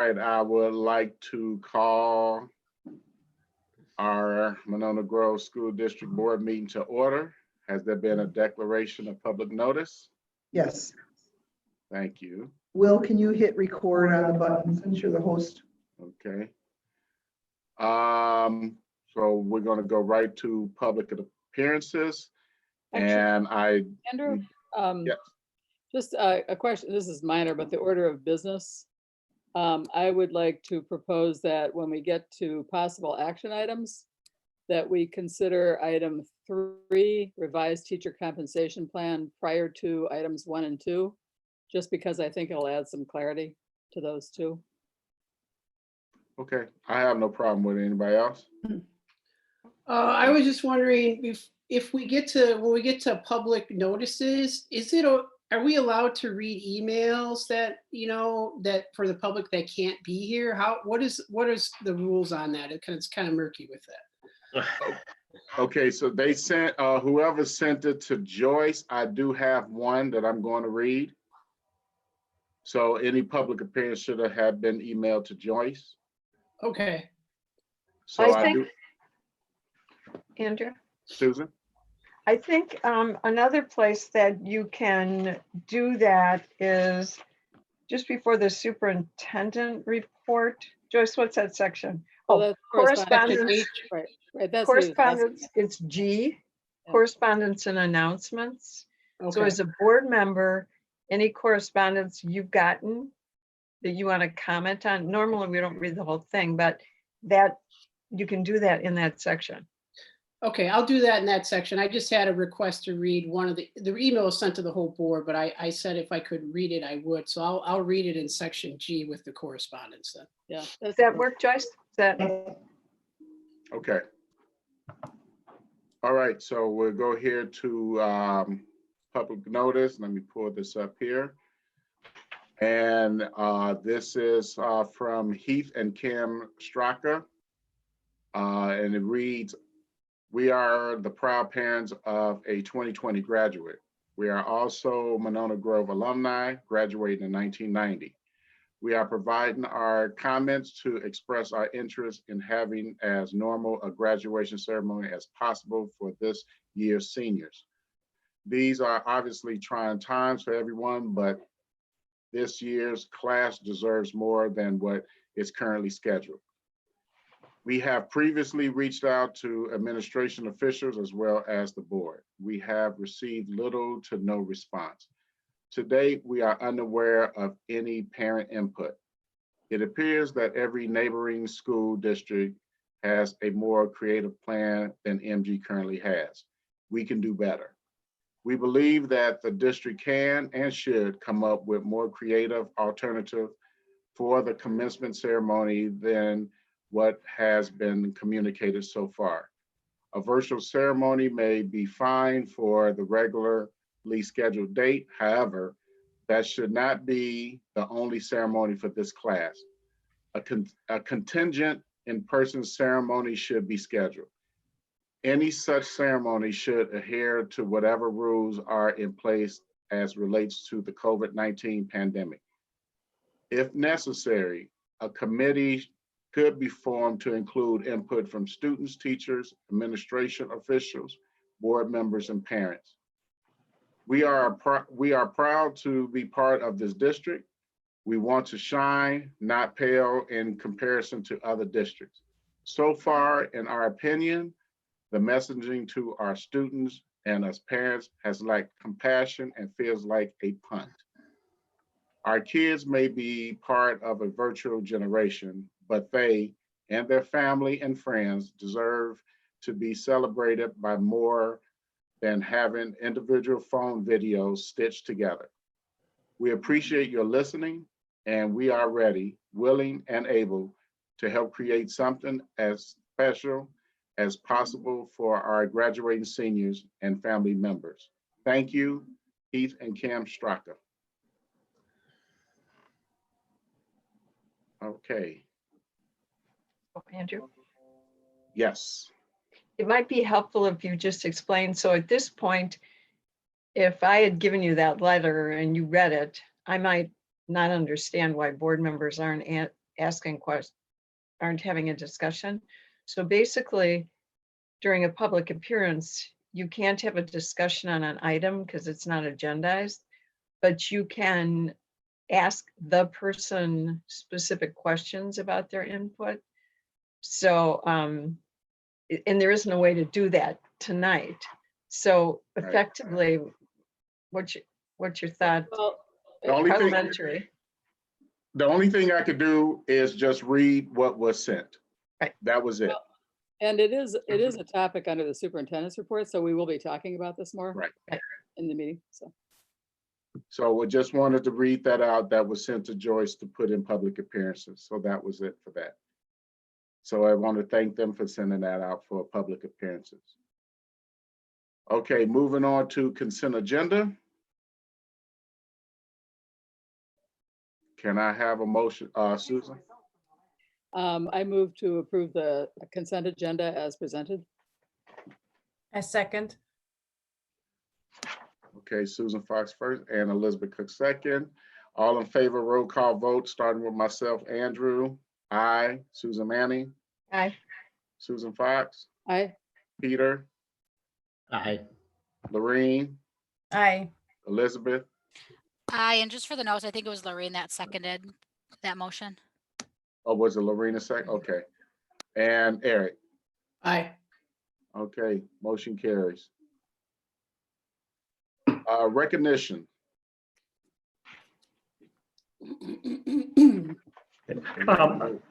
right, I would like to call our Monona Grove School District Board meeting to order. Has there been a declaration of public notice? Yes. Thank you. Will, can you hit record on the button since you're the host? Okay. So we're going to go right to public appearances. And Andrew, yes. just a question, this is minor, but the order of business. I would like to propose that when we get to possible action items, that we consider item 3, revised teacher compensation plan, prior to items 1 and 2, just because I think it'll add some clarity to those two. Okay, I have no problem with anybody else. I was just wondering if we get to, when we get to public notices, are we allowed to read emails that, that for the public that can't be here? What is the rules on that? It's kind of murky with that. Okay, so they sent, whoever sent it to Joyce, I do have one that I'm going to read. So any public appearance should have been emailed to Joyce. Okay. So I think, do. Andrew, Susan? I think another place that you can do that is just before the superintendent report. Joyce, what's that section? Well, Oh, that's correspondence. Right, that's what he was asking. Correspondence, it's G, Yeah. correspondence and announcements. So Okay. as a board member, any correspondence you've gotten that you want to comment on, normally we don't read the whole thing, but that you can do that in that section. Okay, I'll do that in that section. I just had a request to read one of the email was sent to the whole board, but I said if I could read it, I would. So I'll read it in section G with the correspondence then. Yeah. Does that work, Joyce? Is that? Okay. All right, so we'll go here to public notice. Let me pull this up here. And this is from Heath and Kim Straka. And it reads, "We are the proud parents of a 2020 graduate. We are also Monona Grove alumni, graduating in 1990. We are providing our comments to express our interest in having as normal a graduation ceremony as possible for this year's seniors. These are obviously trying times for everyone, but this year's class deserves more than what is currently scheduled. We have previously reached out to administration officials as well as the board. We have received little to no response. To date, we are unaware of any parent input. It appears that every neighboring school district has a more creative plan than MG currently has. We can do better. We believe that the district can and should come up with more creative alternative for the commencement ceremony than what has been communicated so far. A virtual ceremony may be fine for the regularly scheduled date. However, that should not be the only ceremony for this class. A contingent in-person ceremony should be scheduled. Any such ceremony should adhere to whatever rules are in place as relates to the COVID-19 pandemic. If necessary, a committee could be formed to include input from students, teachers, administration officials, board members, and parents. We are proud to be part of this district. We want to shine, not pale in comparison to other districts. So far, in our opinion, the messaging to our students and us parents has lacked compassion and feels like a punt. Our kids may be part of a virtual generation, but they and their family and friends deserve to be celebrated by more than having individual phone videos stitched together. We appreciate your listening, and we are ready, willing, and able to help create something as special as possible for our graduating seniors and family members. Thank you, Heath and Kim Straka." Okay. Oh, Andrew, Yes. it might be helpful if you just explain. So at this point, if I had given you that letter and you read it, I might not understand why board members aren't asking questions, aren't having a discussion. So basically, during a public appearance, you can't have a discussion on an item because it's not agendized, but you can ask the person specific questions about their input. So, and there isn't a way to do that tonight. So Right. effectively, what's your thought? Well, The only thing, Parliamentary. the only thing I could do is just read what was sent. Right. That was it. and it is a topic under the superintendent's report, so we will be talking about this more. Right. In the meeting, so. So we just wanted to read that out. That was sent to Joyce to put in public appearances. So that was it for that. So I want to thank them for sending that out for public appearances. Okay, moving on to consent agenda. Can I have a motion, Susan? I move to approve the consent agenda as presented. I second. Okay, Susan Fox first and Elizabeth Cook second. All in favor, roll call vote, starting with myself, Andrew. Aye. Susan Manning, Aye. Susan Fox, Aye. Peter, Aye. Lorraine, Aye. Elizabeth, Aye, and just for the notes, I think it was Lorraine that seconded that motion. or was it Lorena second? Okay. And Eric. Aye. Okay, motion carries. Recognition.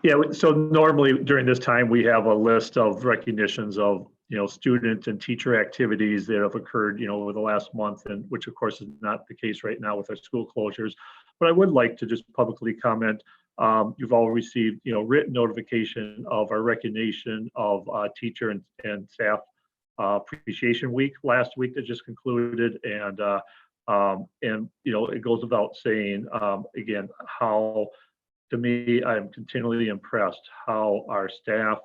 Yeah, so normally during this time, we have a list of recognitions of, student and teacher activities that have occurred, over the last month, and which of course is not the case right now with our school closures. But I would like to just publicly comment, you've all received, written notification of our recognition of teacher and staff appreciation week last week that just concluded. And it goes without saying, again, how, to me, I'm continually impressed how our staff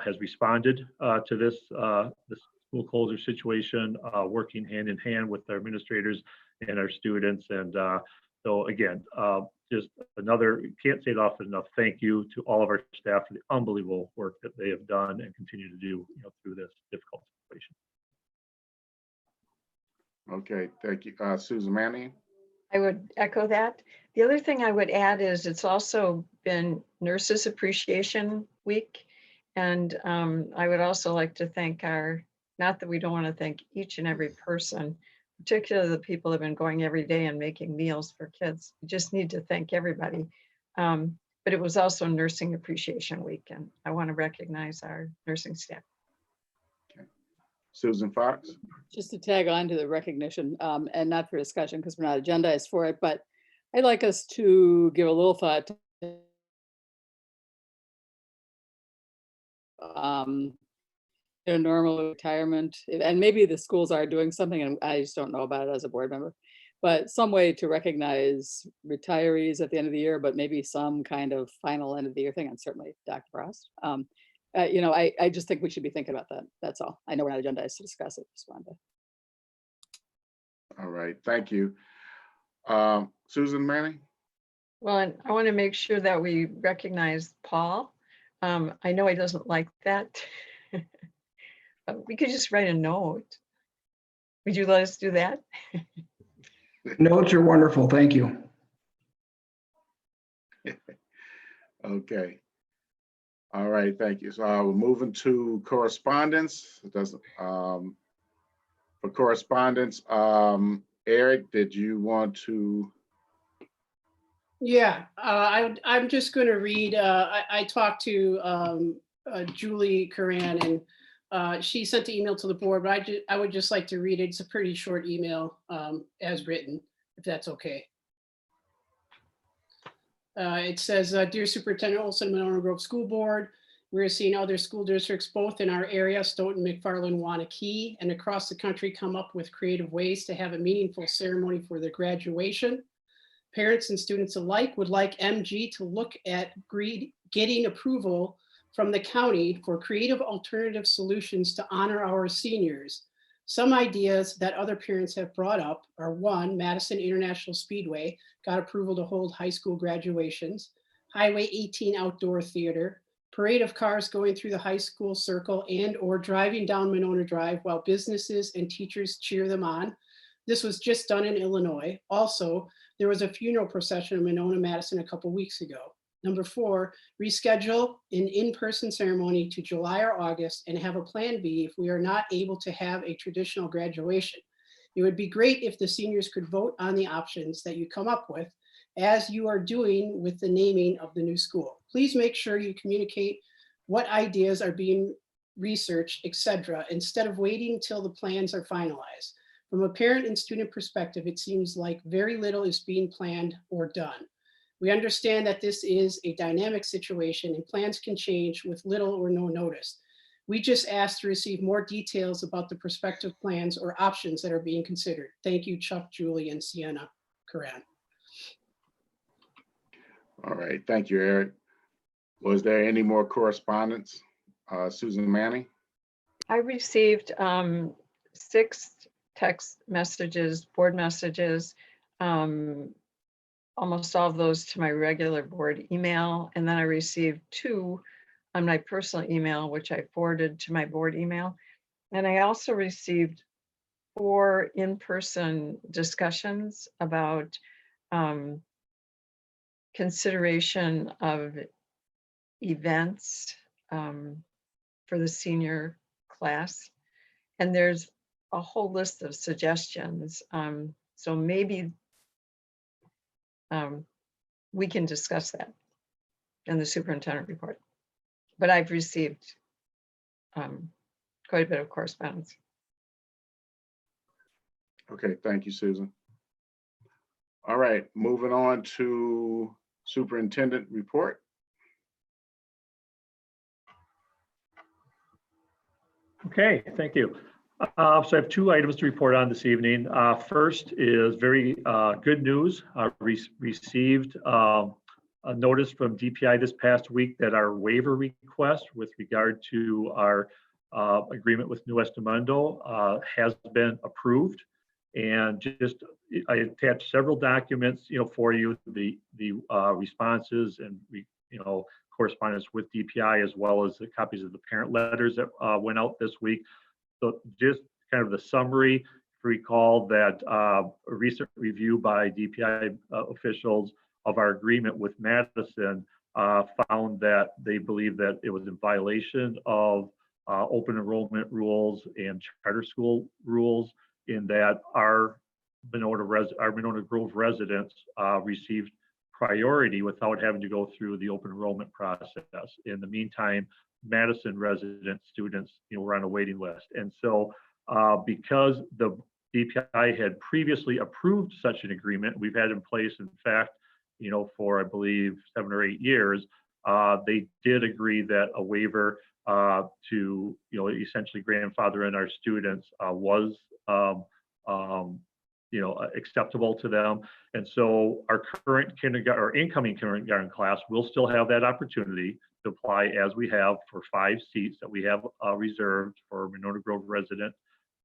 has responded to this school closure situation, working hand in hand with our administrators and our students. And so again, just another, can't say it often enough, thank you to all of our staff for the unbelievable work that they have done and continue to do through this difficult situation. Okay, thank you. Susan Manning. I would echo that. The other thing I would add is it's also been Nurses Appreciation Week. And I would also like to thank not that we don't want to thank each and every person, particularly the people that have been going every day and making meals for kids. We just need to thank everybody. But it was also Nursing Appreciation Week, and I want to recognize our nursing staff. Susan Fox. Just to tag on to the recognition, and not for discussion because we're not agendized for it, but I'd like us to give a little thought to normal retirement, and maybe the schools are doing something and I just don't know about it as a board member, but some way to recognize retirees at the end of the year, but maybe some kind of final end of the year thing. And certainly Dr. Frost. I just think we should be thinking about that. That's all. I know we're not agendized to discuss it. Just wanted to. All right, thank you. Susan Manning. Well, and I want to make sure that we recognize Paul. I know he doesn't like that. But we could just write a note. Would you let us do that? Notes are wonderful. Thank you. Okay. All right, thank you. So we're moving to correspondence. It doesn't, for correspondence, Eric, did you want to? Yeah, I'm just going to read. I talked to Julie Curran, and she sent the email to the board, but I would just like to read it. It's a pretty short email as written, if that's okay. It says, Dear Superintendent Olson, Monona Grove School Board, we're seeing other school districts both in our area, Stoughton, McFarland, Waunakee, and across the country come up with creative ways to have a meaningful ceremony for their graduation. Parents and students alike would like MG to look at getting approval from the county for creative alternative solutions to honor our seniors. Some ideas that other parents have brought up are: one, Madison International Speedway got approval to hold high school graduations. Highway 18 Outdoor Theater, parade of cars going through the high school circle and or driving down Monona Drive while businesses and teachers cheer them on. This was just done in Illinois. Also, there was a funeral procession in Monona, Madison a couple weeks ago. Number 4, reschedule an in-person ceremony to July or August and have a plan B if we are not able to have a traditional graduation. It would be great if the seniors could vote on the options that you come up with, as you are doing with the naming of the new school. Please make sure you communicate what ideas are being researched, etc., instead of waiting till the plans are finalized. From a parent and student perspective, it seems like very little is being planned or done. We understand that this is a dynamic situation and plans can change with little or no notice. We just asked to receive more details about the prospective plans or options that are being considered. Thank you, Chuck, Julie, and Sienna Karan. All right, thank you, Eric. Was there any more correspondence? Susan Manning? I received 6 text messages, board messages, almost all of those to my regular board email. And then I received 2 on my personal email, which I forwarded to my board email. And I also received 4 in-person discussions about consideration of events for the senior class. And there's a whole list of suggestions. So maybe we can discuss that in the superintendent report. But I've received quite a bit of correspondence. Okay, thank you, Susan. All right, moving on to superintendent report. Okay, thank you. So I have 2 items to report on this evening. First is very good news. I received a notice from DPI this past week that our waiver request with regard to our agreement with New Estimundo has been approved. And just, I attached several documents, for you, the responses and, correspondence with DPI, as well as the copies of the parent letters that went out this week. So just kind of the summary, if you recall that a recent review by DPI officials of our agreement with Madison found that they believe that it was in violation of open enrollment rules and charter school rules, in that our Monona Grove residents received priority without having to go through the open enrollment process. In the meantime, Madison resident students, were on a waiting list. And so because the DPI had previously approved such an agreement, we've had in place, in fact, for, I believe, 7 or 8 years, they did agree that a waiver to, essentially grandfather in our students was, acceptable to them. And so our current kindergarten or incoming kindergarten class will still have that opportunity to apply, as we have for 5 seats that we have reserved for Monona Grove resident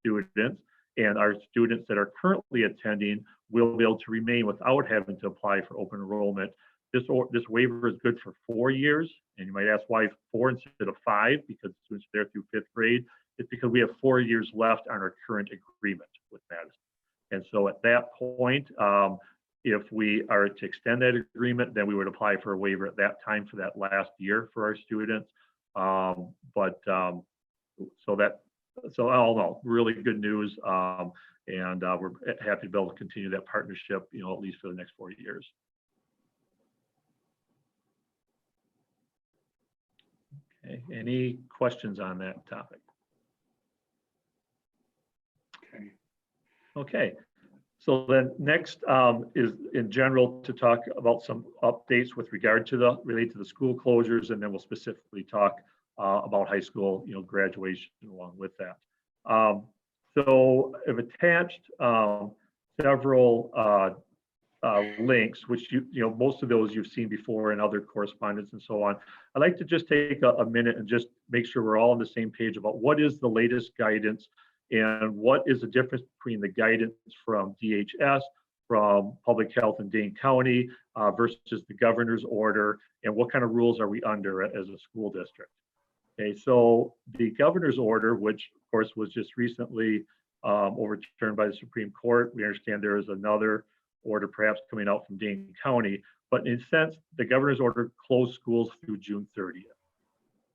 students. And our students that are currently attending will be able to remain without having to apply for open enrollment. This waiver is good for 4 years. And you might ask why 4 instead of 5, because students are there through 5th grade. It's because we have 4 years left on our current agreement with Madison. And so at that point, if we are to extend that agreement, then we would apply for a waiver at that time for that last year for our students. So all in all, really good news. And we're happy to be able to continue that partnership, at least for the next 4 years. Okay, any questions on that topic? Okay. Okay, so then next is in general to talk about some updates with regard to related to the school closures, and then we'll specifically talk about high school, graduation along with that. So I've attached several links, which most of those you've seen before in other correspondence and so on. I'd like to just take a minute and just make sure we're all on the same page about what is the latest guidance and what is the difference between the guidance from DHS from public health in Dane County versus the governor's order, and what kind of rules are we under as a school district. Okay, so the governor's order, which of course was just recently overturned by the Supreme Court, we understand there is another order perhaps coming out from Dane County, but in a sense, the governor's order closed schools through June 30th.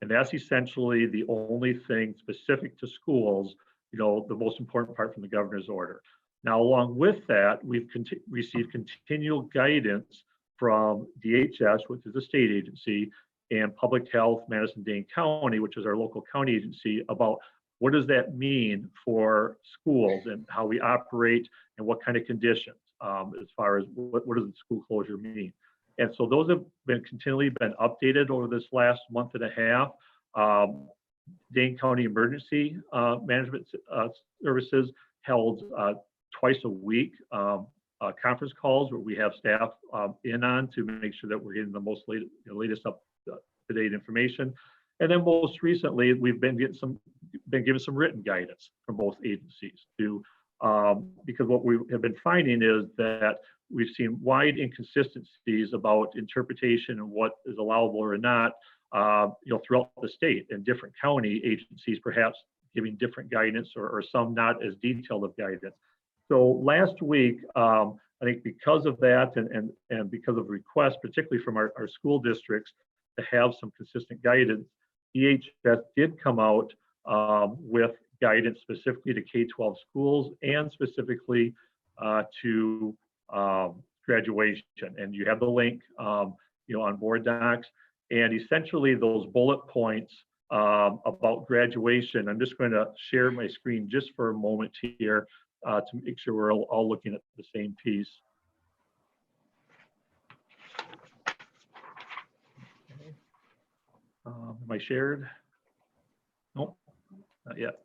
And that's essentially the only thing specific to schools, you know, the most important part from the governor's order. Now, along with that, we've received continual guidance from DHS, which is a state agency, and Public Health Madison-Dane County, which is our local county agency, about what does that mean for schools and how we operate and what kind of conditions, as far as what does the school closure mean. And so those have been continually been updated over this last month and a half. Dane County Emergency Management Services held twice a week conference calls where we have staff in on to make sure that we're getting the most latest up-to-date information. And then most recently, we've been given some written guidance from both agencies to because what we have been finding is that we've seen wide inconsistencies about interpretation and what is allowable or not, throughout the state, and different county agencies perhaps giving different guidance or some not as detailed of guidance. So last week, I think because of that and because of requests, particularly from our school districts to have some consistent guidance, DHS did come out with guidance specifically to K-12 schools and specifically to graduation. And you have the link, on board docs. And essentially those bullet points about graduation, I'm just going to share my screen just for a moment here to make sure we're all looking at the same piece. Am I shared? Nope, not yet.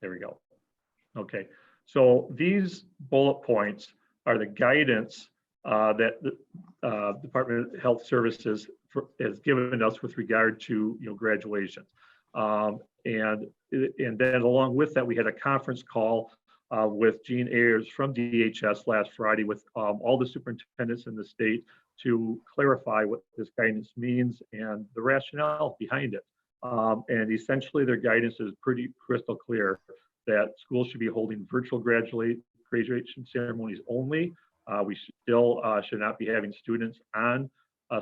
There we go. Okay, so these bullet points are the guidance that the Department of Health Services has given us with regard to graduation. And then along with that, we had a conference call with Gene Ayers from DHS last Friday with all the superintendents in the state to clarify what this guidance means and the rationale behind it. And essentially their guidance is pretty crystal clear that schools should be holding virtual graduation ceremonies only. We still should not be having students on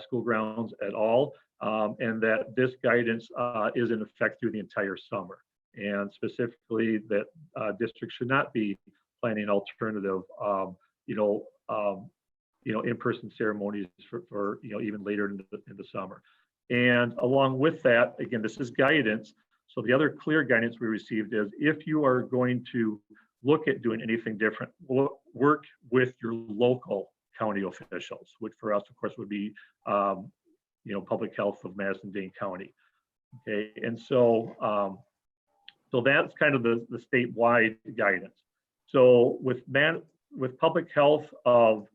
school grounds at all, and that this guidance is in effect through the entire summer. And specifically that districts should not be planning alternative, in-person ceremonies for even later in the summer. And along with that, again, this is guidance. So the other clear guidance we received is if you are going to look at doing anything different, work with your local county officials, which for us, of course, would be, Public Health of Madison-Dane County. Okay, and so, so that's kind of the statewide guidance. So with Public Health of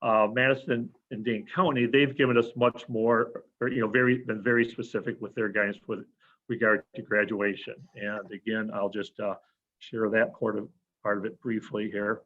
Madison and Dane County, they've given us much more, or been very specific with their guidance with regard to graduation. And again, I'll just share that part of it briefly here.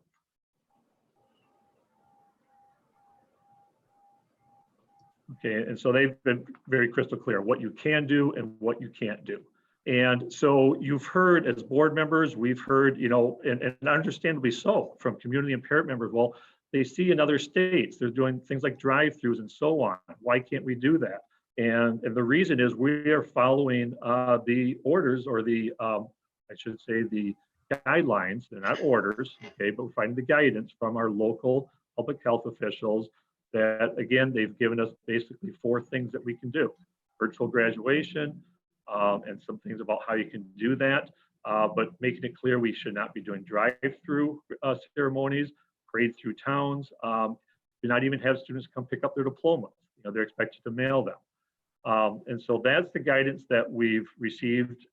Okay, and so they've been very crystal clear what you can do and what you can't do. And so you've heard as board members, we've heard, and understandably so, from community and parent members, well, they see in other states, they're doing things like drive-throughs and so on. Why can't we do that? And the reason is we are following the orders or the, I should say the guidelines, they're not orders, okay, but we're finding the guidance from our local public health officials that, again, they've given us basically 4 things that we can do. Virtual graduation, and some things about how you can do that, but making it clear we should not be doing drive-through ceremonies, parade through towns, do not even have students come pick up their diplomas. They're expected to mail them. And so that's the guidance that we've received,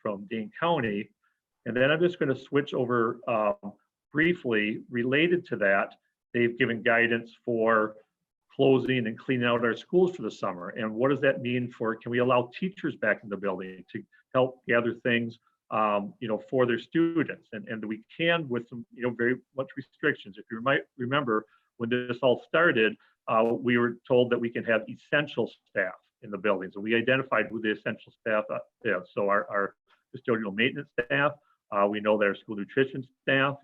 from Dane County. And then I'm just going to switch over briefly related to that. They've given guidance for closing and cleaning out our schools for the summer. And what does that mean for, can we allow teachers back in the building to help gather things for their students. And we can with some, very much restrictions. If you might remember, when this all started, we were told that we can have essential staff in the buildings, and we identified who the essential staff is. So our custodial maintenance staff, we know that our school nutrition staff,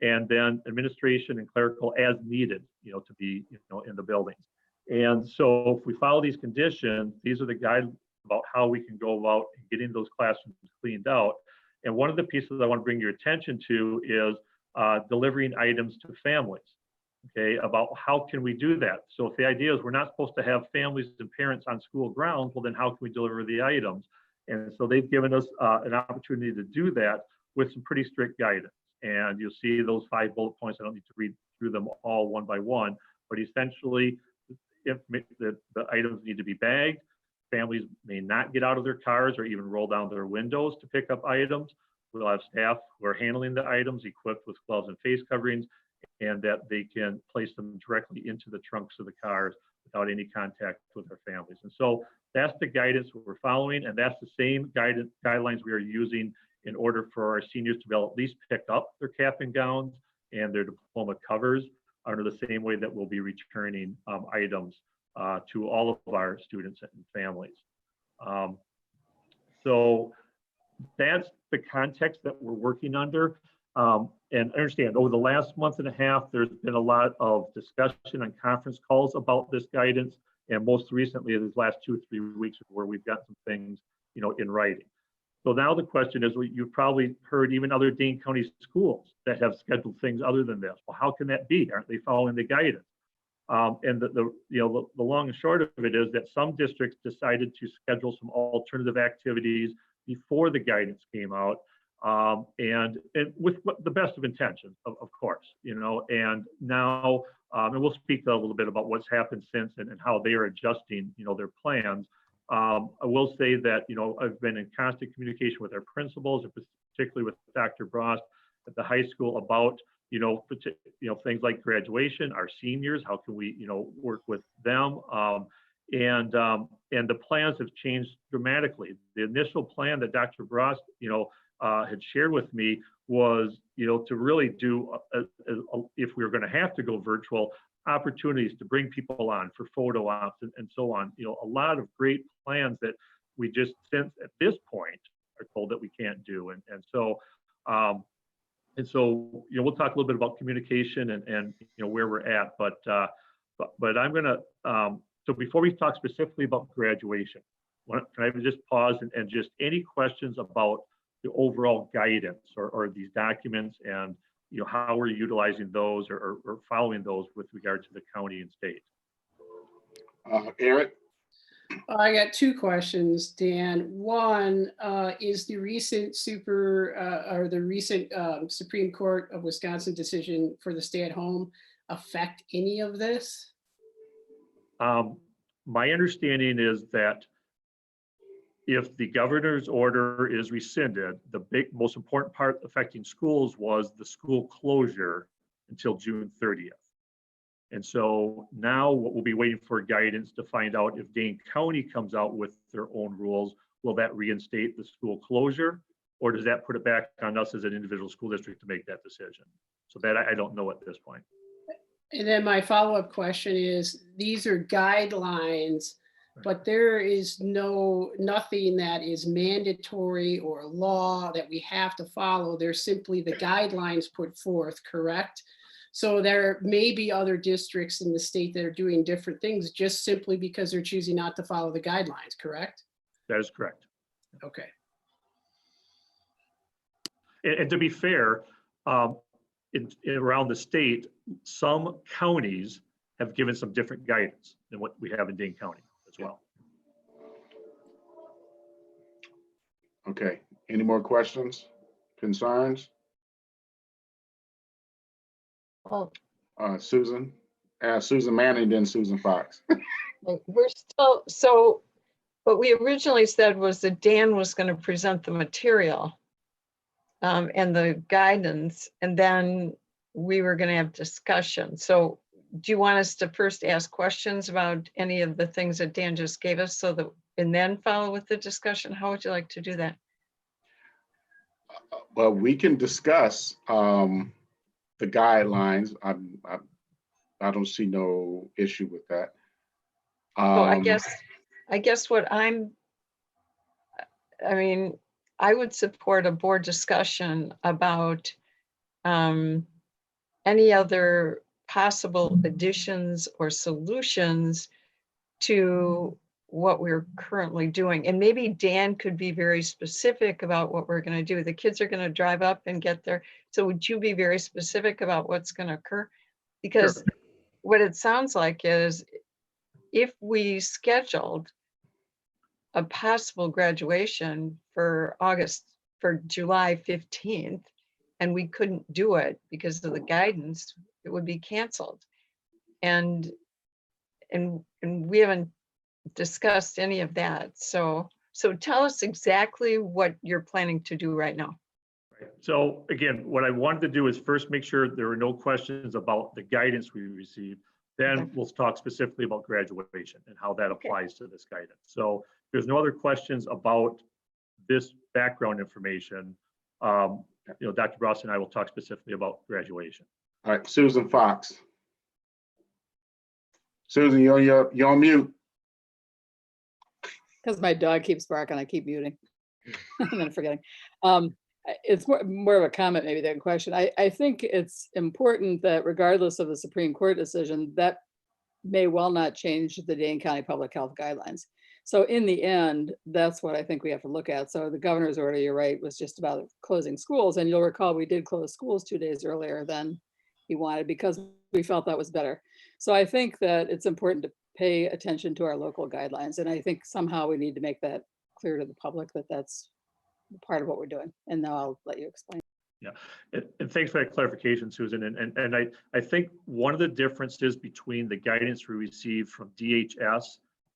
and then administration and clerical as needed, to be, in the buildings. And so if we follow these conditions, these are the guidelines about how we can go about getting those classrooms cleaned out. And one of the pieces I want to bring your attention to is delivering items to families. Okay, about how can we do that? So if the idea is we're not supposed to have families and parents on school grounds, well, then how can we deliver the items? And so they've given us an opportunity to do that with some pretty strict guidance. And you'll see those 5 bullet points. I don't need to read through them all one by one, but essentially, if the items need to be bagged, families may not get out of their cars or even roll down their windows to pick up items. We'll have staff who are handling the items equipped with gloves and face coverings, and that they can place them directly into the trunks of the cars without any contact with their families. And so that's the guidance we're following, and that's the same guidelines we are using in order for our seniors to be able to at least pick up their cap and gowns and their diploma covers under the same way that we'll be returning items to all of our students and families. So that's the context that we're working under. And understand, over the last month and a half, there's been a lot of discussion and conference calls about this guidance. And most recently, these last 2 or 3 weeks where we've got some things, in writing. So now the question is, well, you've probably heard even other Dane County schools that have scheduled things other than this. Well, how can that be? Aren't they following the guidance? And the long and short of it is that some districts decided to schedule some alternative activities before the guidance came out, and with the best of intentions, of course, and now, and we'll speak a little bit about what's happened since and how they are adjusting, their plans. I will say that, I've been in constant communication with our principals, and particularly with Dr. Brost at the high school about, things like graduation, our seniors, how can we, work with them? And the plans have changed dramatically. The initial plan that Dr. Brost, had shared with me was, to really do, if we were going to have to go virtual, opportunities to bring people on for photo ops and so on. A lot of great plans that we just, since at this point, are told that we can't do. And so, we'll talk a little bit about communication and where we're at. But I'm going to, so before we talk specifically about graduation, can I just pause and just any questions about the overall guidance or these documents and how we're utilizing those or following those with regard to the county and state? Eric? I got 2 questions, Dan. One, is the recent Supreme Court of Wisconsin decision for the stay-at-home affect any of this? My understanding is that if the governor's order is rescinded, the most important part affecting schools was the school closure until June 30th. And so now what we'll be waiting for guidance to find out if Dane County comes out with their own rules, will that reinstate the school closure? Or does that put it back on us as an individual school district to make that decision? So that I don't know at this point. And then my follow-up question is, these are guidelines, but there is nothing that is mandatory or law that we have to follow. They're simply the guidelines put forth, correct? So there may be other districts in the state that are doing different things just simply because they're choosing not to follow the guidelines, correct? That is correct. Okay. And to be fair, around the state, some counties have given some different guidance than what we have in Dane County as well. Okay, any more questions, concerns? Well, Susan? Susan Manning, then Susan Fox. we're still, so what we originally said was that Dan was going to present the material and the guidance, and then we were going to have discussion. So do you want us to first ask questions about any of the things that Dan just gave us and then follow with the discussion? How would you like to do that? Well, we can discuss the guidelines. I don't see no issue with that. Well, I guess what I mean, I would support a board discussion about any other possible additions or solutions to what we're currently doing. And maybe Dan could be very specific about what we're going to do. The kids are going to drive up and get there. So would you be very specific about what's going to occur? Because what it sounds like is if we scheduled a possible graduation for July 15th, and we couldn't do it because of the guidance, it would be canceled. And we haven't discussed any of that. So tell us exactly what you're planning to do right now. Right. So again, what I wanted to do is first make sure there were no questions about the guidance we received. Then we'll talk specifically about graduation and how that applies to this guidance. So if there's no other questions about this background information. Dr. Bross and I will talk specifically about graduation. All right, Susan Fox. Susan, you're on mute. Because my dog keeps barking, I keep muting and then forgetting. It's more of a comment maybe than a question. I think it's important that regardless of the Supreme Court decision, that may well not change the Dane County Public Health Guidelines. So in the end, that's what I think we have to look at. So the governor's order, you're right, was just about closing schools. And you'll recall we did close schools 2 days earlier than he wanted because we felt that was better. So I think that it's important to pay attention to our local guidelines. And I think somehow we need to make that clear to the public that that's part of what we're doing. And now I'll let you explain. Yeah, and thanks for that clarification, Susan. And I think one of the differences between the guidance we received from DHS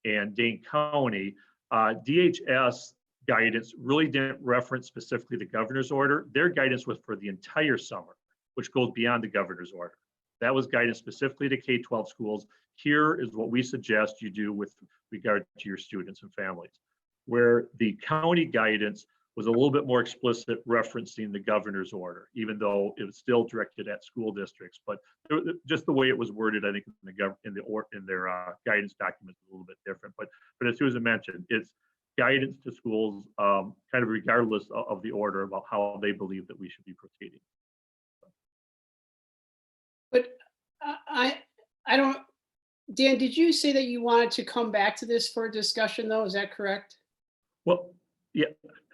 and Dane County, DHS guidance really didn't reference specifically the governor's order. Their guidance was for the entire summer, which goes beyond the governor's order. That was guidance specifically to K-12 schools. Here is what we suggest you do with regard to your students and families. Where the county guidance was a little bit more explicit, referencing the governor's order, even though it was still directed at school districts. But just the way it was worded, I think in their guidance document is a little bit different. But as Susan mentioned, it's guidance to schools, kind of regardless of the order, about how they believe that we should be proceeding. But I don't, Dan, did you say that you wanted to come back to this for a discussion though? Is that correct? Well, yeah,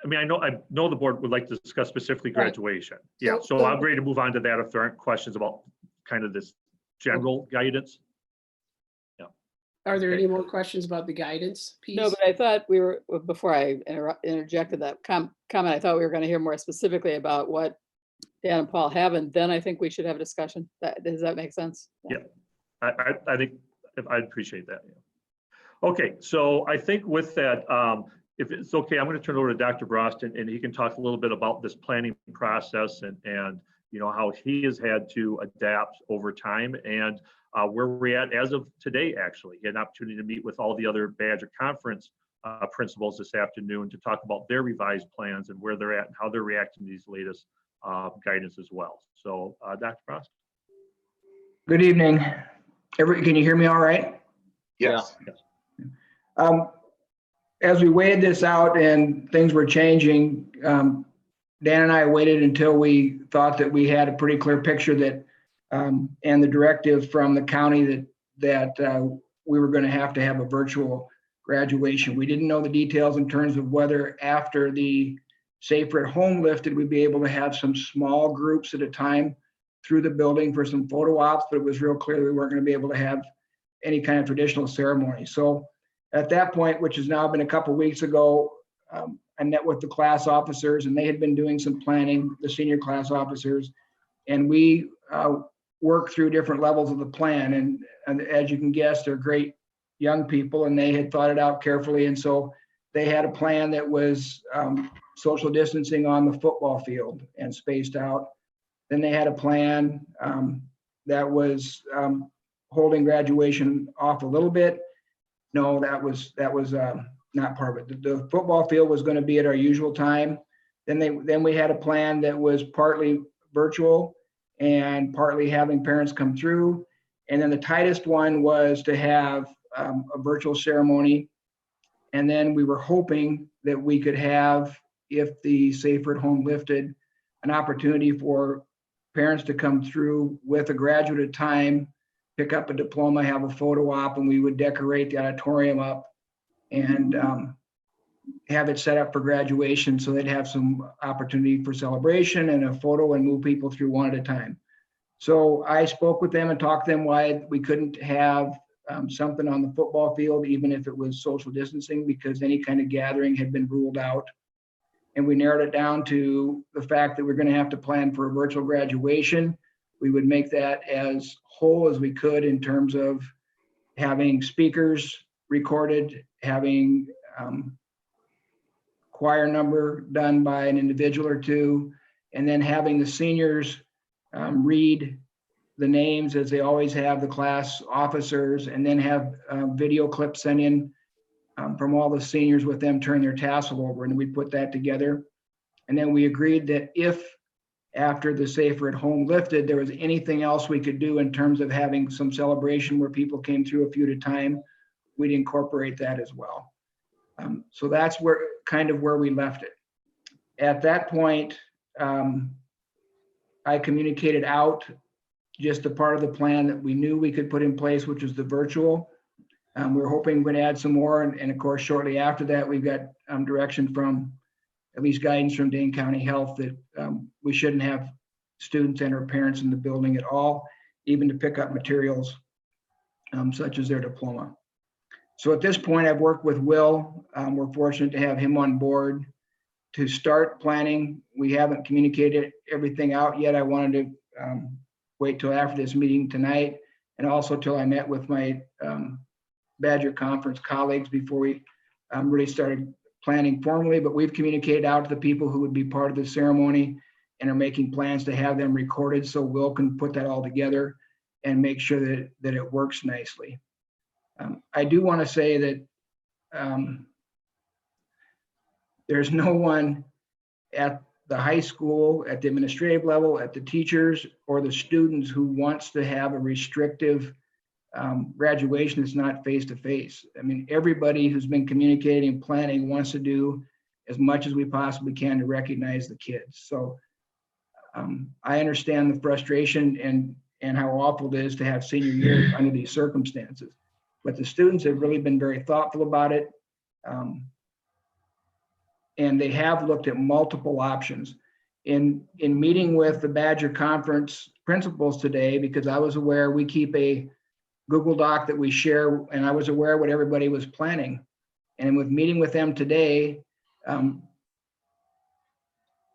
I mean, I know the board would like to discuss specifically graduation. Yeah, so I'm ready to move on to that if there aren't questions about kind of this general guidance. Yeah. Are there any more questions about the guidance piece? No, but I thought we were, before I interjected that comment, I thought we were going to hear more specifically about what Dan and Paul have, and then I think we should have a discussion. Does that make sense? Yeah, I think I'd appreciate that. Yeah. Okay, so I think with that, if it's okay, I'm going to turn it over to Dr. Brost, and he can talk a little bit about this planning process and how he has had to adapt over time and where we're at as of today. Actually, he had an opportunity to meet with all the other Badger Conference principals this afternoon to talk about their revised plans and where they're at and how they're reacting to these latest guidance as well. So, Dr. Brost. Good evening. Can you hear me all right? Yes. Yes. As we weighed this out and things were changing, Dan and I waited until we thought that we had a pretty clear picture that, and the directive from the county that we were going to have a virtual graduation. We didn't know the details in terms of whether after the Safer at Home lifted, we'd be able to have some small groups at a time through the building for some photo ops, but it was real clear we weren't going to be able to have any kind of traditional ceremony. So at that point, which has now been a couple of weeks ago, I met with the class officers and they had been doing some planning, the senior class officers, and we worked through different levels of the plan. And as you can guess, they're great young people and they had thought it out carefully. And so they had a plan that was social distancing on the football field and spaced out. Then they had a plan that was holding graduation off a little bit. No, that was not part of it. The football field was going to be at our usual time. Then we had a plan that was partly virtual and partly having parents come through. And then the tightest one was to have a virtual ceremony. And then we were hoping that we could have, if the Safer at Home lifted, an opportunity for parents to come through with a graduate at a time, pick up a diploma, have a photo op, and we would decorate the auditorium up and have it set up for graduation so they'd have some opportunity for celebration and a photo and move people through one at a time. So I spoke with them and talked to them why we couldn't have something on the football field, even if it was social distancing, because any kind of gathering had been ruled out. And we narrowed it down to the fact that we're going to have to plan for a virtual graduation. We would make that as whole as we could in terms of having speakers recorded, having choir number done by an individual or two, and then having the seniors read the names as they always have, the class officers, and then have video clips sent in from all the seniors with them turn their tassel over, and we put that together. And then we agreed that if after the Safer at Home lifted, there was anything else we could do in terms of having some celebration where people came through a few at a time, we'd incorporate that as well. So that's kind of where we left it. At that point, I communicated out just a part of the plan that we knew we could put in place, which was the virtual. We were hoping we'd add some more. And of course, shortly after that, we've got direction from, at least guidance from Dane County Health, that we shouldn't have students and or parents in the building at all, even to pick up materials such as their diploma. So at this point, I've worked with Will. We're fortunate to have him on board to start planning. We haven't communicated everything out yet. I wanted to wait till after this meeting tonight, and also till I met with my Badger Conference colleagues before we really started planning formally. But we've communicated out to the people who would be part of the ceremony and are making plans to have them recorded, so Will can put that all together and make sure that it works nicely. I do want to say that there's no one at the high school, at the administrative level, at the teachers, or the students who wants to have a restrictive graduation that's not face-to-face. I mean, everybody who's been communicating and planning wants to do as much as we possibly can to recognize the kids. So I understand the frustration and how awful it is to have senior year under these circumstances. But the students have really been very thoughtful about it. And they have looked at multiple options. In meeting with the Badger Conference principals today, because I was aware we keep a Google Doc that we share, and I was aware what everybody was planning. And with meeting with them today,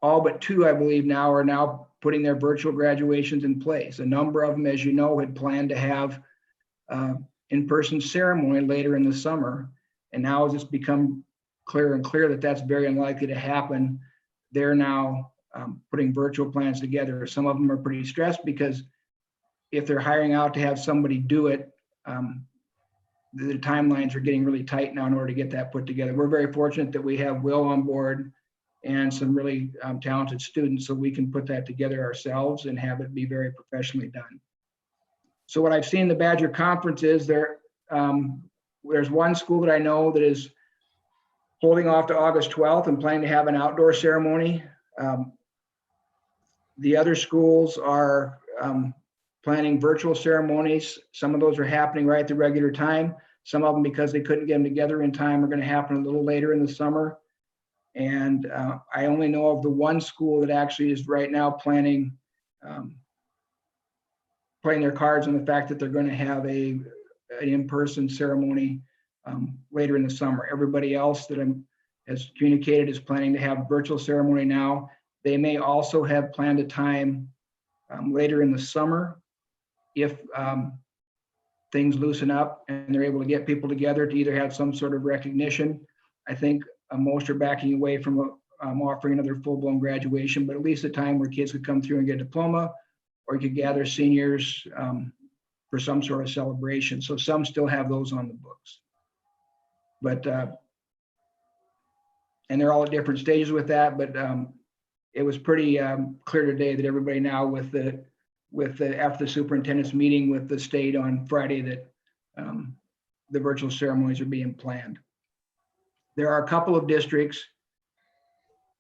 all but two, I believe now, are now putting their virtual graduations in place. A number of them, as you know, had planned to have in-person ceremony later in the summer. And now as it's become clearer and clear that that's very unlikely to happen, they're now putting virtual plans together. Some of them are pretty stressed because if they're hiring out to have somebody do it, the timelines are getting really tight now in order to get that put together. We're very fortunate that we have Will on board and some really talented students, so we can put that together ourselves and have it be very professionally done. So what I've seen the Badger Conference is there's one school that I know that is holding off to August 12th and planning to have an outdoor ceremony. The other schools are planning virtual ceremonies. Some of those are happening right at the regular time. Some of them, because they couldn't get them together in time, are going to happen a little later in the summer. And I only know of the one school that actually is right now planning, playing their cards on the fact that they're going to have an in-person ceremony later in the summer. Everybody else that has communicated is planning to have virtual ceremony now. They may also have planned a time later in the summer if things loosen up and they're able to get people together to either have some sort of recognition. I think most are backing away from offering another full-blown graduation, but at least a time where kids could come through and get a diploma, or you could gather seniors for some sort of celebration. So some still have those on the books. But, and they're all at different stages with that, but it was pretty clear today that everybody now after the superintendent's meeting with the state on Friday that the virtual ceremonies are being planned. There are a couple of districts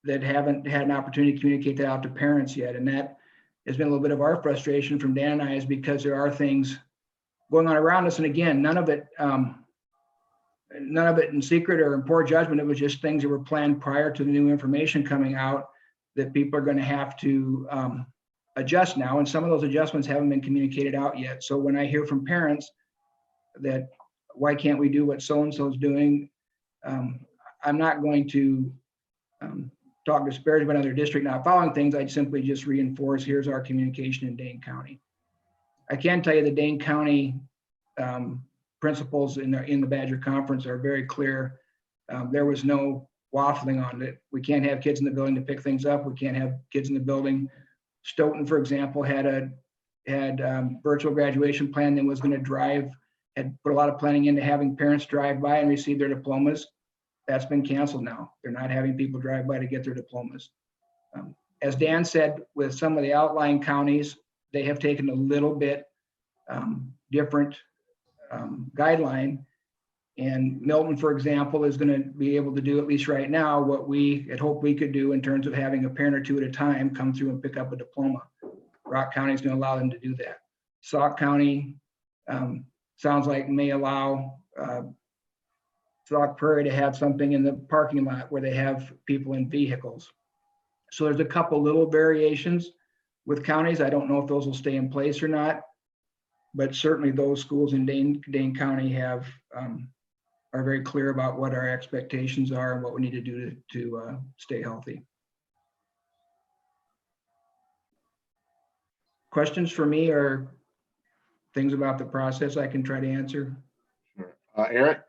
that haven't had an opportunity to communicate that out to parents yet. And that has been a little bit of our frustration from Dan and I, is because there are things going on around us. And again, none of it in secret or in poor judgment. It was just things that were planned prior to the new information coming out that people are going to have to adjust now. And some of those adjustments haven't been communicated out yet. So when I hear from parents that, why can't we do what so-and-so is doing? I'm not going to talk disparagement about other district not following things. I'd simply just reinforce, here's our communication in Dane County. I can tell you the Dane County principals in the Badger Conference are very clear. There was no waffling on it. We can't have kids in the building to pick things up. We can't have kids in the building. Stoughton, for example, had virtual graduation plan that was going to had put a lot of planning into having parents drive by and receive their diplomas. That's been canceled now. They're not having people drive by to get their diplomas. As Dan said, with some of the outlying counties, they have taken a little bit different guideline. And Milton, for example, is going to be able to do, at least right now, what we had hoped we could do in terms of having a parent or two at a time come through and pick up a diploma. Rock County is going to allow them to do that. Sauk County sounds like may allow Sauk Prairie to have something in the parking lot where they have people in vehicles. So there's a couple little variations with counties. I don't know if those will stay in place or not, but certainly those schools in Dane County are very clear about what our expectations are and what we need to do to stay healthy. Questions for me or things about the process I can try to answer? Sure. Eric?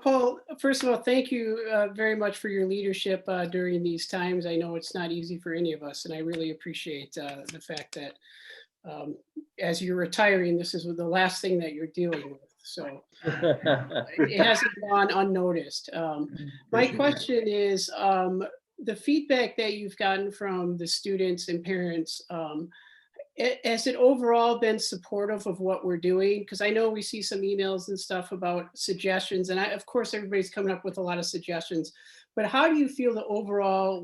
Paul, first of all, thank you very much for your leadership during these times. I know it's not easy for any of us, and I really appreciate the fact that as you're retiring, this is the last thing that you're dealing with. So it hasn't gone unnoticed. My question is, the feedback that you've gotten from the students and parents, has it overall been supportive of what we're doing? Because I know we see some emails and stuff about suggestions, and of course, everybody's coming up with a lot of suggestions. But how do you feel the overall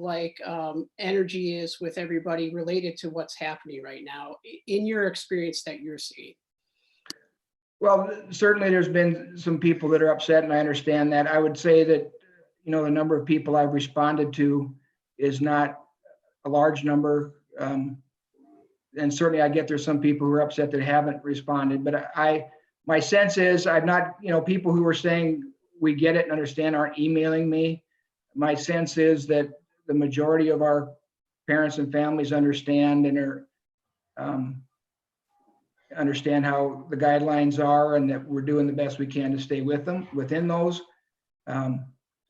energy is with everybody related to what's happening right now in your experience that you're seeing? Well, certainly there's been some people that are upset, and I understand that. I would say that, the number of people I've responded to is not a large number. And certainly I get there's some people who are upset that haven't responded, but my sense is I'm not, people who are saying we get it and understand aren't emailing me. My sense is that the majority of our parents and families understand and are understand how the guidelines are and that we're doing the best we can to stay within those.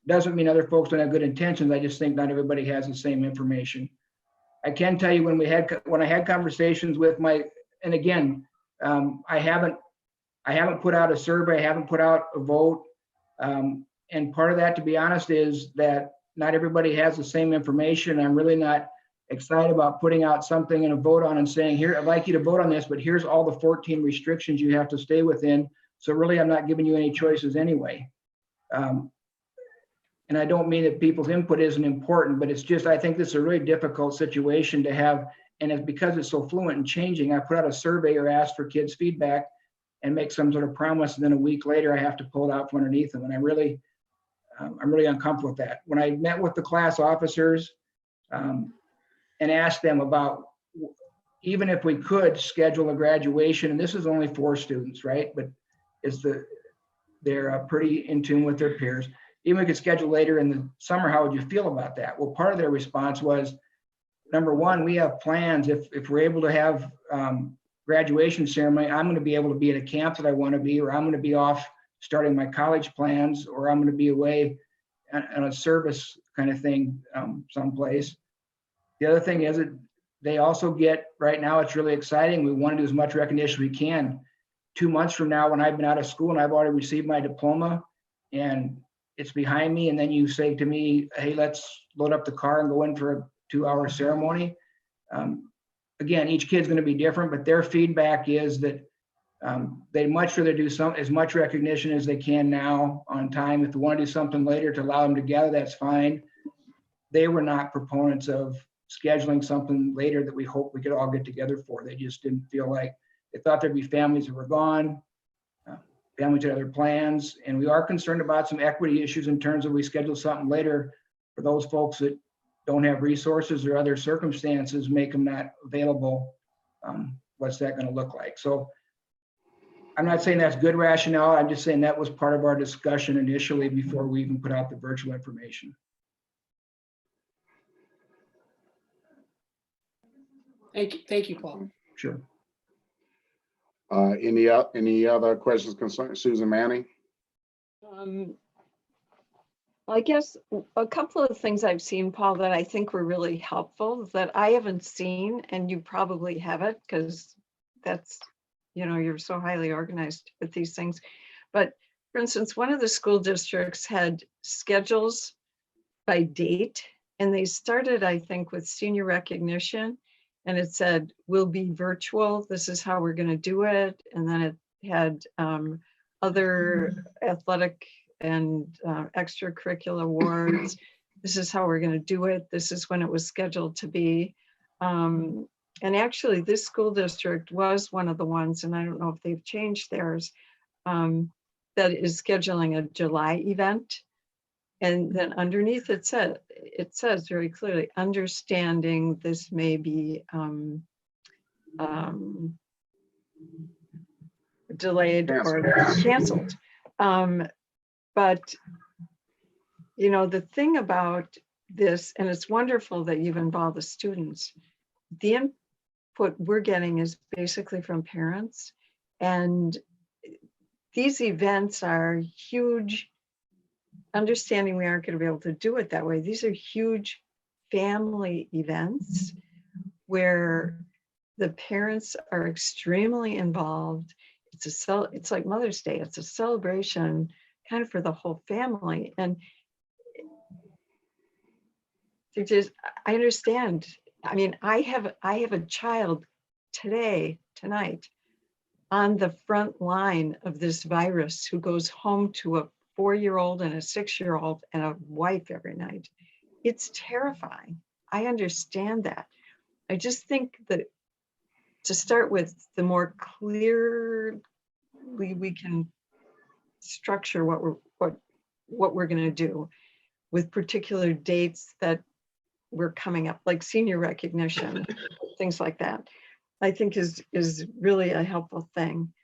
Doesn't mean other folks don't have good intentions. I just think not everybody has the same information. I can tell you when I had conversations with and again, I haven't put out a survey, I haven't put out a vote. And part of that, to be honest, is that not everybody has the same information. I'm really not excited about putting out something and a vote on and saying, here, I'd like you to vote on this, but here's all the 14 restrictions you have to stay within. So really, I'm not giving you any choices anyway. And I don't mean that people's input isn't important, but it's just, I think this is a really difficult situation to have. And it's because it's so fluent and changing. I put out a survey or asked for kids' feedback and make some sort of promise. And then a week later, I have to pull it out from underneath them. And I'm really uncomfortable with that. When I met with the class officers and asked them about, even if we could schedule a graduation, and this is only 4 students, right? But they're pretty in tune with their peers. Even if we could schedule later in the summer, how would you feel about that? Well, part of their response was, number one, we have plans. If we're able to have graduation ceremony, I'm going to be able to be at a camp that I want to be, or I'm going to be off starting my college plans, or I'm going to be away on a service kind of thing someplace. The other thing is that they also get, right now, it's really exciting. We want to do as much recognition as we can. 2 months from now, when I've been out of school and I've already received my diploma and it's behind me, and then you say to me, hey, let's load up the car and go in for a 2-hour ceremony. Again, each kid's going to be different, but their feedback is that they'd much rather do as much recognition as they can now on time. If they want to do something later to allow them to gather, that's fine. They were not proponents of scheduling something later that we hope we could all get together for. They just didn't feel like, they thought there'd be families that were gone, families had other plans, and we are concerned about some equity issues in terms of we schedule something later for those folks that don't have resources or other circumstances make them not available. What's that going to look like? So I'm not saying that's good rationale. I'm just saying that was part of our discussion initially before we even put out the virtual information. Thank you, Paul. Sure. Any other questions concerning Susan Manning? I guess a couple of things I've seen, Paul, that I think were really helpful that I haven't seen, and you probably have it because that's, you know, you're so highly organized with these things. But for instance, one of the school districts had schedules by date, and they started, I think, with senior recognition, and it said, we'll be virtual. This is how we're going to do it. And then it had other athletic and extracurricular awards. This is how we're going to do it. This is when it was scheduled to be. And actually, this school district was one of the ones, and I don't know if they've changed theirs, that is scheduling a July event. And then underneath it says very clearly, understanding this may be delayed or canceled. But, you know, the thing about this, and it's wonderful that you've involved the students, the input we're getting is basically from parents. And these events are huge. Understanding we aren't going to be able to do it that way. These are huge family events where the parents are extremely involved. It's like Mother's Day. It's a celebration kind of for the whole family. And I understand. I mean, I have a child tonight on the front line of this virus who goes home to a 4-year-old and a 6-year-old and a wife every night. It's terrifying. I understand that. I just think that to start with, the more clearly we can structure what we're going to do with particular dates that we're coming up, like senior recognition, things like that, I think is really a helpful thing.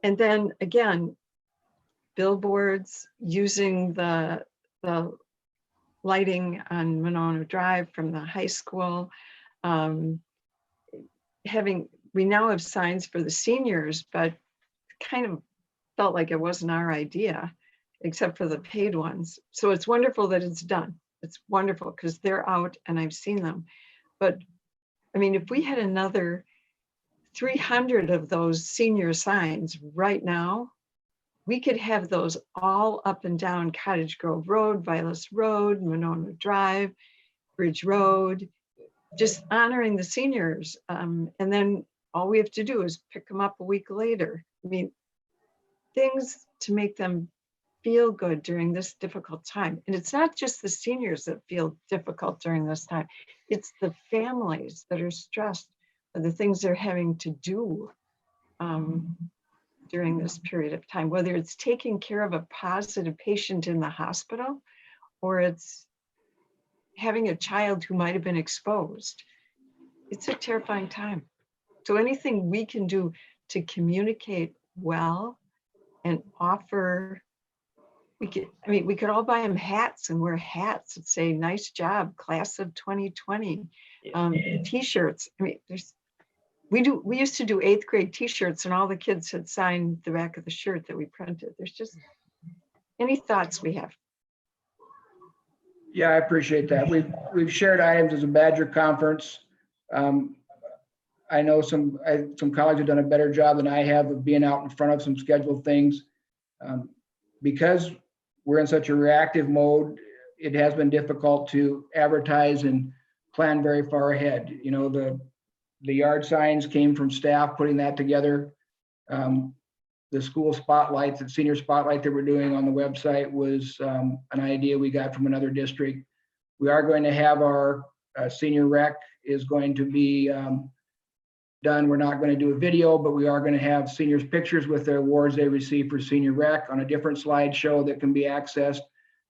And then again, billboards, using the lighting on Monona Drive from the high school, we now have signs for the seniors, but kind of felt like it wasn't our idea, except for the paid ones. So it's wonderful that it's done. It's wonderful because they're out and I've seen them. But I mean, if we had another 300 of those senior signs right now, we could have those all up and down Cottage Grove Road, Vilas Road, Monona Drive, Bridge Road, just honoring the seniors. And then all we have to do is pick them up a week later. I mean, things to make them feel good during this difficult time. And it's not just the seniors that feel difficult during this time. It's the families that are stressed by the things they're having to do during this period of time, whether it's taking care of a positive patient in the hospital or it's having a child who might have been exposed. It's a terrifying time. So anything we can do to communicate well and offer, we could all buy them hats and wear hats that say, nice job, class of 2020, t-shirts. I mean, we used to do 8th grade t-shirts and all the kids had signed the back of the shirt that we printed. There's just any thoughts we have. Yeah, I appreciate that. We've shared items as a Badger conference. I know some colleagues have done a better job than I have of being out in front of some scheduled things. Because we're in such a reactive mode, it has been difficult to advertise and plan very far ahead. You know, the yard signs came from staff putting that together. The school spotlights, the senior spotlight that we're doing on the website was an idea we got from another district. We are going to have our senior rec is going to be done. We're not going to do a video, but we are going to have seniors pictures with their awards they received for senior rec on a different slideshow that can be accessed.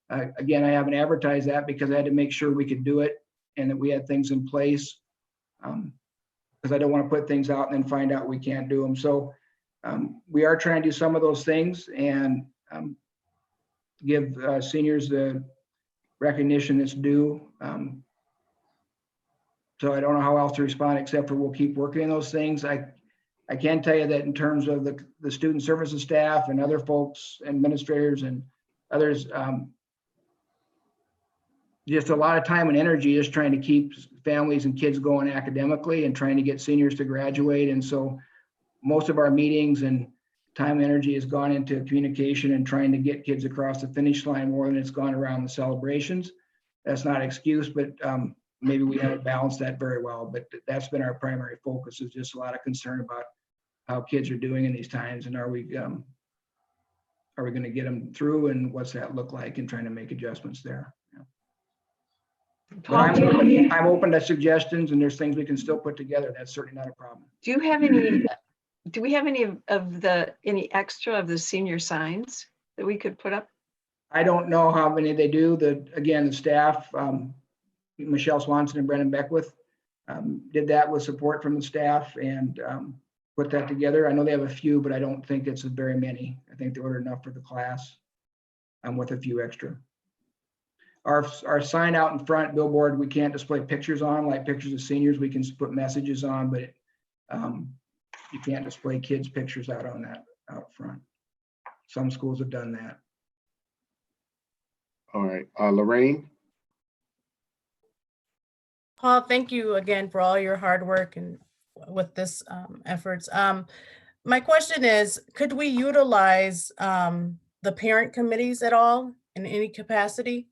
Again, I haven't advertised that because I had to make sure we could do it and that we had things in place. Because I don't want to put things out and then find out we can't do them. So we are trying to do some of those things and give seniors the recognition that's due. So I don't know how else to respond except for we'll keep working on those things. I can tell you that in terms of the student services staff and other folks, administrators and others, just a lot of time and energy just trying to keep families and kids going academically and trying to get seniors to graduate. And so most of our meetings and time and energy has gone into communication and trying to get kids across the finish line more than it's gone around the celebrations. That's not an excuse, but maybe we haven't balanced that very well, but that's been our primary focus, is just a lot of concern about how kids are doing in these times and are we going to get them through and what's that look like, and trying to make adjustments there. But I'm open to suggestions, and there's things we can still put together. That's certainly not a problem. Do we have any any extra of the senior signs that we could put up? I don't know how many they do. Again, the staff, Michelle Swanson and Brendan Beckwith did that with support from the staff and put that together. I know they have a few, but I don't think it's very many. I think they ordered enough for the class with a few extra. Our sign out in front billboard, we can't display pictures on, like pictures of seniors. We can put messages on, but you can't display kids' pictures out on that out front. Some schools have done that. All right, Lorraine? Paul, thank you again for all your hard work and with this efforts. My question is, could we utilize the parent committees at all in any capacity?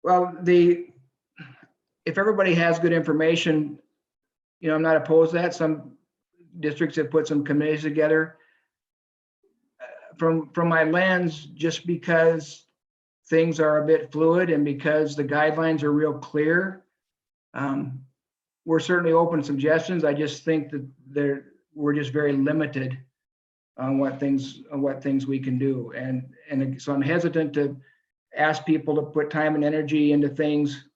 Well, if everybody has good information, I'm not opposed to that. Some districts have put some committees together. From my lens, just because things are a bit fluid and because the guidelines are real clear, we're certainly open to suggestions. I just think that we're just very limited on what things we can do, and so I'm hesitant to ask people to put time and energy into things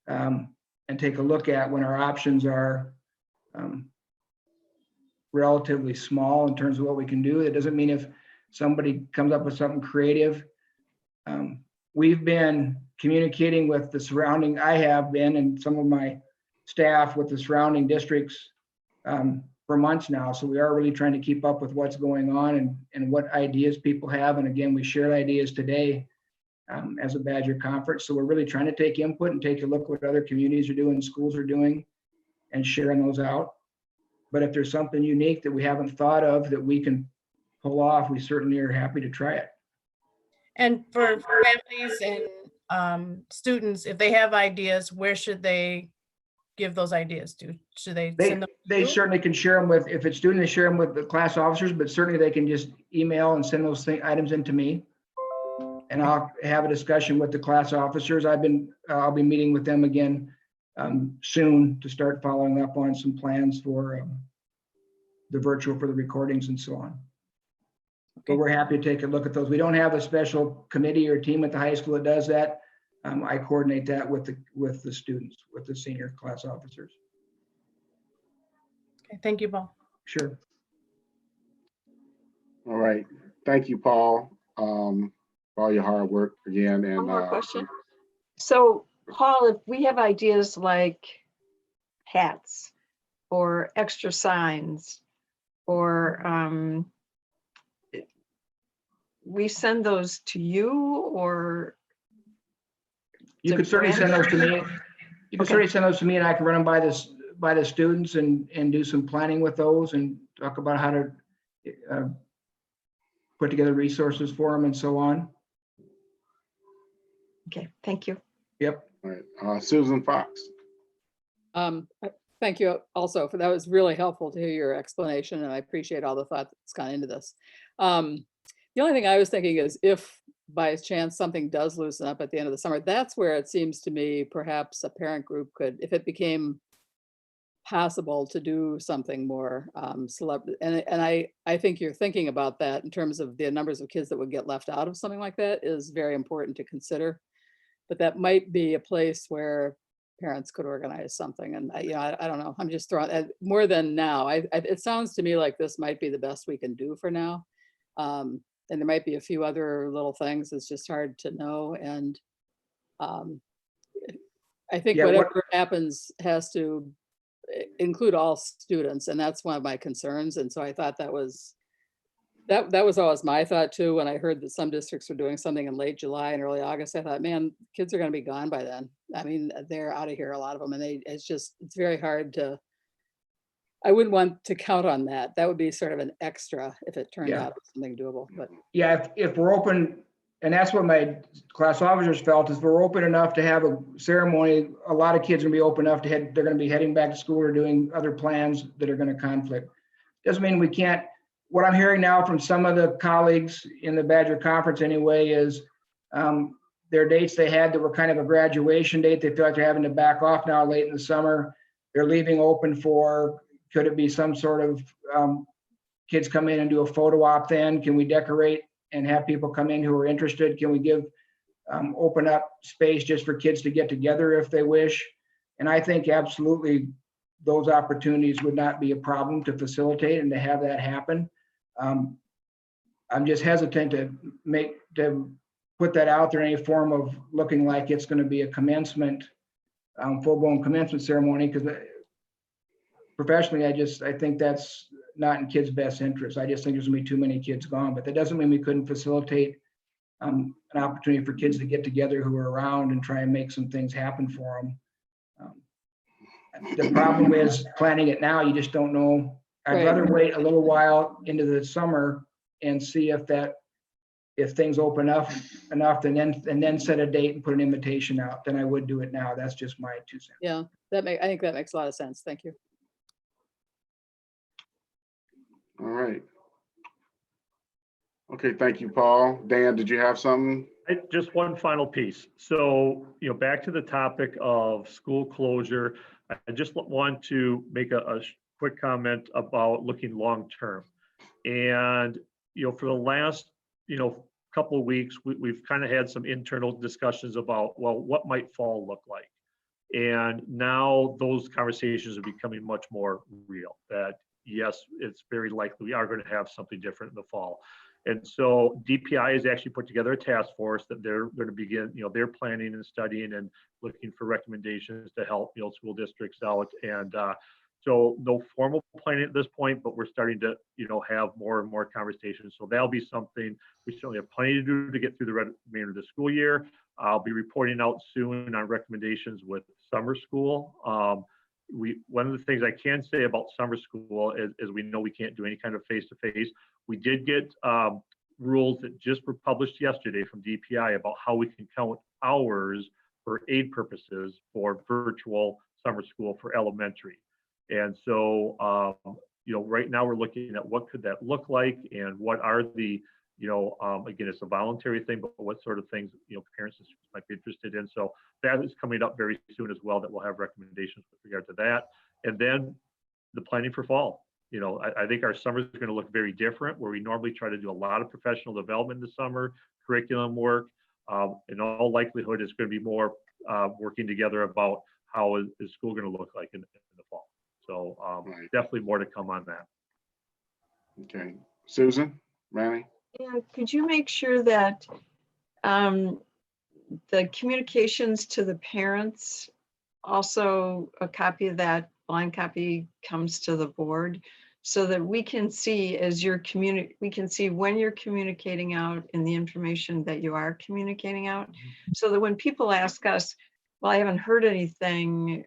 and take a look at when our options are relatively small in terms of what we can do. It doesn't mean if somebody comes up with something creative. We've been communicating with the surrounding, I have been, and some of my staff with the surrounding districts for months now. So we are really trying to keep up with what's going on and what ideas people have. And again, we shared ideas today as a Badger conference. So we're really trying to take input and take a look what other communities are doing, schools are doing, and sharing those out. But if there's something unique that we haven't thought of that we can pull off, we certainly are happy to try it. And for families and students, if they have ideas, where should they give those ideas to? Should they send them? They certainly can share them with, if it's students, they share them with the class officers, but certainly they can just email and send those items in to me. And I'll have a discussion with the class officers. I'll be meeting with them again soon to start following up on some plans for the virtual, for the recordings and so on. But we're happy to take a look at those. We don't have a special committee or team at the high school that does that. I coordinate that with the students, with the senior class officers. Okay, thank you, Paul. Sure. All right, thank you, Paul, for all your hard work again. And One more question. So, Paul, if we have ideas like hats or extra signs or we send those to you, or You could certainly send those to me. You can certainly send those to me, and I can run them by the students and do some planning with those and talk about how to put together resources for them and so on. Okay, thank you. Yep. All right, Susan Fox. Thank you also for that. Was really helpful to hear your explanation, and I appreciate all the thought that's gone into this. The only thing I was thinking is if by chance something does loosen up at the end of the summer, that's where it seems to me perhaps a parent group could, if it became possible to do something more and I think you're thinking about that in terms of the numbers of kids that would get left out of something like that is very important to consider. But that might be a place where parents could organize something. And I don't know, I'm just throwing more than now. It sounds to me like this might be the best we can do for now. And there might be a few other little things. It's just hard to know. And I think Yeah, whatever happens has to include all students. And that's one of my concerns. And so I thought that was always my thought too. When I heard that some districts were doing something in late July and early August, I thought, man, kids are going to be gone by then. I mean, they're out of here, a lot of them. And it's very hard to, I wouldn't want to count on that. That would be sort of an extra if it turned Yeah. out something doable, but Yeah, if we're open, and that's what my class officers felt, is we're open enough to have a ceremony, a lot of kids are gonna be open enough to they're gonna be heading back to school or doing other plans that are gonna conflict. Doesn't mean we can't. What I'm hearing now from some of the colleagues in the Badger Conference anyway is their dates they had that were kind of a graduation date, they feel like they're having to back off now late in the summer. They're leaving open for, could it be some sort of kids come in and do a photo op then? Can we decorate and have people come in who are interested? Can we give open up space just for kids to get together if they wish? And I think absolutely those opportunities would not be a problem to facilitate and to have that happen. I'm just hesitant to put that out there in any form of looking like it's going to be a commencement, full-blown commencement ceremony, because professionally, I think that's not in kids' best interest. I just think there's gonna be too many kids gone, but that doesn't mean we couldn't facilitate an opportunity for kids to get together who are around and try and make some things happen for them. The problem is planning it now, you just don't know. I'd Right. rather wait a little while into the summer and see if things open up enough and then set a date and put an invitation out, than I would do it now. That's just my 2 cents. yeah, I think that makes a lot of sense. Thank you. All right. Okay, thank you, Paul. Dan, did you have something? Just one final piece. So, back to the topic of school closure, I just want to make a quick comment about looking long-term. And, for the last, couple of weeks, we've kind of had some internal discussions about, well, what might fall look like? And now those conversations are becoming much more real, that yes, it's very likely we are going to have something different in the fall. And so DPI has actually put together a task force that they're going to begin, they're planning and studying and looking for recommendations to help, school districts out. And so no formal planning at this point, but we're starting to, have more and more conversations. So that'll be something we certainly have plenty to do to get through the remainder of the school year. I'll be reporting out soon on recommendations with summer school. One of the things I can say about summer school is we know we can't do any kind of face-to-face. We did get rules that just were published yesterday from DPI about how we can count hours for aid purposes for virtual summer school for elementary. And so, right now we're looking at what could that look like and what are the, again, it's a voluntary thing, but what sort of things, parents and students might be interested in. So that is coming up very soon as well, that we'll have recommendations with regard to that. And then the planning for fall. I think our summer is going to look very different, where we normally try to do a lot of professional development in the summer, curriculum work. In all likelihood, it's going to be more working together about how is school going to look like in the fall. So Right. definitely more to come on that. Okay, Susan, Manny? And could you make sure that the communications to the parents, also a copy of that blind copy comes to the board, so that we can see we can see when you're communicating out and the information that you are communicating out, so that when people ask us, well, I haven't heard anything,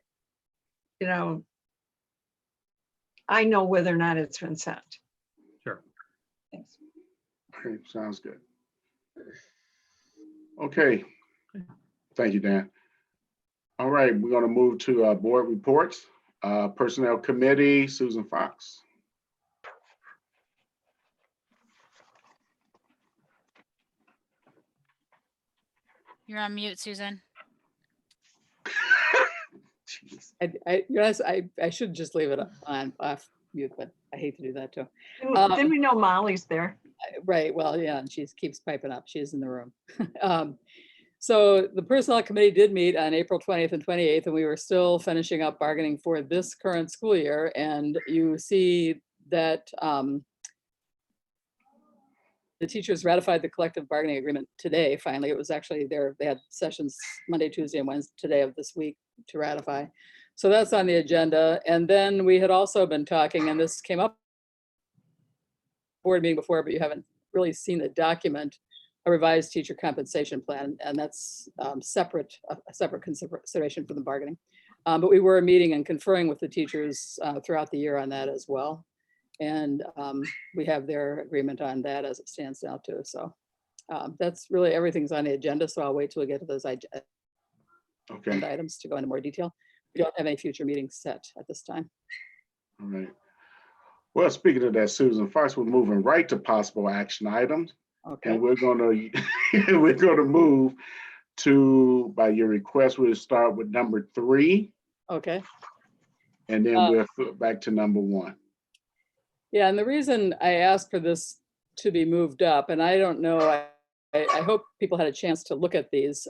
I know whether or not it's been sent. Sure. Thanks. Okay, sounds good. Okay, Thank you, Dan. All right, we're going to move to board reports. Personnel Committee, Susan Fox. You're on mute, Susan. Jeez. I should just leave it on off mute, but I hate to do that too. Then we know Molly's there. Right, well, yeah, and she keeps piping up. She is in the room. So the Personnel Committee did meet on April 20th and 28th, and we were still finishing up bargaining for this current school year. And you see that the teachers ratified the collective bargaining agreement today. Finally, it was actually there. They had sessions Monday, Tuesday, and Wednesday today of this week to ratify. So that's on the agenda. And then we had also been talking, and this came up board meeting before, but you haven't really seen the document, a revised teacher compensation plan, and that's a separate consideration for the bargaining. But we were meeting and conferring with the teachers throughout the year on that as well. And we have their agreement on that as it stands now too. So that's really everything's on the agenda. So I'll wait till we get to those agenda items to go into more detail. We don't have any future meetings set at this time. All right. Well, speaking of that, Susan, first we're moving right to possible action items. Okay. And we're gonna move to, by your request, we'll start with number 3. Okay. And then we'll flip back to number 1. Yeah, and the reason I asked for this to be moved up, and I don't know, I hope people had a chance to look at these.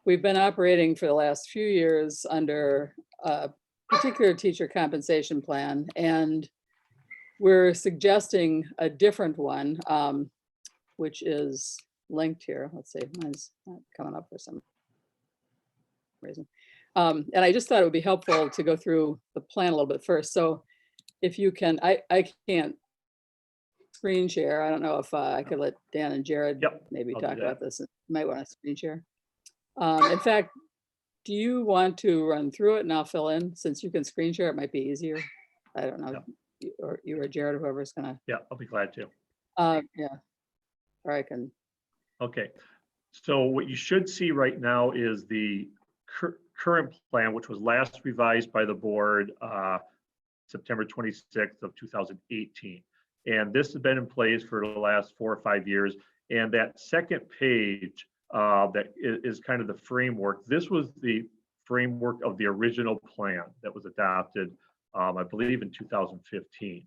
We've been operating for the last few years under a particular teacher compensation plan, and we're suggesting a different one, which is linked here. Let's see, mine's not coming up for some reason. And I just thought it would be helpful to go through the plan a little bit first. So if you can, I can't screen share. I don't know if I could let Dan and Jared maybe I'll do talk that. about this. You might want to screen share. In fact, do you want to run through it and I'll fill in? Since you can screen share, it might be easier. I don't know. Or you or Jared, whoever's gonna. Yeah, I'll be glad to. Yeah. Or I can. Okay, so what you should see right now is the current plan, which was last revised by the board September 26th of 2018. And this has been in place for the last 4 or 5 years. And that second page that is kind of the framework. This was the framework of the original plan that was adopted, I believe, in 2015.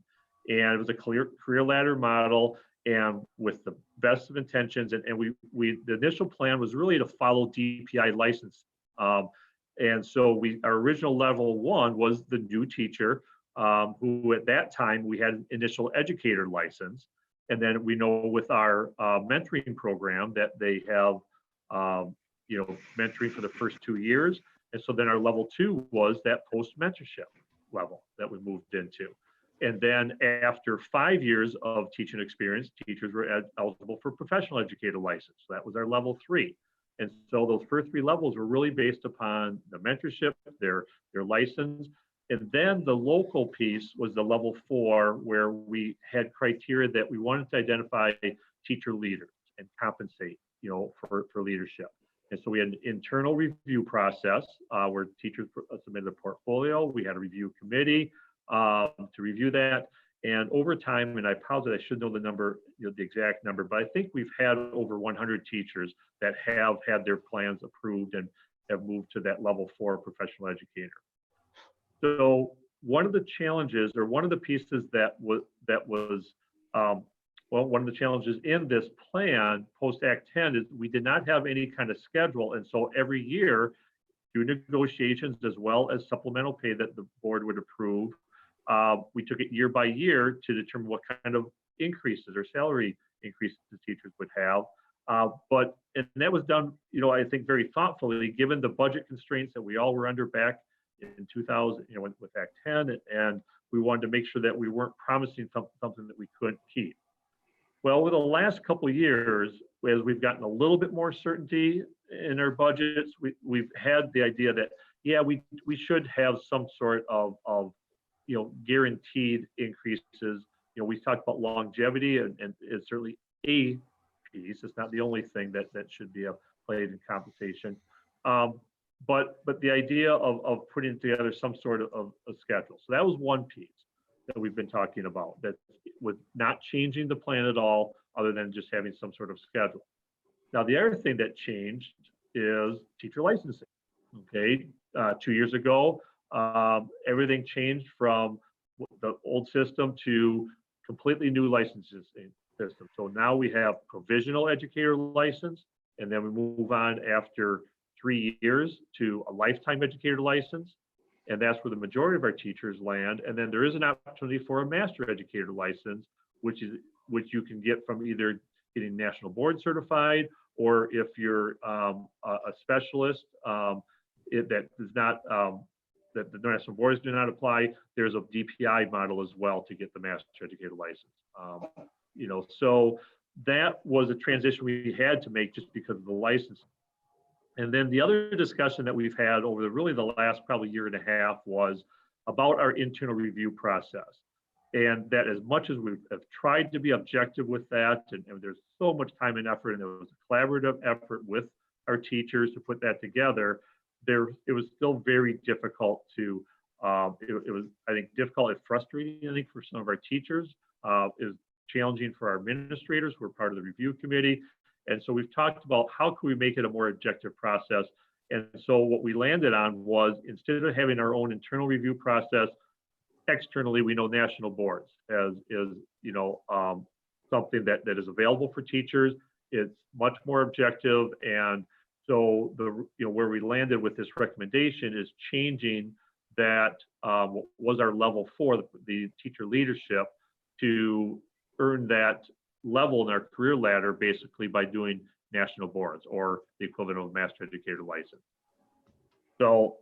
And it was a career ladder model, and with the best of intentions. And the initial plan was really to follow DPI license. And so our original level 1 was the new teacher, who at that time we had an initial educator license. And then we know with our mentoring program that they have, mentoring for the first 2 years. And so then our level 2 was that post-mentorship level that we moved into. And then after 5 years of teaching experience, teachers were eligible for professional educator license. So that was our level 3. And so those first 3 levels were really based upon the mentorship, their license. And then the local piece was the level 4, where we had criteria that we wanted to identify teacher leaders and compensate, for leadership. And so we had an internal review process where teachers submitted a portfolio. We had a review committee to review that. And over time, and I apologize, I should know the number, the exact number, but I think we've had over 100 teachers that have had their plans approved and have moved to that level 4 professional educator. So one of the challenges, or one of the pieces that was one of the challenges in this plan post Act 10 is we did not have any kind of schedule. And so every year, through negotiations as well as supplemental pay that the board would approve, we took it year by year to determine what kind of increases or salary increases the teachers would have. And that was done, I think very thoughtfully, given the budget constraints that we all were under back in 2000, with Act 10, and we wanted to make sure that we weren't promising something that we couldn't keep. Well, over the last couple of years, as we've gotten a little bit more certainty in our budgets, we've had the idea that, we should have some sort of guaranteed increases. We talked about longevity, and it's certainly a piece. It's not the only thing that should be played in compensation. But the idea of putting together some sort of a schedule. So that was one piece that we've been talking about, that with not changing the plan at all, other than just having some sort of schedule. Now, the other thing that changed is teacher licensing. Okay, 2 years ago, everything changed from the old system to completely new licensing system. So now we have provisional educator license, and then we move on after 3 years to a lifetime educator license. And that's where the majority of our teachers land. And then there is an opportunity for a master educator license, which you can get from either getting national board certified, or if you're a specialist that does not, that the national boards do not apply, there's a DPI model as well to get the master educator license. You know, so that was a transition we had to make just because of the license. And then the other discussion that we've had over really the last probably year and a half was about our internal review process. And that as much as we have tried to be objective with that, and there's so much time and effort, and it was a collaborative effort with our teachers to put that together, it was still very difficult to, it was, I think, difficult and frustrating, I think, for some of our teachers. It was challenging for our administrators who are part of the review committee. And so we've talked about how can we make it a more objective process. And so what we landed on was, instead of having our own internal review process, externally, we know national boards is something that is available for teachers. It's much more objective. And so where we landed with this recommendation is changing that what was our level 4, the teacher leadership, to earn that level in our career ladder basically by doing national boards or the equivalent of a master educator license. So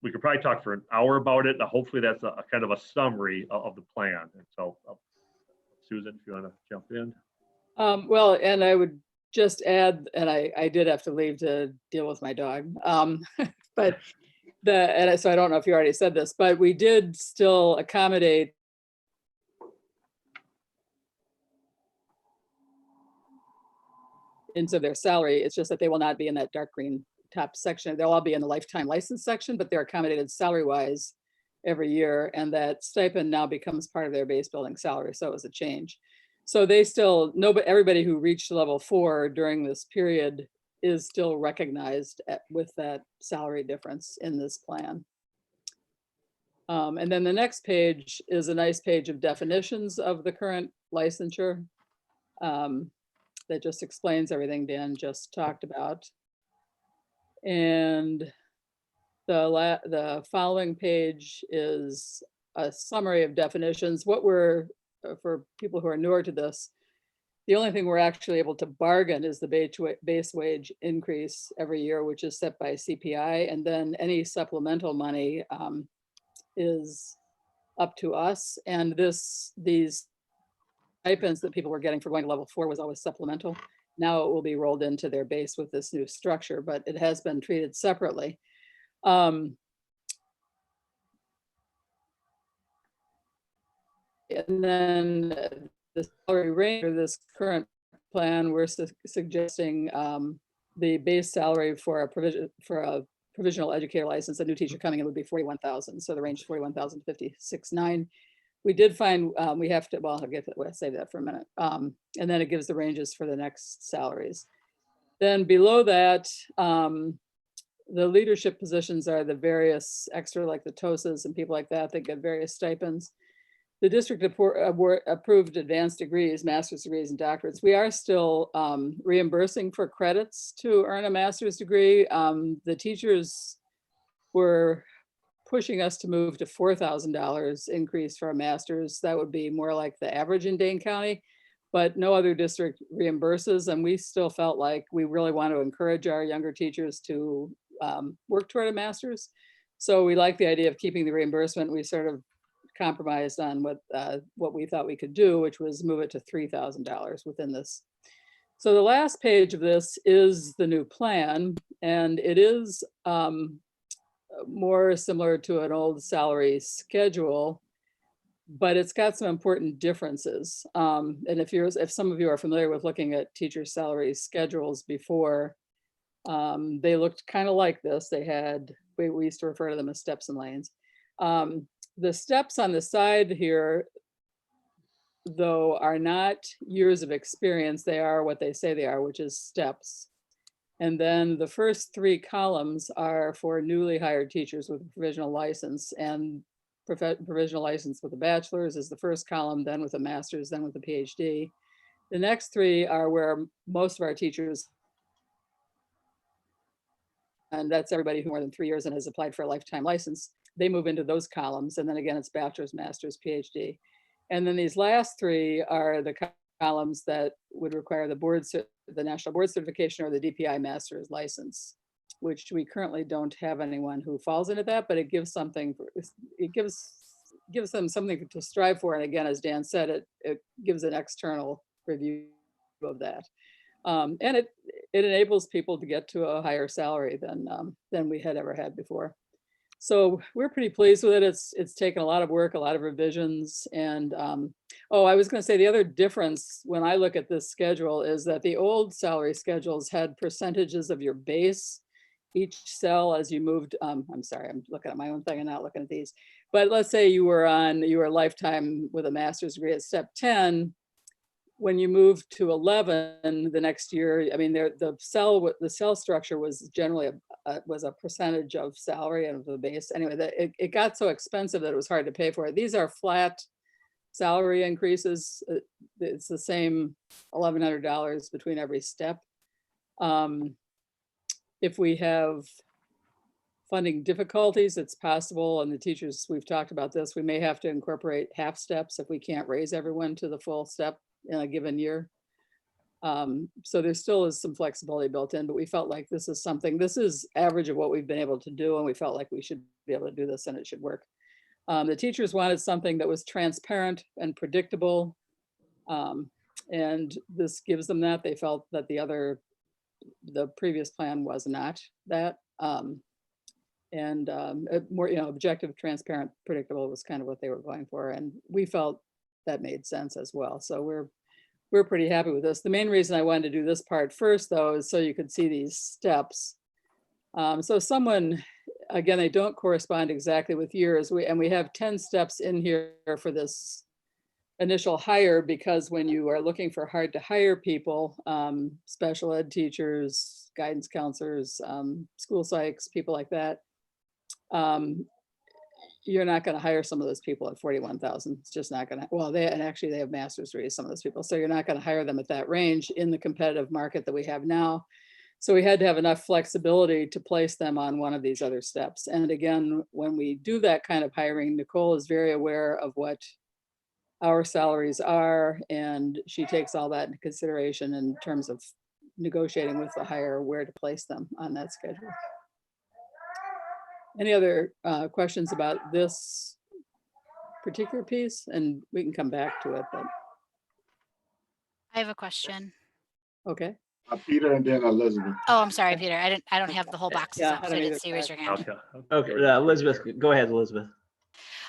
we could probably talk for an hour about it. Hopefully that's a kind of a summary of the plan. And so Susan, if you want to jump in. Well, and I would just add, and I did have to leave to deal with my dog. But so I don't know if you already said this, but we did still accommodate into their salary. It's just that they will not be in that dark green top section. They'll all be in the lifetime license section, but they're accommodated salary-wise every year. And that stipend now becomes part of their base building salary. So it was a change. So they still, everybody who reached level 4 during this period is still recognized with that salary difference in this plan. And then the next page is a nice page of definitions of the current licensure. That just explains everything Dan just talked about. And the following page is a summary of definitions. What we're, for people who are newer to this, the only thing we're actually able to bargain is the base wage increase every year, which is set by CPI. And then any supplemental money is up to us. And these stipends that people were getting for going to level 4 was always supplemental. Now it will be rolled into their base with this new structure, but it has been treated separately. And then the salary range for this current plan, we're suggesting the base salary for a provisional educator license, a new teacher coming in, would be 41,000. So the range is 41,000 to 56,900. We did find we have to, well, I'll save that for a minute. And then it gives the ranges for the next salaries. Then below that, the leadership positions are the various extra, like the TOSAs and people like that get various stipends. The district approved advanced degrees, master's degrees, and doctorates. We are still reimbursing for credits to earn a master's degree. The teachers were pushing us to move to $4,000 increase for a master's. That would be more like the average in Dane County, but no other district reimburses. And we still felt like we really want to encourage our younger teachers to work toward a master's. So we like the idea of keeping the reimbursement. We sort of compromised on what we thought we could do, which was move it to $3,000 within this. So the last page of this is the new plan, and it is more similar to an old salary schedule, but it's got some important differences. And if some of you are familiar with looking at teacher salary schedules before, They looked kind of like this. They had, we used to refer to them as steps and lanes. The steps on the side here, though, are not years of experience. They are what they say they are, which is steps. And then the first 3 columns are for newly hired teachers with a provisional license, and provisional license with a bachelor's is the first column, then with a master's, then with a PhD. The next 3 are where most of our teachers, and that's everybody who more than 3 years and has applied for a lifetime license, they move into those columns. And then again, it's bachelor's, master's, PhD. And then these last 3 are the columns that would require the national board certification or the DPI master's license, which we currently don't have anyone who falls into that, but it gives something, it gives them something to strive for. And again, as Dan said, it gives an external review of that. And it enables people to get to a higher salary than we had ever had before. So we're pretty pleased with it. It's taken a lot of work, a lot of revisions. And oh, I was going to say the other difference when I look at this schedule is that the old salary schedules had percentages of your base, each cell as you moved. I'm sorry, I'm looking at my own thing and not looking at these. But let's say you were lifetime with a master's degree at step 10. When you moved to 11 the next year, I mean, the cell structure was generally was a percentage of salary and of the base. Anyway, it got so expensive that it was hard to pay for it. These are flat salary increases. It's the same $1,100 between every step. If we have funding difficulties, it's possible, and the teachers, we've talked about this, we may have to incorporate half steps if we can't raise everyone to the full step in a given year. So there still is some flexibility built in, but we felt like this is average of what we've been able to do, and we felt like we should be able to do this and it should work. The teachers wanted something that was transparent and predictable, and this gives them that. They felt that the previous plan was not that. More, objective, transparent, predictable was kind of what they were going for, and we felt that made sense as well. So we're pretty happy with this. The main reason I wanted to do this part first, though, is so you could see these steps. So someone, again, they don't correspond exactly with years. We have 10 steps in here for this initial hire, because when you are looking for hard to hire people, special ed teachers, guidance counselors, school psychs, people like that, you're not going to hire some of those people at 41,000. It's just not going to, well, they have master's degrees, some of those people. So you're not going to hire them at that range in the competitive market that we have now. So we had to have enough flexibility to place them on one of these other steps. And again, when we do that kind of hiring, Nicole is very aware of what our salaries are, and she takes all that into consideration in terms of negotiating with the hire where to place them on that schedule. Any other questions about this particular piece? And we can come back to it, but I have a question. okay. Peter and then Elizabeth. Oh, I'm sorry, Peter. I don't have the whole box Yeah, up, I so I don't didn't either. see you raise your hand. Okay. Okay, Elizabeth, go ahead, Elizabeth.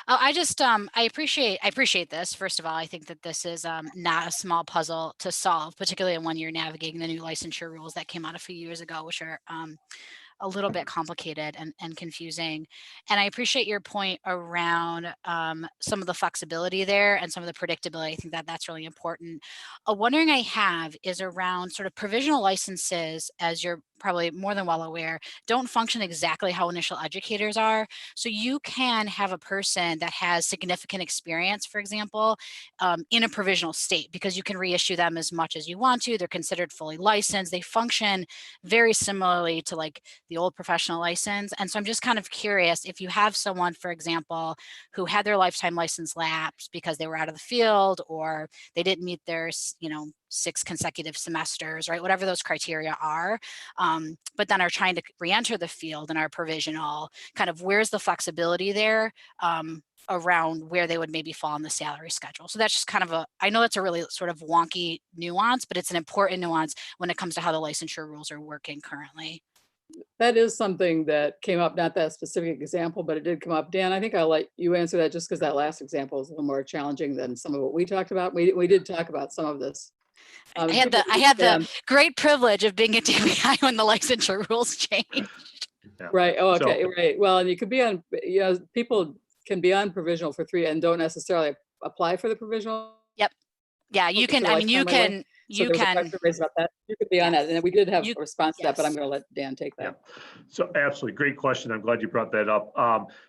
Oh, I appreciate this. First of all, I think that this is not a small puzzle to solve, particularly when you're navigating the new licensure rules that came out a few years ago, which are a little bit complicated and confusing. And I appreciate your point around some of the flexibility there and some of the predictability. I think that that's really important. A wondering I have is around sort of provisional licenses, as you're probably more than well aware, don't function exactly how initial educators are. So you can have a person that has significant experience, for example, in a provisional state, because you can reissue them as much as you want to. They're considered fully licensed. They function very similarly to like the old professional license. And so I'm just kind of curious if you have someone, for example, who had their lifetime license lapse because they were out of the field or they didn't meet their, 6 consecutive semesters, right? Whatever those criteria are, but then are trying to re-enter the field and are provisional, kind of where's the flexibility there around where they would maybe fall on the salary schedule. So that's just kind of I know that's a really sort of wonky nuance, but it's an important nuance when it comes to how the licensure rules are working currently. That is something that came up, not that specific example, but it did come up. Dan, I think I'll let you answer that just because that last example is a little more challenging than some of what we talked about. We did talk about some of this Um, I had the great privilege of being at DBI when the licensure rules changed. Yeah. Right, oh, So- okay, right. Well, and you could be on, you know, people can be on provisional for 3 and don't necessarily apply for the provisional. Yeah, you can, for I mean, you lifetime right away. can, So you there was a can, question raised about that. You could be on that, Yes. and we did have You- a response to that, but I'm yes. gonna let Dan take that. So absolutely, great question. I'm glad you brought that up.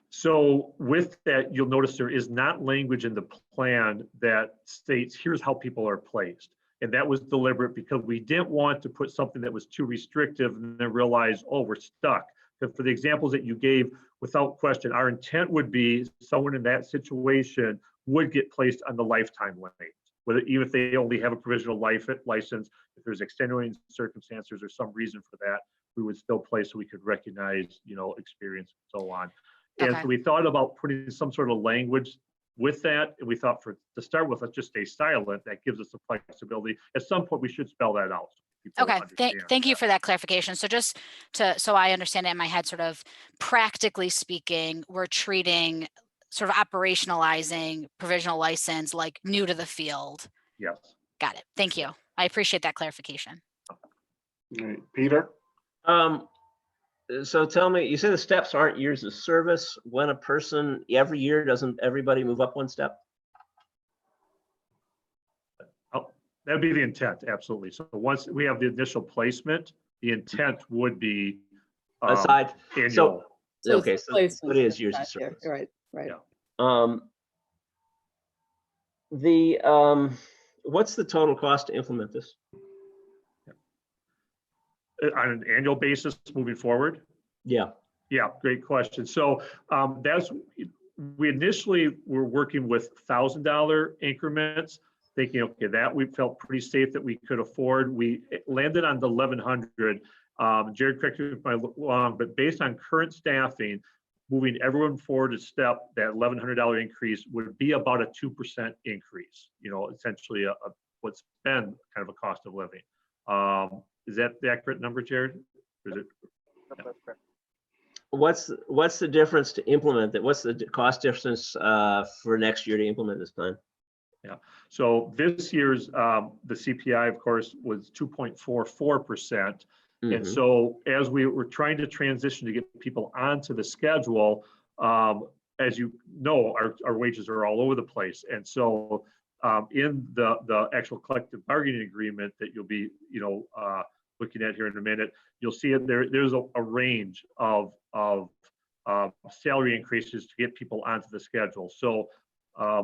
So with that, you'll notice there is not language in the plan that states, here's how people are placed. And that was deliberate because we didn't want to put something that was too restrictive and then realize, oh, we're stuck. Because for the examples that you gave, without question, our intent would be someone in that situation would get placed on the lifetime lane. Whether, even if they only have a provisional license, if there's extenuating circumstances or some reason for that, we would still place so we could recognize, you know, experience and so on. And Okay. so we thought about putting some sort of language with that. And we thought to start with, let's just stay silent. That gives us the flexibility. At some point, we should spell that out. So people okay, understand thank you that. for that clarification. So just so I understand it in my head, sort of practically speaking, we're treating sort of operationalizing provisional license like new to the field. Yes. Got it. Thank you. I appreciate that clarification. All right, Peter? So tell me, you say the steps aren't years of service. When a person, every year, doesn't everybody move up one step? Oh, that'd be the intent, absolutely. So once we have the initial placement, the intent would be Aside, annual. So okay, it's so placement, it is years of not year. service. Right, right. Yeah. What's the total cost to implement this? On an annual basis moving forward? Yeah. Yeah, great question. So we initially were working with $1,000 increments, thinking, okay, that we felt pretty safe that we could afford. We landed on the 1,100. Jared, correct me if I'm wrong, but based on current staffing, moving everyone forward a step, that $1,100 increase would be about a 2% increase. You know, essentially what's been kind of a cost of living. Is that the accurate number, Jared? Or is it? What's the difference to implement that? What's the cost difference for next year to implement this plan? Yeah. So this year's the CPI, of course, was 2.44%. And so as we were trying to transition to get people onto the schedule, as you know, our wages are all over the place. And so in the actual collective bargaining agreement that you'll be, you know, looking at here in a minute, you'll see it there's a range of salary increases to get people onto the schedule. So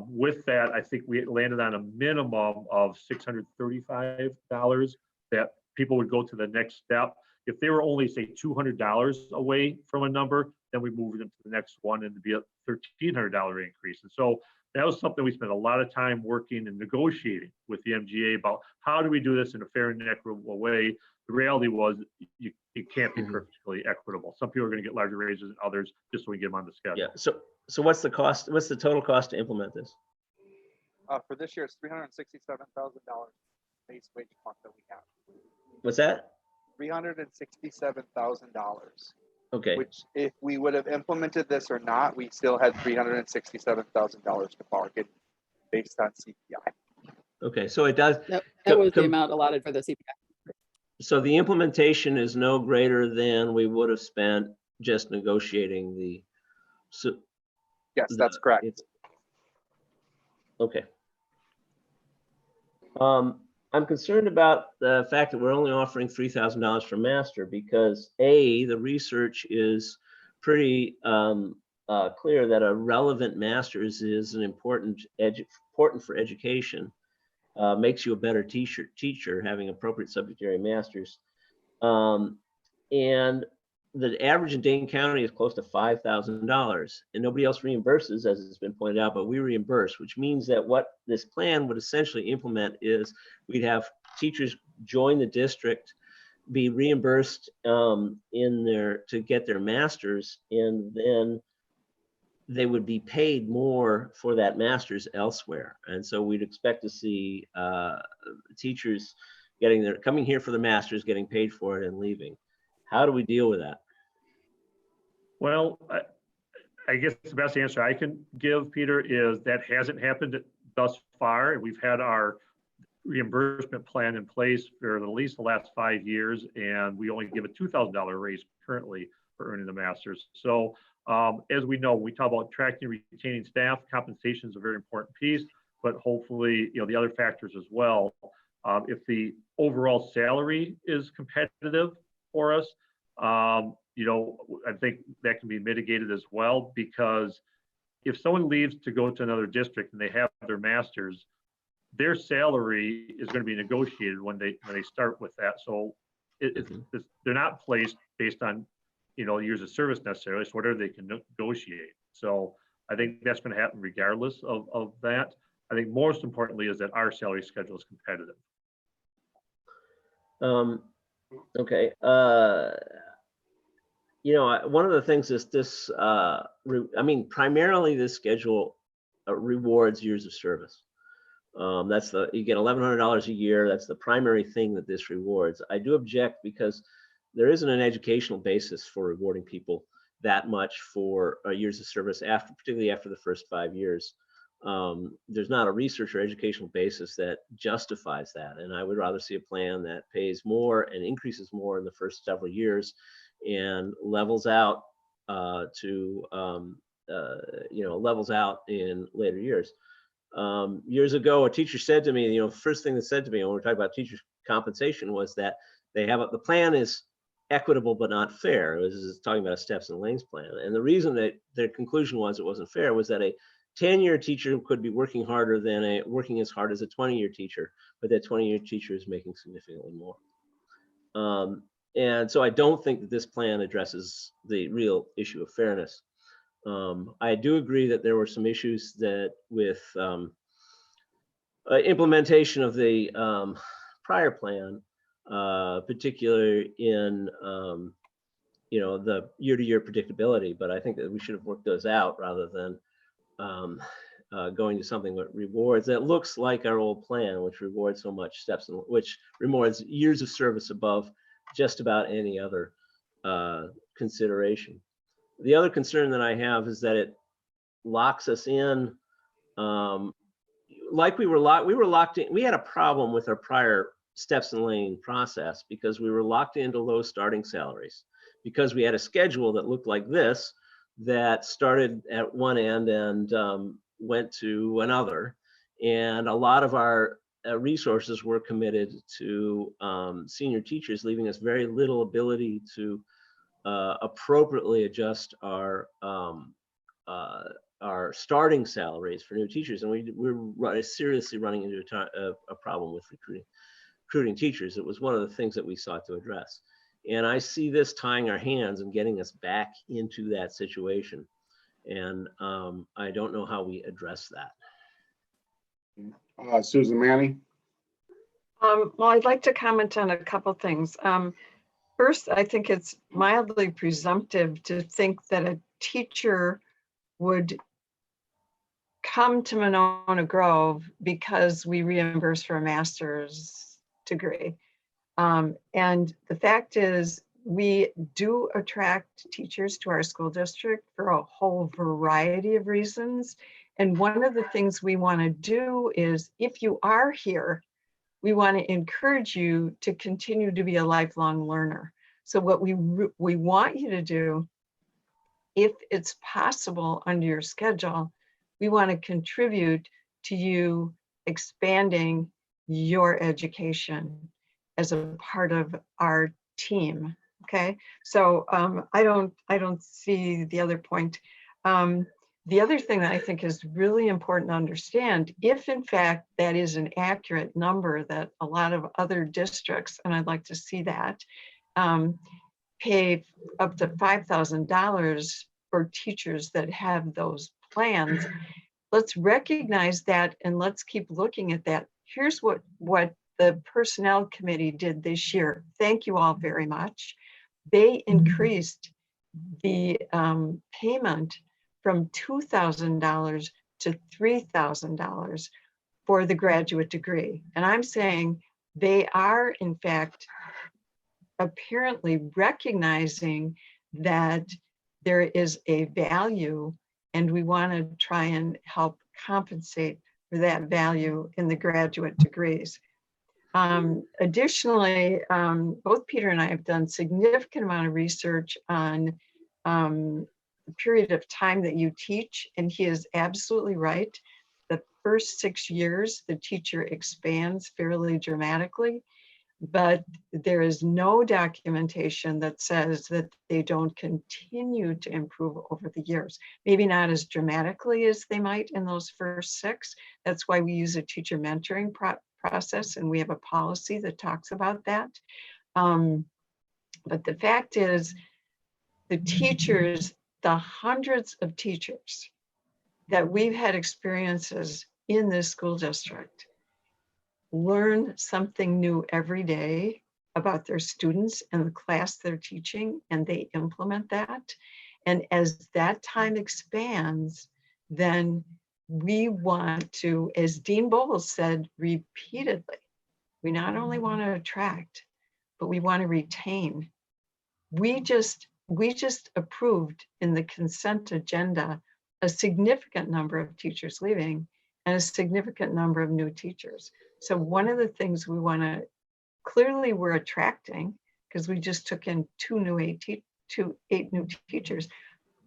with that, I think we landed on a minimum of $635 that people would go to the next step. If they were only, say, $200 away from a number, then we moved them to the next one and it'd be a $1,300 increase. And so that was something we spent a lot of time working and negotiating with the MGA about how do we do this in a fair and equitable way. The reality was it can't be perfectly equitable. Some people are going to get larger raises than others just so we get them on the schedule. Yeah. So what's the cost? What's the total cost to implement this? For this year, it's $367,000 base wage fund that we have. What's that? $367,000. Okay. Which, if we would have implemented this or not, we still had $367,000 to bargain based on CPI. Okay. So it does. That was the amount allotted for the CPI. So the implementation is no greater than we would have spent just negotiating the. So yes, that's correct. Okay. I'm concerned about the fact that we're only offering $3,000 for master because the research is pretty clear that a relevant master's is an important for education. Makes you a better teacher having appropriate subject area masters. And the average in Dane County is close to $5,000 and nobody else reimburses, as it's been pointed out, but we reimburse, which means that what this plan would essentially implement is we'd have teachers join the district, be reimbursed to get their masters, and then they would be paid more for that master's elsewhere. And so we'd expect to see teachers coming here for the master's, getting paid for it and leaving. How do we deal with that? Well, I guess the best answer I can give, Peter, is that hasn't happened thus far. We've had our reimbursement plan in place for at least the last 5 years, and we only give a $2,000 raise currently for earning the master's. So as we know, we talk about attracting and retaining staff. Compensation is a very important piece, but hopefully, the other factors as well. If the overall salary is competitive for us, I think that can be mitigated as well, because if someone leaves to go to another district and they have their master's, their salary is going to be negotiated when they start with that. So they're not placed based on years of service necessarily. It's whatever they can negotiate. So I think that's going to happen regardless of that. I think most importantly is that our salary schedule is competitive. Okay. One of the things is this, primarily this schedule rewards years of service. You get $1,100 a year. That's the primary thing that this rewards. I do object because there isn't an educational basis for rewarding people that much for years of service, particularly after the first 5 years. There's not a research or educational basis that justifies that. And I would rather see a plan that pays more and increases more in the first several years and levels out levels out in later years. Years ago, a teacher said to me, first thing that said to me when we were talking about teacher compensation was that the plan is equitable but not fair. It was talking about a steps and lanes plan. And the reason that their conclusion was it wasn't fair was that a 10-year teacher could be working harder than working as hard as a 20-year teacher, but that 20-year teacher is making significantly more. And so I don't think that this plan addresses the real issue of fairness. I do agree that there were some issues with implementation of the prior plan, particularly in the year-to-year predictability. But I think that we should have worked those out rather than going to something that rewards, that looks like our old plan, which rewards so much steps and which rewards years of service above just about any other consideration. The other concern that I have is that it locks us in, like we were locked in. We had a problem with our prior steps and lane process because we were locked into low starting salaries, because we had a schedule that looked like this, that started at one end and went to another. And a lot of our resources were committed to senior teachers, leaving us very little ability to appropriately adjust our starting salaries for new teachers. And we're seriously running into a problem with recruiting teachers. It was one of the things that we sought to address. And I see this tying our hands and getting us back into that situation. And I don't know how we address that. Susan Manny. Well, I'd like to comment on a couple things. First, I think it's mildly presumptive to think that a teacher would come to Monona Grove because we reimburse for a master's degree. And the fact is, we do attract teachers to our school district for a whole variety of reasons. And one of the things we want to do is, if you are here, we want to encourage you to continue to be a lifelong learner. So what we want you to do, if it's possible under your schedule, we want to contribute to you expanding your education as a part of our team. Okay, so I don't see the other point. The other thing that I think is really important to understand, if in fact that is an accurate number that a lot of other districts, and I'd like to see that, pay up to $5,000 for teachers that have those plans, let's recognize that and let's keep looking at that. Here's what the personnel committee did this year. Thank you all very much. They increased the payment from $2,000 to $3,000 for the graduate degree. And I'm saying they are, in fact, apparently recognizing that there is a value, and we want to try and help compensate for that value in the graduate degrees. Additionally, both Peter and I have done significant amount of research on the period of time that you teach, and he is absolutely right. The first 6 years, the teacher expands fairly dramatically, but there is no documentation that says that they don't continue to improve over the years. Maybe not as dramatically as they might in those first 6. That's why we use a teacher mentoring process, and we have a policy that talks about that. But the fact is, the teachers, the hundreds of teachers that we've had experiences in this school district learn something new every day about their students and the class they're teaching, and they implement that. And as that time expands, then we want to, as Dean Bowles said repeatedly, we not only want to attract, but we want to retain. We just approved in the consent agenda a significant number of teachers leaving and a significant number of new teachers. So one of the things we want to, clearly we're attracting, because we just took in 8 new teachers,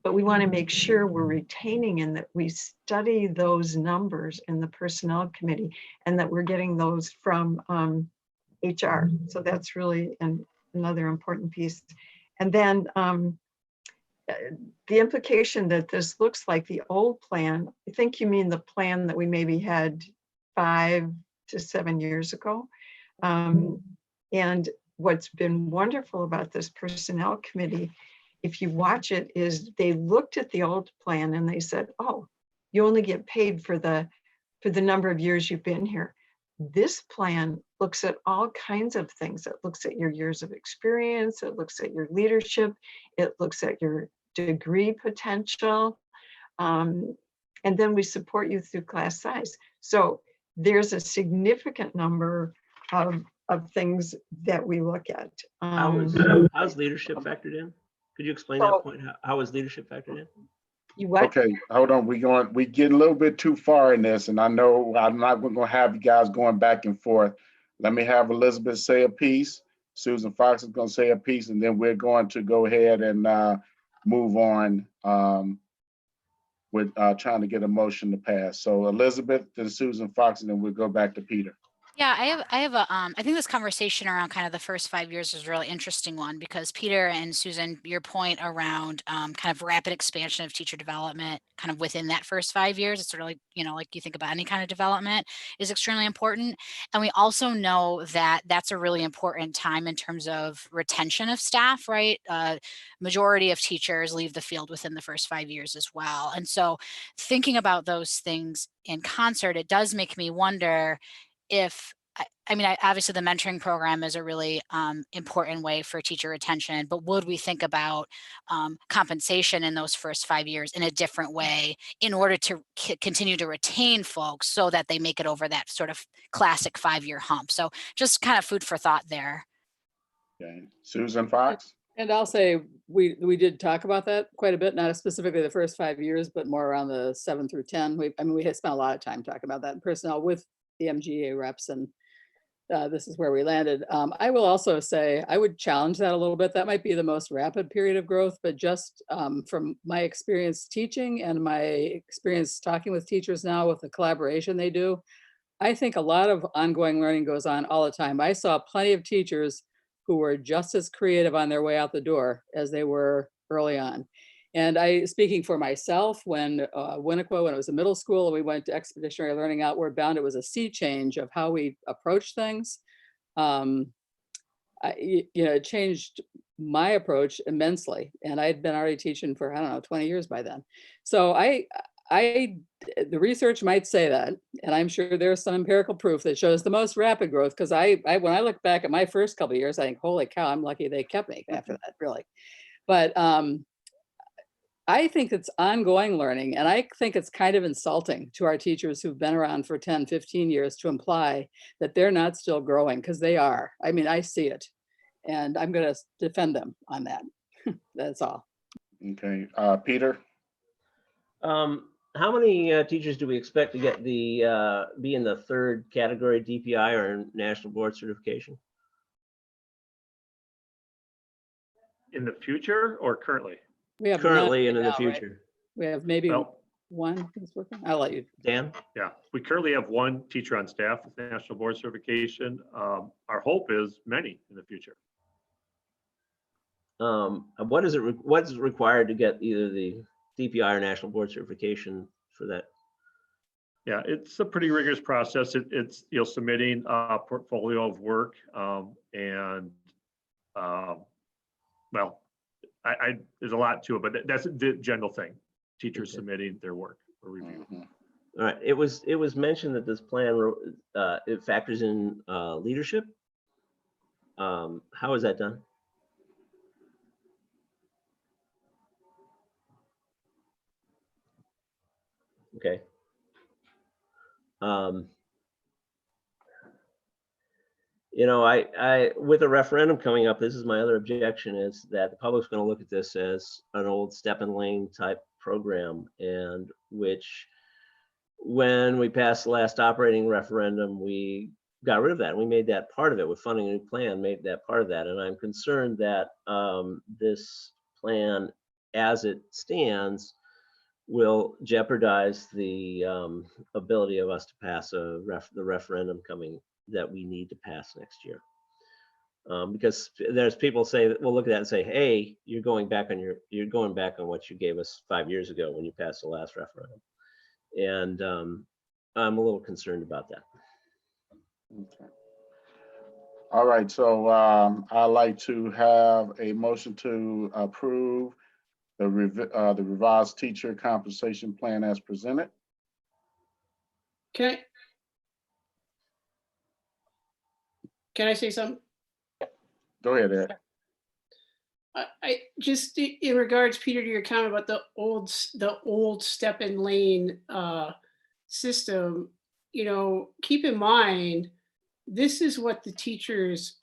but we want to make sure we're retaining and that we study those numbers in the personnel committee and that we're getting those from HR. So that's really another important piece. And then the implication that this looks like the old plan, I think you mean the plan that we maybe had 5 to 7 years ago. And what's been wonderful about this personnel committee, if you watch it, is they looked at the old plan and they said, oh, you only get paid for the number of years you've been here. This plan looks at all kinds of things. It looks at your years of experience. It looks at your leadership. It looks at your degree potential. And then we support you through class size. So there's a significant number of things that we look at. How's leadership factored in? Could you explain that point? How is leadership factored in? You what? Okay, hold on. We get a little bit too far in this, and I know I'm not going to have you guys going back and forth. Let me have Elizabeth say a piece. Susan Fox is going to say a piece, and then we're going to go ahead and move on with trying to get a motion to pass. So Elizabeth, then Susan Fox, and then we'll go back to Peter. Yeah, I think this conversation around kind of the first 5 years is a really interesting one because Peter and Susan, your point around kind of rapid expansion of teacher development kind of within that first 5 years, it's really, like you think about any kind of development is extremely important. And we also know that that's a really important time in terms of retention of staff, right? Majority of teachers leave the field within the first 5 years as well. And so thinking about those things in concert, it does make me wonder if, obviously the mentoring program is a really important way for teacher retention, but would we think about compensation in those first 5 years in a different way in order to continue to retain folks so that they make it over that sort of classic 5-year hump? So just kind of food for thought there. Okay, Susan Fox. And I'll say we did talk about that quite a bit, not specifically the first 5 years, but more around the 7 through 10. We had spent a lot of time talking about that in personnel with the MGA reps, and this is where we landed. I will also say I would challenge that a little bit. That might be the most rapid period of growth, but just from my experience teaching and my experience talking with teachers now with the collaboration they do, I think a lot of ongoing learning goes on all the time. I saw plenty of teachers who were just as creative on their way out the door as they were early on. And speaking for myself, when Winnequa, when it was a middle school, and we went to expeditionary learning outward bound, it was a sea change of how we approach things. It changed my approach immensely. And I had been already teaching for, 20 years by then. So the research might say that, and I'm sure there's some empirical proof that shows the most rapid growth. Because when I look back at my first couple of years, I think, holy cow, I'm lucky they kept me after that, really. But I think it's ongoing learning, and I think it's kind of insulting to our teachers who've been around for 10, 15 years to imply that they're not still growing, because they are. I see it, and I'm going to defend them on that. That's all. Okay, Peter. how many teachers do we expect to get the, be in the third category DPI or National Board Certification? In the future or currently? We have none Currently and in the right now, right? future? We have maybe Well, one that's working. I'll let you. Dan? yeah, we currently have one teacher on staff with National Board Certification. Our hope is many in the future. What is required to get either the DPI or National Board Certification for that? Yeah, it's a pretty rigorous process. It's, you know, submitting a portfolio of work, and well, there's a lot to it, but that's the general thing. Teachers Okay. submitting their work for review. Mhm. All right, it was mentioned that this plan, it factors in leadership. How is that done? Okay. You know, I with a referendum coming up, this is my other objection, is that the public's going to look at this as an old step and lane type program, and which, when we passed the last operating referendum, we got rid of that. We made that part of it with funding a new plan, made that part of that. And I'm concerned that this plan, as it stands, will jeopardize the ability of us to pass the referendum coming that we need to pass next year. Because there's people say that, we'll look at that and say, hey, you're going back on what you gave us 5 years ago when you passed the last referendum. And I'm a little concerned about that. Okay. All right, so I'd like to have a motion to approve the revised teacher compensation plan as presented. Can I say something? Go ahead, Eric. I just in regards, Peter, to your comment about the old step and lane system, you know, keep in mind, this is what the teachers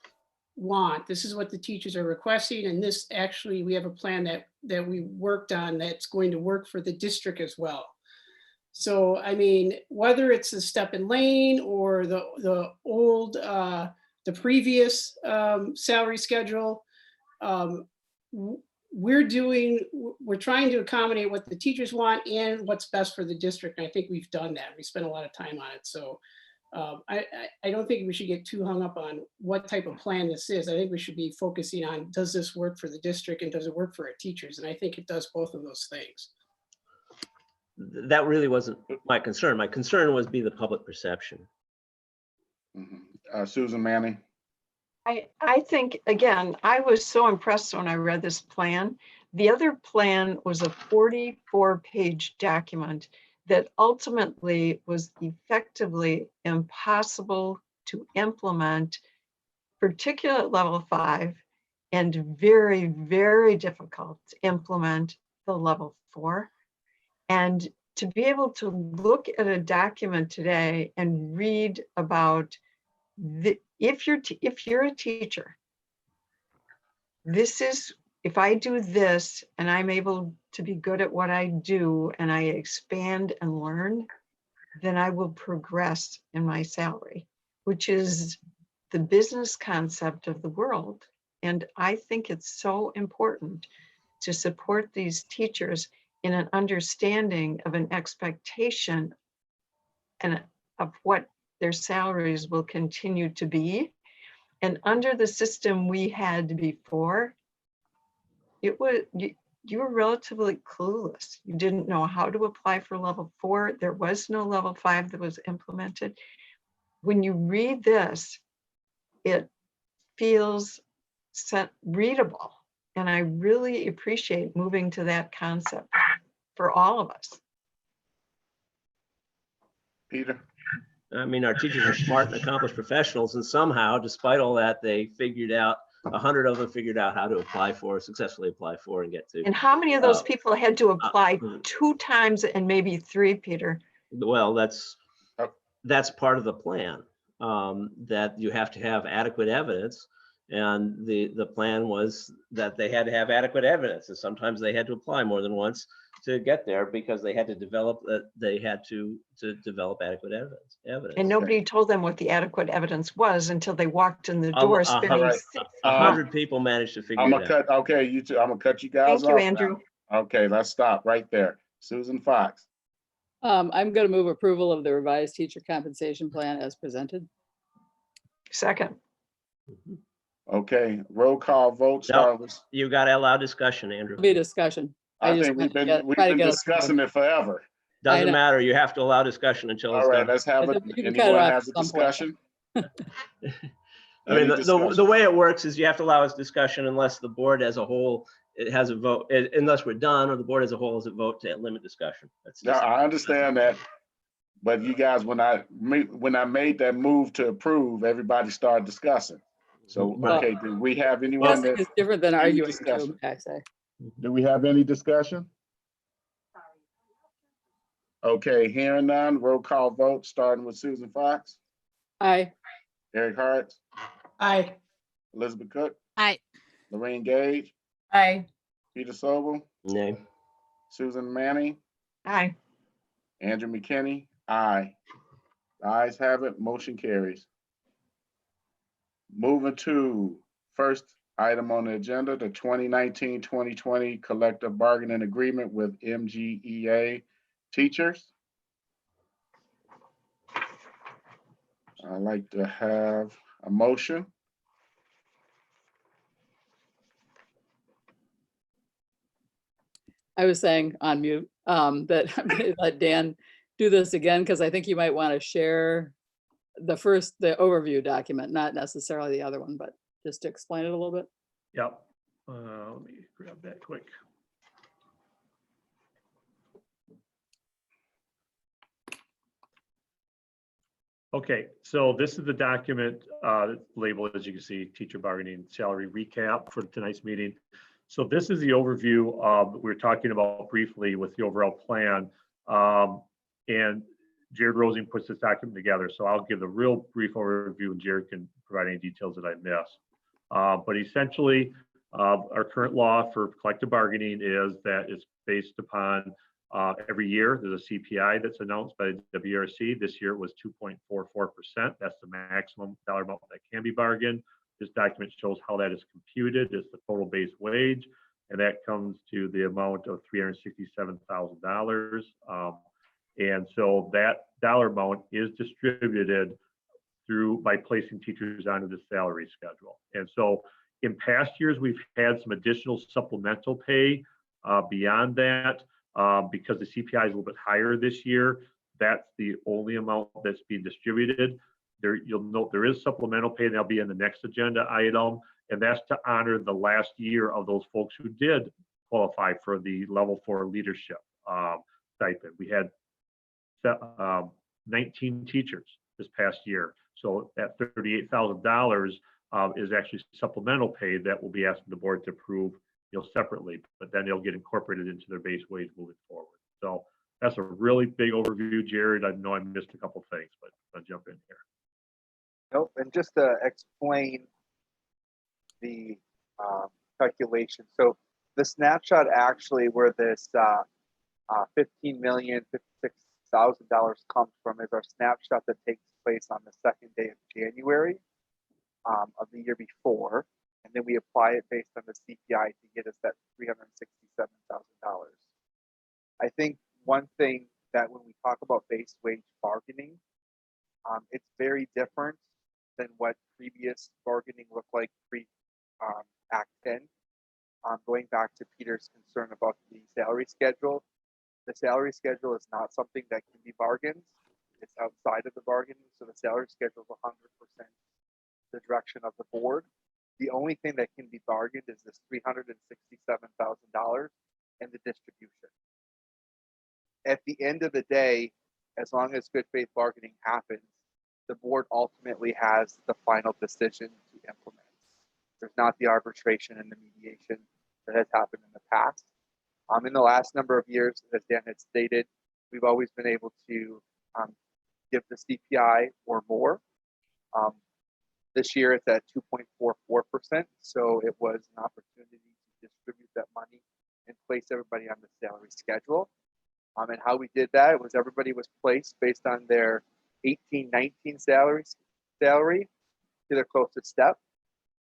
want. This is what the teachers are requesting. And this actually, we have a plan that we worked on that's going to work for the district as well. So, I mean, whether it's a step and lane or the old, the previous salary schedule, we're trying to accommodate what the teachers want and what's best for the district. And I think we've done that. We spent a lot of time on it. So I don't think we should get too hung up on what type of plan this is. I think we should be focusing on, does this work for the district and does it work for our teachers? And I think it does both of those things. That really wasn't my concern. My concern was the public perception. Susan Manning. I think, again, I was so impressed when I read this plan. The other plan was a 44-page document that ultimately was effectively impossible to implement, particularly at level 5, and very, very difficult to implement the level 4. And to be able to look at a document today and read about if you're a teacher, this is, if I do this and I'm able to be good at what I do and I expand and learn, then I will progress in my salary, which is the business concept of the world. And I think it's so important to support these teachers in an understanding of an expectation and of what their salaries will continue to be. And under the system we had before, it was, you were relatively clueless. You didn't know how to apply for level 4. There was no level 5 that was implemented. When you read this, it feels readable. And I really appreciate moving to that concept for all of us. Peter. I mean, our teachers are smart and accomplished professionals, and somehow, despite all that, they figured out, 100 of them figured out how to successfully apply for and get to. And how many of those people had to apply 2 times and maybe 3, Peter? Well, that's part of the plan, that you have to have adequate evidence And the plan was that they had to have adequate evidence, and sometimes they had to apply more than once to get there because they had to develop develop adequate evidence. And nobody told them what the adequate evidence was until they walked in the Um, door uh, spending right. 100 people managed to figure I'm it gonna out. cut, okay, you two, I'm gonna cut you guys Thank you, off now. Andrew. Okay, let's stop right there. Susan Fox. I'm going to move approval of the revised teacher compensation plan as presented. Second. Okay, roll call vote. No. Start with, You got to allow discussion, Andrew. Be a discussion. I just think we've wanted to been try to get us discussing moving. it forever. Doesn't know. matter. You have to allow discussion until it's All right, done. let's have it. You can cut it Anyone off has a at some point. discussion? I mean, Any the discussion? way it works is you have to allow us discussion unless the board as a whole, it has a vote, unless we're done, or the board as a whole has a vote to limit discussion. That's No, just, I understand that. But you guys, when I made that move to approve, everybody started discussing. So, Right. okay, do we have anyone Discussing that, is different than any arguing discussion? too, I say. do we have any discussion? Okay, hearing none, roll call vote, starting with Susan Fox, Aye. Eric Hart, Aye. Elizabeth Cook, Aye. Lorraine Gage, Aye. Peter Sobel, nay. Susan Manning, Aye. Andrew McKinney, aye. The ayes have it, motion carries. Moving to first item on the agenda, the 2019-2020 collective bargaining agreement with MGEA teachers. I'd like to have a motion. I was saying on mute, that I'm gonna let Dan do this again, because I think you might want to share the overview document, not necessarily the other one, but just to explain it a little bit. Yep. Let me grab that quick. Okay, so this is the document labeled, as you can see, teacher bargaining salary recap for tonight's meeting. So this is the overview we were talking about briefly with the overall plan. And Jared Rosing puts this document together. So I'll give the real brief overview and Jared can provide any details that I miss. But essentially, our current law for collective bargaining is that it's based upon every year there's a CPI that's announced by the WRC. This year it was 2.44%. That's the maximum dollar amount that can be bargained. This document shows how that is computed. It's the total base wage, and that comes to the amount of $367,000. And so that dollar amount is distributed by placing teachers onto the salary schedule. And so in past years, we've had some additional supplemental pay beyond that because the CPI is a little bit higher this year. That's the only amount that's being distributed. You'll note there is supplemental pay, and that'll be in the next agenda item, and that's to honor the last year of those folks who did qualify for the level 4 leadership stipend. We had 19 teachers this past year. So that $38,000 is actually supplemental pay that will be asking the board to approve, separately, but then they'll get incorporated into their base wage moving forward. So that's a really big overview, Jared. I know I missed a couple things, but I'll jump in here. Nope, and just to explain the calculation. So the snapshot actually where this $15,056,000 comes from is our snapshot that takes place on the second day of January of the year before. And then we apply it based on the CPI to get us that $367,000. I think one thing that when we talk about base wage bargaining, it's very different than what previous bargaining looked like pre-Act 10. Going back to Peter's concern about the salary schedule, the salary schedule is not something that can be bargained. It's outside of the bargaining, so the salary schedule is 100% the direction of the board. The only thing that can be bargained is this $367,000 and the distribution. At the end of the day, as long as good faith bargaining happens, the board ultimately has the final decision to implement. There's not the arbitration and the mediation that has happened in the past. In the last number of years, as Dan had stated, we've always been able to give the CPI or more. This year it's at 2.44%. So it was an opportunity to distribute that money and place everybody on the salary schedule. And how we did that was everybody was placed based on their 18-19 salary to their closest step.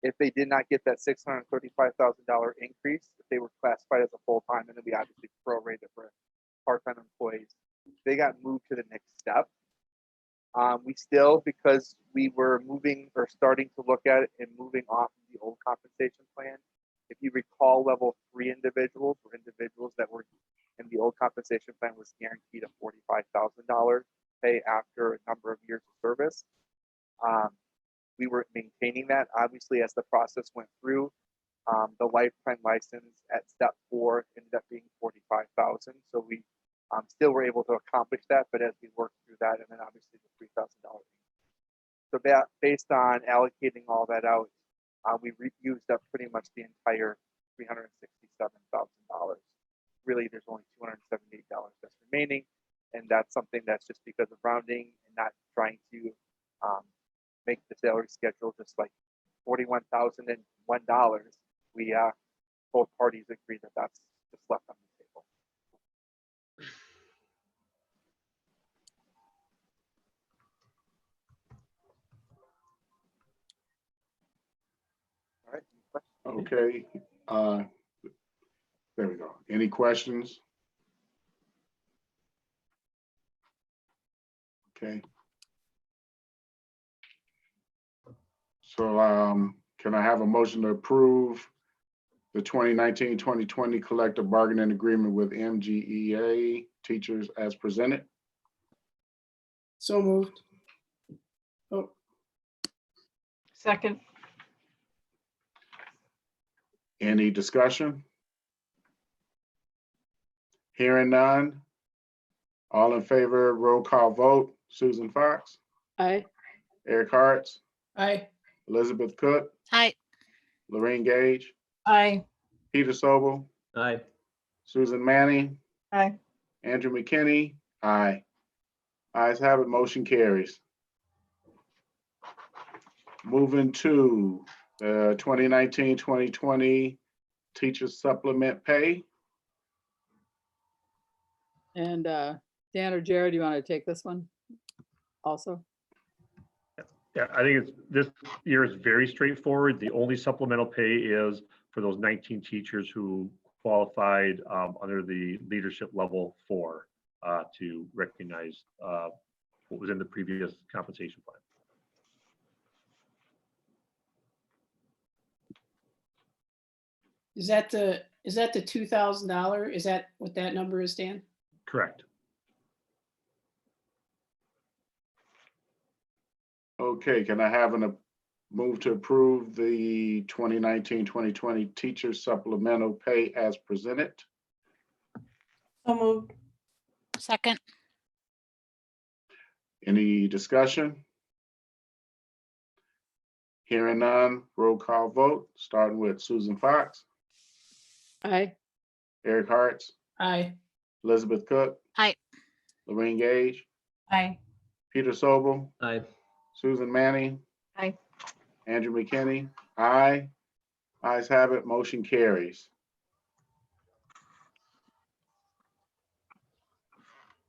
If they did not get that $635,000 increase, if they were classified as a full-time, and then we obviously prorated for part-time employees, they got moved to the next step. We still, because we were moving or starting to look at it and moving off of the old compensation plan, if you recall, level 3 individuals were individuals that were in the old compensation plan was guaranteed a $45,000 pay after a number of years of service. We were maintaining that. Obviously, as the process went through, the lifetime license at step 4 ended up being $45,000. So we still were able to accomplish that, but as we worked through that, and then obviously the $3,000. So that, based on allocating all that out, we used up pretty much the entire $367,000. Really, there's only $278 that's remaining, and that's something that's just because of rounding and not trying to make the salary schedule just like $41,001. We both parties agree that that's just left on the table. All right. Any questions? Okay, there we go. Any questions? Okay. So can I have a motion to approve the 2019-2020 collective bargaining agreement with MGEA teachers as presented? So moved. Oh, Second. Any discussion? Hearing none. All in favor, roll call vote. Susan Fox, Aye. Eric Hartz, aye. Elizabeth Cook, Hi. Lorraine Gage, Aye. Peter Sobel, Aye. Susan Manning, Aye. Andrew McKinney, aye. Ayes have it, motion carries. Moving to the 2019-2020 teacher supplement pay. And Dan or Jared, do you want to take this one also? Yeah, I think this year is very straightforward. The only supplemental pay is for those 19 teachers who qualified under the leadership level 4 to recognize what was in the previous compensation plan. Is that the $2,000? Is that what that number is, Dan? Correct. Okay, can I have a move to approve the 2019-2020 teacher supplemental pay as presented? So moved. Second. Any discussion? Hearing none, roll call vote, starting with Susan Fox, Aye. Eric Hartz, Aye. Elizabeth Cook. Aye. Lorraine Gage, Aye. Peter Sobel, Aye. Susan Manning. Aye. Andrew McKinney, aye. Ayes have it, motion carries.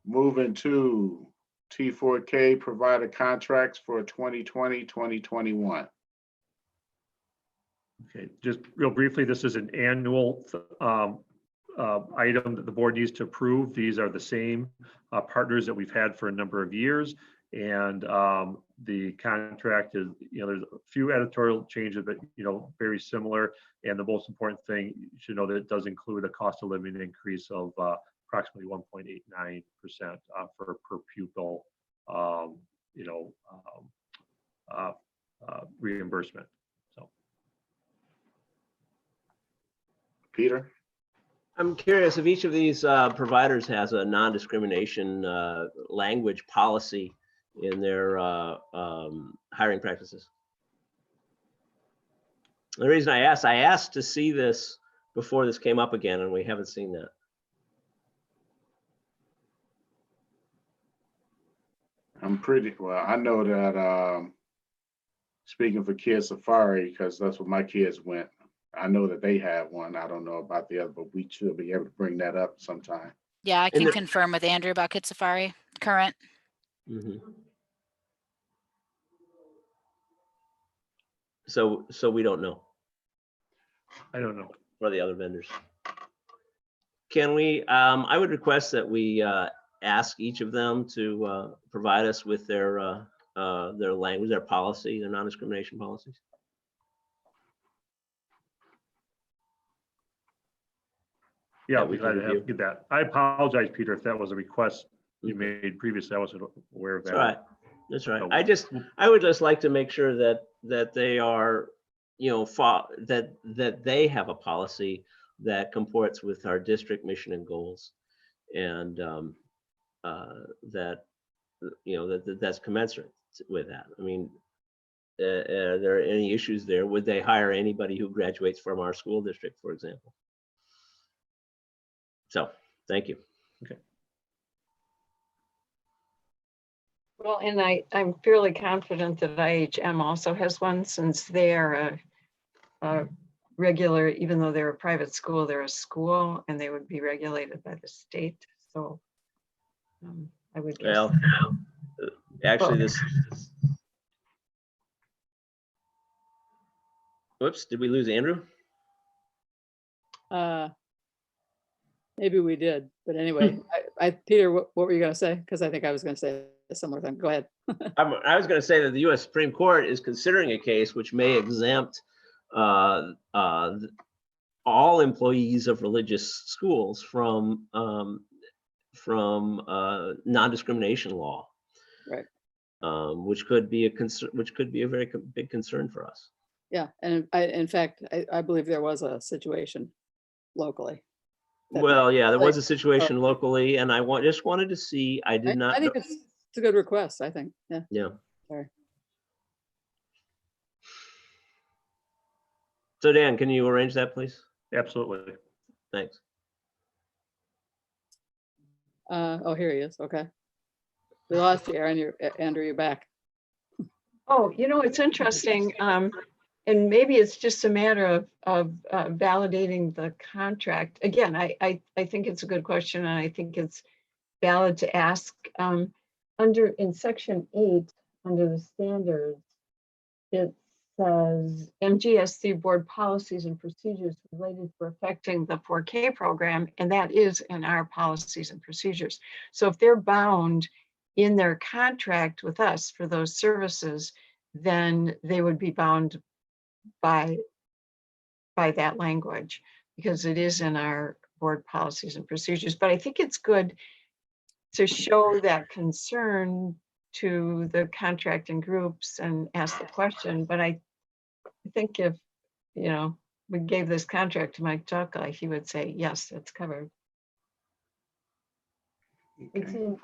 Moving to T4K provider contracts for 2020-2021. Okay, just real briefly, this is an annual item that the board needs to approve. These are the same partners that we've had for a number of years. And the contract is, there's a few editorial changes, but, very similar. And the most important thing, you should know that it does include a cost of living increase of approximately 1.89% for per pupil, reimbursement. So, Peter? I'm curious if each of these providers has a non-discrimination language policy in their hiring practices. The reason I asked to see this before this came up again, and we haven't seen that. I'm pretty, well, I know that speaking for Kids Safari, because that's where my kids went. I know that they have one. I don't know about the other, but we should be able to bring that up sometime. Yeah, I And can the- confirm with Andrew about Kid Safari current. Mhm. So we don't know I don't know. for the other vendors. Can we, I would request that we ask each of them to provide us with their language, their policy, their non-discrimination policies. Yeah, That I'll we be can glad to review. get that. I apologize, Peter, if that was a request you Mhm. made previously. I wasn't aware of That's that. all right. That's right. So- I would just like to make sure that they are, you know, that they have a policy that comports with our district mission and goals, and that, you know, that's commensurate with that. I mean, are there any issues there? Would they hire anybody who graduates from our school district, for example? So, thank you. Well, and I'm fairly confident that IHM also has one, since they are a regular, even though they're a private school, they're a school and they would be regulated by the state. So I would guess. Well, actually, this. Whoops, did we lose Andrew? Maybe we did, but anyway, Peter, what were you gonna say? Because I think I was gonna say a similar thing. Go ahead. I was going to say that the U.S. Supreme Court is considering a case which may exempt all employees of religious schools from non-discrimination law, Right. Which could be a concern, which could be a very big concern for us. Yeah, and in fact, I believe there was a situation locally. that- Well, yeah, there was a like- situation locally, and I just wanted to see. I did not. I think know- it's a good request, I think. Yeah. Yeah. Sorry. So Dan, can you arrange that, please? Absolutely. Thanks. Oh, here he is. Okay. We lost you, Aaron. Andrew, you're back. Oh, you know, it's interesting. And maybe it's just a matter of validating the contract. Again, I think it's a good question, and I think it's valid to ask. In section 8, under the standards, it says MGSC board policies and procedures related to affecting the 4K program, and that is in our policies and procedures. So if they're bound in their contract with us for those services, then they would be bound by that language, because it is in our board policies and procedures. But I think it's good to show that concern to the contracting groups and ask the question. But I think if, you know, we gave this contract to Mike Chaka, he would say, yes, it's covered. It's Okay. in-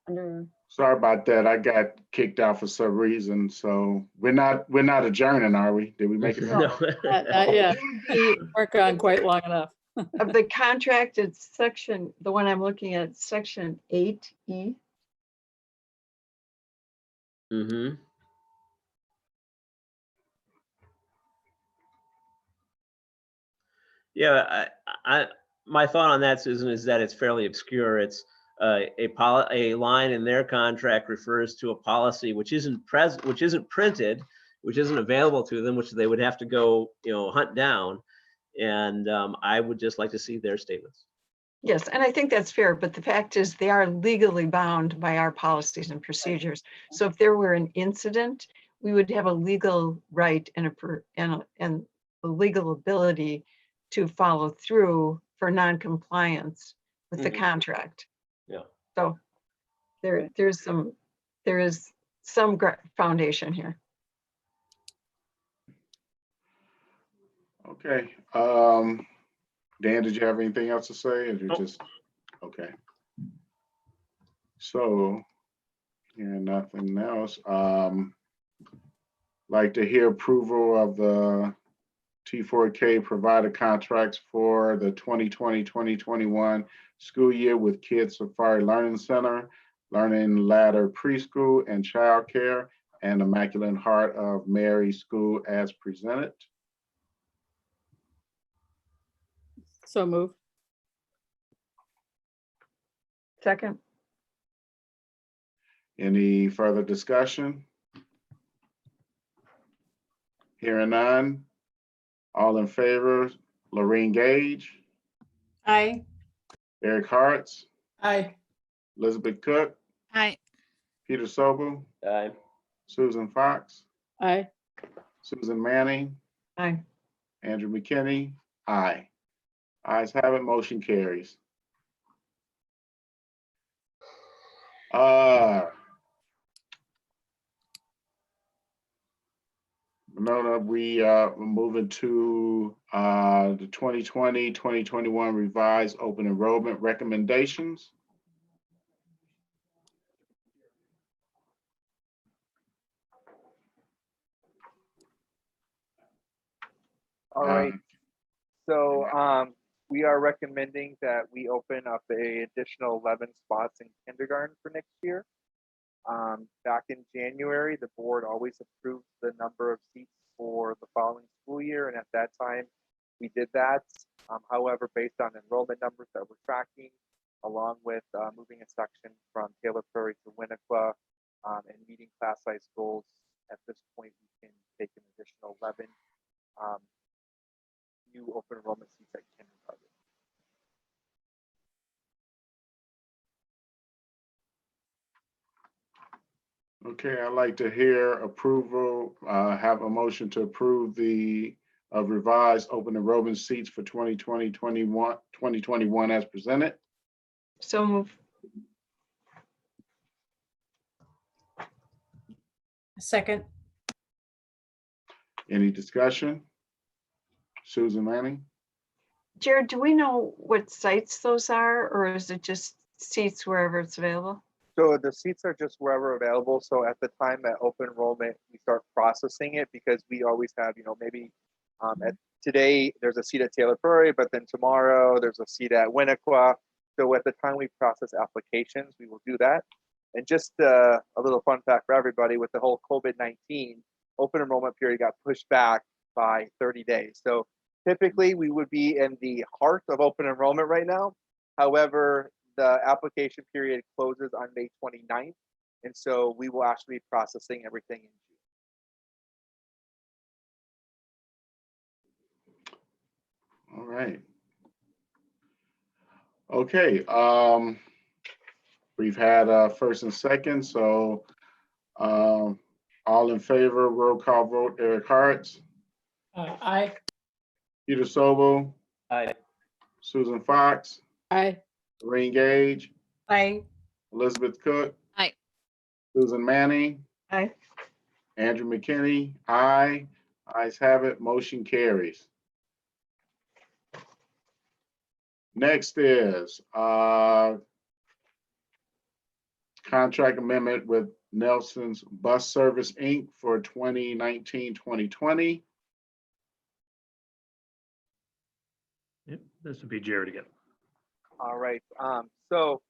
under, Sorry about that. I got kicked out for some reason, so we're not adjourning, are we? Did we make it? No. Yeah, the- work on quite long enough. of the contract, it's section, the one I'm looking at, section 8E. Mm-hmm. Yeah, my thought on that, Susan, is that it's fairly obscure. It's a line in their contract refers to a policy which isn't printed, which isn't available to them, which they would have to go, you know, hunt down. And I would just like to see their statements. Yes, and I think that's fair, but the fact is they are legally bound by our policies and procedures. So if there were an incident, we would have a legal right and a legal ability to follow through for non-compliance with the Mhm. contract. Yeah. So there is some foundation here. Okay. Dan, did you have anything else to say? Or you Nope. just, okay. So, yeah, nothing else. Like to hear approval of the T4K provider contracts for the 2020-2021 school year with Kids Safari Learning Center, Learning Ladder Preschool and Childcare, and Immaculate Heart of Mary School as presented. So moved. Second. Any further discussion? Hearing none. All in favor, Lorraine Gage, Aye. Eric Hartz, Aye. Elizabeth Cook, Aye. Peter Sobel, Aye. Susan Fox, Aye. Susan Manning, Aye. Andrew McKinney, aye. Ayes have it, motion carries. No, we're moving to the 2020-2021 revised open enrollment recommendations. All right. So we are recommending that we open up an additional 11 spots in kindergarten for next year. Back in January, the board always approved the number of seats for the following school year, and at that time, we did that. However, based on enrollment numbers that we're tracking, along with moving a section from Taylor Prairie to Winnequa and meeting class size goals, at this point, we can take an additional 11 new open enrollment seats at kindergarten. Okay, I'd like to hear approval, have a motion to approve the revised open enrollment seats for 2020-2021 as presented. So move. Second. Any discussion? Susan Manning? Jared, do we know what sites those are, or is it just seats wherever it's available? So the seats are just wherever available. So at the time that open enrollment, we start processing it because we always have, maybe at today there's a seat at Taylor Prairie, but then tomorrow there's a seat at Winnequa. So at the time we process applications, we will do that. And just a little fun fact for everybody, with the whole COVID-19, open enrollment period got pushed back by 30 days. So typically we would be in the heart of open enrollment right now. However, the application period closes on May 29th. And so we will actually be processing everything in June. All right. Okay, we've had first and second, so all in favor, roll call vote, Eric Hartz, Aye. Peter Sobel, Aye. Susan Fox, Aye. Lorraine Gage, Aye. Elizabeth Cook. Aye. Susan Manning, Aye. Andrew McKinney, aye. Ayes have it, motion carries. Next is contract amendment with Nelson's Bus Service, Inc. for 2019-2020. Yep, this would be Jared again. All right. So,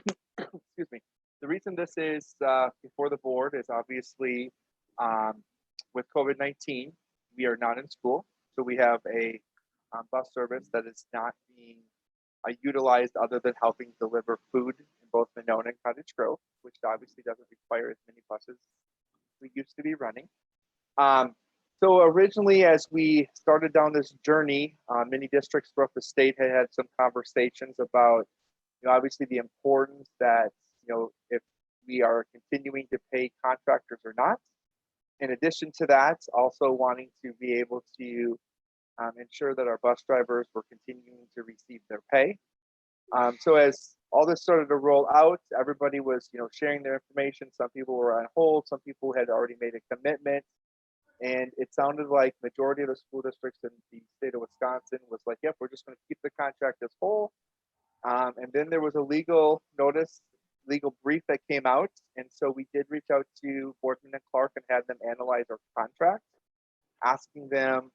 excuse me. The reason this is before the board is obviously with COVID-19, we are not in school. So we have a bus service that is not being utilized other than helping deliver food in both Monona and Cottage Grove, which obviously doesn't require as many buses we used to be running. So originally, as we started down this journey, many districts throughout the state had some conversations about, obviously the importance that, if we are continuing to pay contractors or not. In addition to that, also wanting to be able to ensure that our bus drivers were continuing to receive their pay. So as all this started to roll out, everybody was, sharing their information. Some people were on hold. Some people had already made a commitment. And it sounded like majority of the school districts in the state of Wisconsin was like, yep, we're just going to keep the contract as whole. And then there was a legal brief that came out. And so we did reach out to Boardman and Clark and had them analyze our contract, asking them,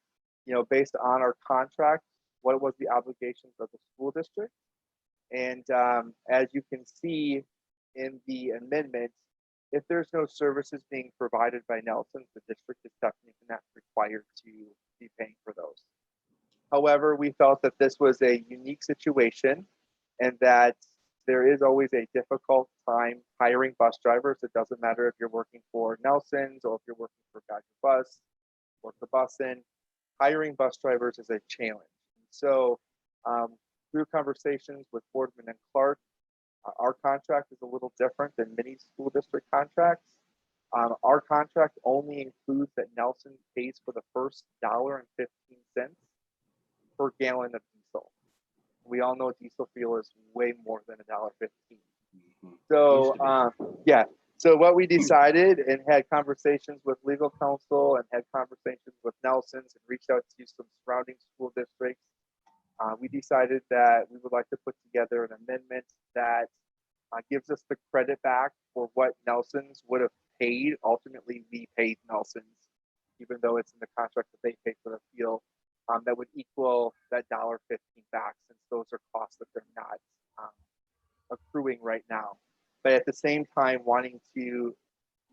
based on our contract, what was the obligations of the school district. And as you can see in the amendment, If there's no services being provided by Nelson's, the district is definitely not required to be paying for those. However, we felt that this was a unique situation and that there is always a difficult time hiring bus drivers. It doesn't matter if you're working for Nelson's or if you're working for Badger Bus or for Bussin. Hiring bus drivers is a challenge. So through conversations with Boardman and Clark, our contract is a little different than many school district contracts. Our contract only includes that Nelson pays for the first $1.15 per gallon of diesel. We all know diesel fuel is way more than $1.15. So yeah, so what we decided and had conversations with legal counsel and had conversations with Nelson's and reached out to some surrounding school districts. We decided that we would like to put together an amendment that gives us the credit back for what Nelson's would have paid. Ultimately, we paid Nelson's, even though it's in the contract that they pay for the fuel. That would equal that $1.15 back, since those are costs that they're not accruing right now. But at the same time, wanting to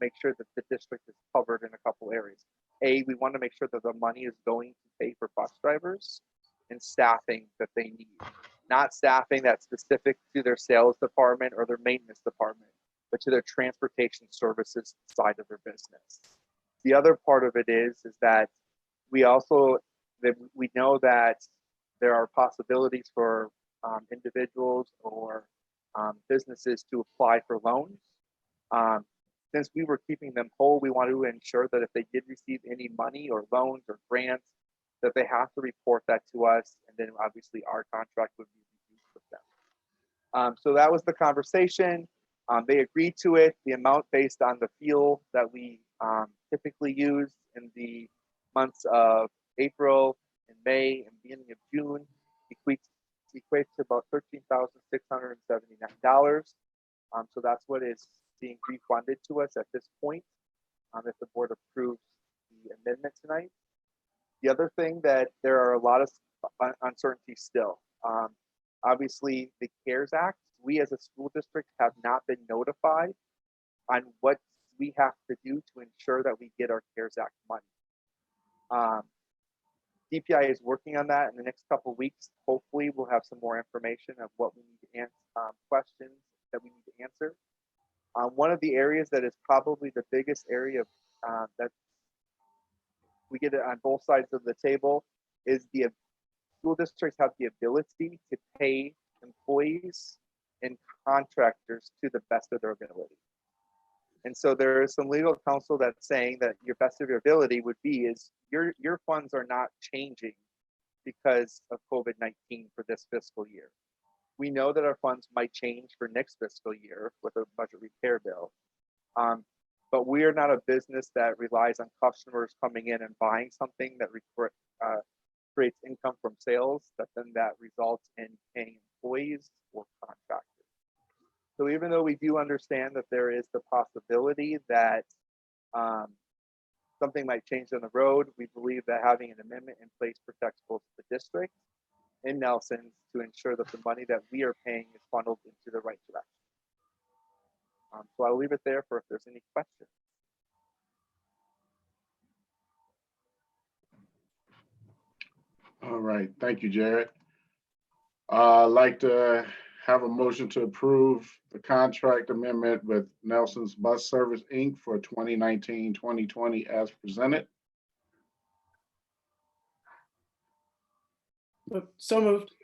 make sure that the district is covered in a couple areas. A, we want to make sure that the money is going to pay for bus drivers and staffing that they need. Not staffing that's specific to their sales department or their maintenance department, but to their transportation services side of their business. The other part of it is that we also, we know that there are possibilities for individuals or businesses to apply for loans. Since we were keeping them whole, we wanted to ensure that if they did receive any money or loans or grants, that they have to report that to us, and then obviously our contract would be reduced with them. So that was the conversation. They agreed to it. The amount based on the fuel that we typically use in the months of April and May and beginning of June equates to about $13,679. So that's what is being refunded to us at this point, if the board approves the amendment tonight. The other thing that there are a lot of uncertainties still. Obviously, the CARES Act, we as a school district have not been notified on what we have to do to ensure that we get our CARES Act money. DPI is working on that in the next couple of weeks. Hopefully, we'll have some more information of what we need to answer, questions that we need to answer. One of the areas that is probably the biggest area that we get it on both sides of the table is the school districts have the ability to pay employees and contractors to the best of their ability. And so there is some legal counsel that's saying that your best of your ability would be is your funds are not changing because of COVID-19 for this fiscal year. We know that our funds might change for next fiscal year with a budget repair bill. But we are not a business that relies on customers coming in and buying something that creates income from sales that results in paying employees or contractors. So even though we do understand that there is the possibility that something might change on the road, we believe that having an amendment in place protects both the district and Nelson's to ensure that the money that we are paying is funneled into the right direction. So I'll leave it there for if there's any questions. All right, thank you, Jared. I'd like to have a motion to approve the contract amendment with Nelson's Bus Service, Inc. for 2019-2020 as presented. So moved.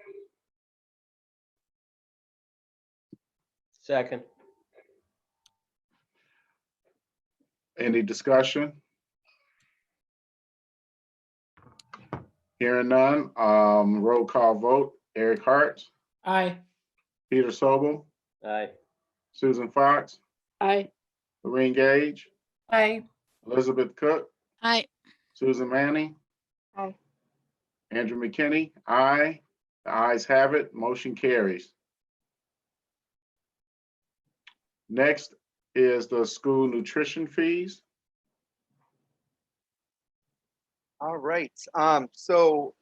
Second. Any discussion? Hearing none, roll call vote. Eric Hart, Aye. Peter Sobel, Aye. Susan Fox, Aye. Lorraine Gage, Aye. Elizabeth Cook, Aye. Susan Manning, Aye. Andrew McKinney, aye. The ayes have it, motion carries. Next is the school nutrition fees. All right. So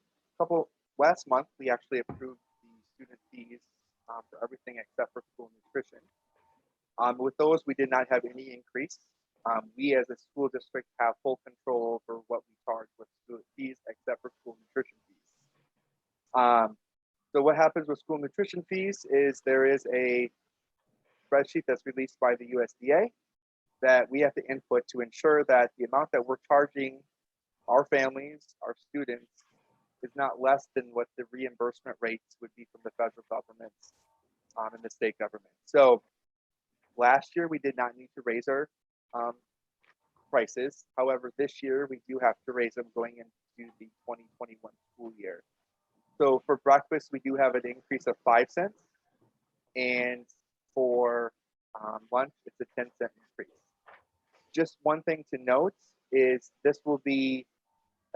last month, we actually approved the student fees for everything except for school nutrition. With those, we did not have any increase. We as a school district have full control over what we charge with school fees, except for school nutrition fees. So what happens with school nutrition fees is there is a spreadsheet that's released by the USDA that we have to input to ensure that the amount that we're charging our families, our students, is not less than what the reimbursement rates would be from the federal government and the state government. So last year we did not need to raise our prices. However, this year we do have to raise them going into the 2021 school year. So for breakfast, we do have an increase of 5 cents. And for lunch, it's a 10-cent increase. Just one thing to note is this will be,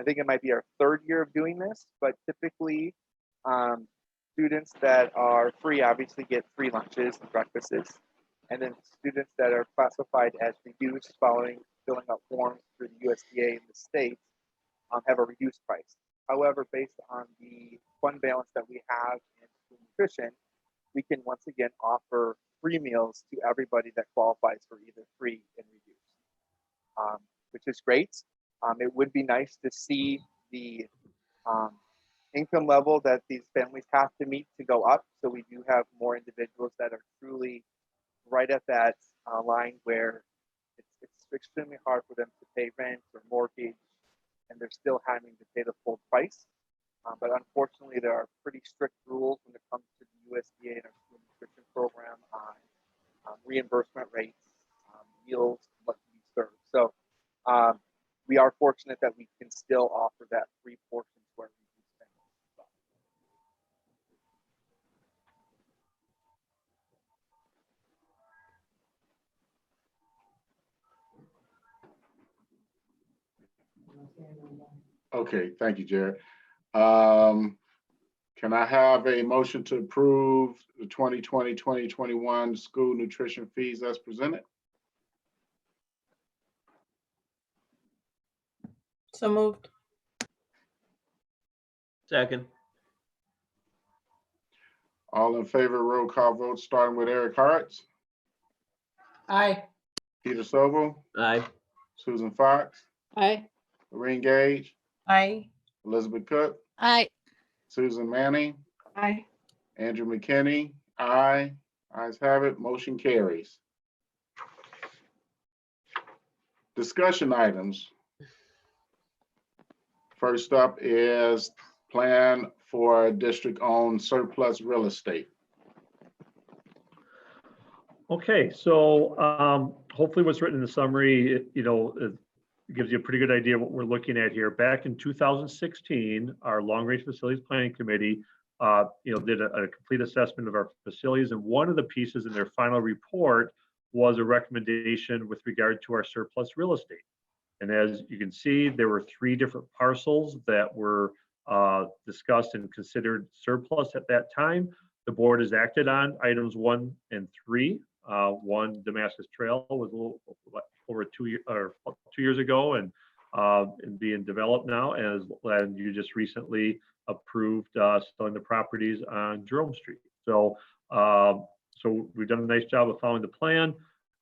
I think it might be our 3rd year of doing this, but typically students that are free obviously get free lunches and breakfasts. And then students that are classified as reduced following filling out forms through the USDA and the state have a reduced price. However, based on the fund balance that we have in school nutrition, we can once again offer free meals to everybody that qualifies for either free and reduced, which is great. It would be nice to see the income level that these families have to meet to go up. So we do have more individuals that are truly right at that line where it's extremely hard for them to pay rent or mortgage, and they're still having to pay the full price. But unfortunately, there are pretty strict rules when it comes to the USDA and our school nutrition program on reimbursement rates, meals, what can be served. So we are fortunate that we can still offer that free portion to our reduced families. Okay, thank you, Jared. Can I have a motion to approve the 2020-2021 school nutrition fees as presented? So moved. Second. All in favor, roll call vote, starting with Eric Hartz, Aye. Peter Sobel, Aye. Susan Fox, Aye. Lorraine Gage, Aye. Elizabeth Cook, Aye. Susan Manning, Aye. Andrew McKinney, aye. Ayes have it, motion carries. Discussion items. First up is plan for district-owned surplus real estate. Okay, so hopefully what's written in the summary, it gives you a pretty good idea of what we're looking at here. Back in 2016, our long-range facilities planning committee, did a complete assessment of our facilities, and one of the pieces in their final report was a recommendation with regard to our surplus real estate. And as you can see, there were 3 different parcels that were discussed and considered surplus at that time. The board has acted on items 1 and 3. One, Damascus Trail, was a little over 2 years ago and being developed now, and you just recently approved selling the properties on Jerome Street. So we've done a nice job of following the plan.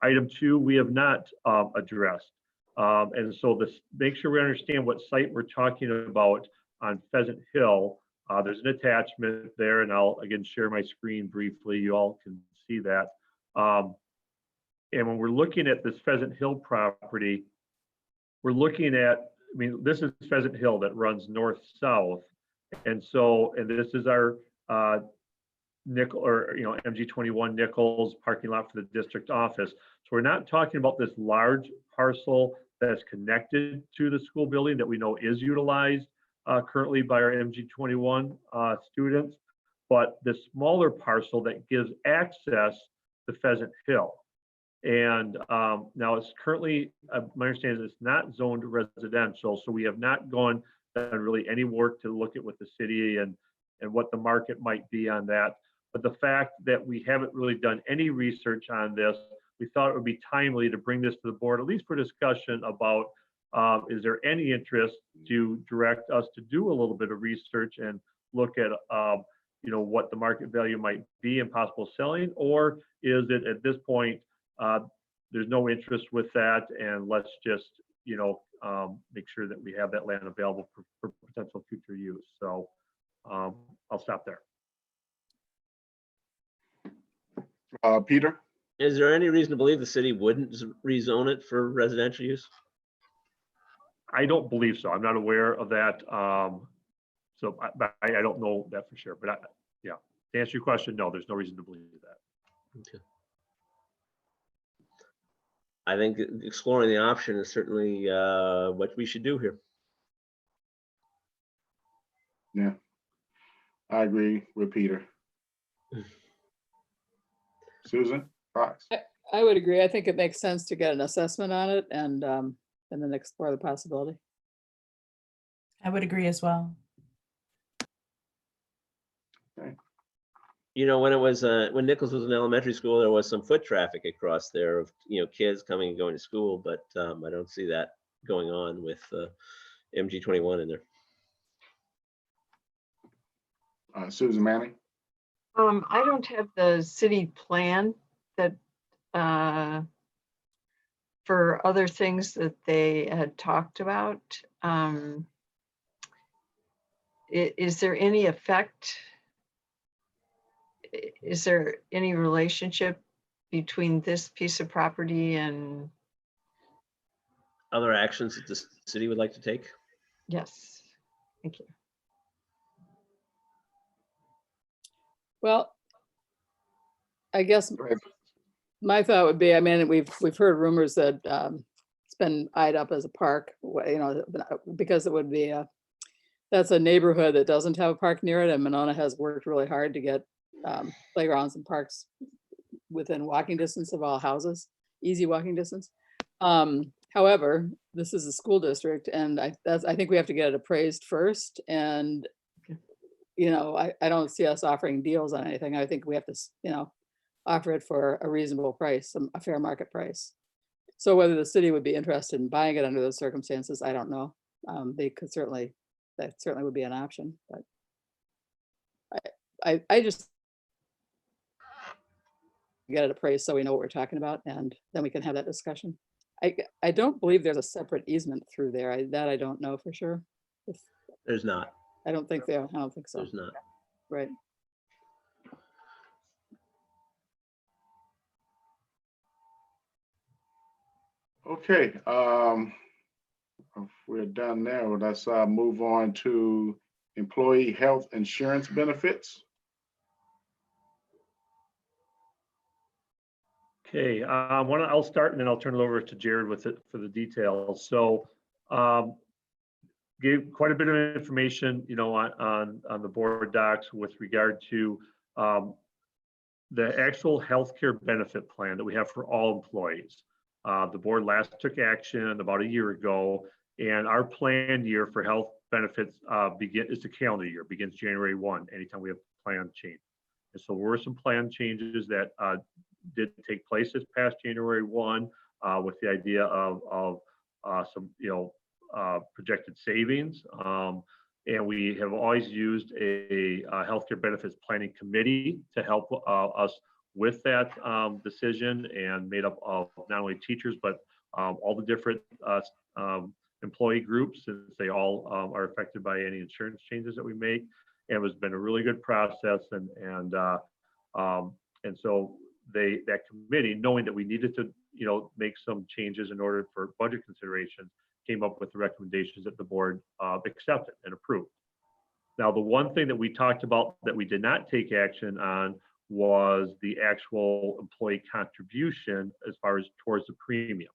Item 2, we have not addressed. And so make sure we understand what site we're talking about on Pheasant Hill. There's an attachment there, and I'll again share my screen briefly. You all can see that. And when we're looking at this Pheasant Hill property, we're looking at, this is Pheasant Hill that runs north-south. And this is our MG21 Nichols parking lot for the district office. So we're not talking about this large parcel that's connected to the school building that we know is utilized currently by our MG21 students, but the smaller parcel that gives access to Pheasant Hill. And now it's currently, my understanding is it's not zoned residential, so we have not done really any work to look at with the city and what the market might be on that. But the fact that we haven't really done any research on this, we thought it would be timely to bring this to the board, at least for discussion about, is there any interest to direct us to do a little bit of research and look at, what the market value might be and possible selling, or is it at this point there's no interest with that, and let's just, make sure that we have that land available for potential future use. So I'll stop there. Peter? Is there any reason to believe the city wouldn't rezone it for residential use? I don't believe so. I'm not aware of that. So I don't know that for sure, but yeah, to answer your question, no, there's no reason to believe that. Okay. I think exploring the option is certainly what we should do here. Yeah, I agree with Peter. Susan, Fox? I would agree. I think it makes sense to get an assessment on it and then explore the possibility. I would agree as well. When it was when Nichols was in elementary school, there was some foot traffic across there of kids coming and going to school, but I don't see that going on with MG21 in there. Susan Manning? I don't have the city plan that for other things that they had talked about. Is there any effect? Is there any relationship between this piece of property and? Other actions that the city would like to take? Yes, thank you. Well, I guess Go ahead. my thought would be, I mean, we've heard rumors that it's been eyed up as a park, because it would be that's a neighborhood that doesn't have a park near it, and Monona has worked really hard to get playgrounds and parks within walking distance of all houses, easy walking distance. However, this is a school district, and I think we have to get it appraised first. And I don't see us offering deals on anything. I think we have to offer it for a reasonable price, a fair market price. So whether the city would be interested in buying it under those circumstances, I don't know. That certainly would be an option, but I just get it appraised so we know what we're talking about, and then we can have that discussion. I don't believe there's a separate easement through there. I don't know for sure. There's not. I don't think so. There's not. Right. Okay, if we're done there, let's move on to employee health insurance benefits. Okay, I'll start and then I'll turn it over to Jared with it for the details. So gave quite a bit of information, on the board docs with regard to the actual healthcare benefit plan that we have for all employees. The board last took action about a year ago, and our planned year for health benefits is the calendar year, begins January 1, anytime we have plan change. And so there were some plan changes that did take place this past January 1 with the idea of some projected savings. And we have always used a healthcare benefits planning committee to help us with that decision, and made up of not only teachers, but all the different employee groups, since they all are affected by any insurance changes that we make. And it's been a really good process, and so that committee, knowing that we needed to make some changes in order for budget considerations, came up with the recommendations that the board accepted and approved. Now, the one thing that we talked about that we did not take action on was the actual employee contribution as far as towards the premium.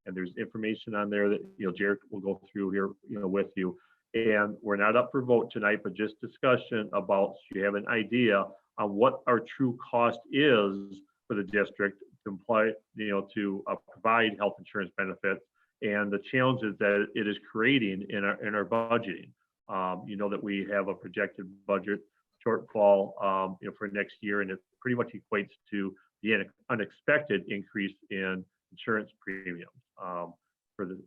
And there's information on there that Jared will go through here with you. And we're not up for vote tonight, but just discussion about, so you have an idea on what our true cost is for the district to provide health insurance benefits, and the challenges that it is creating in our budgeting. That we have a projected budget shortfall for next year, and it pretty much equates to the unexpected increase in insurance premiums for the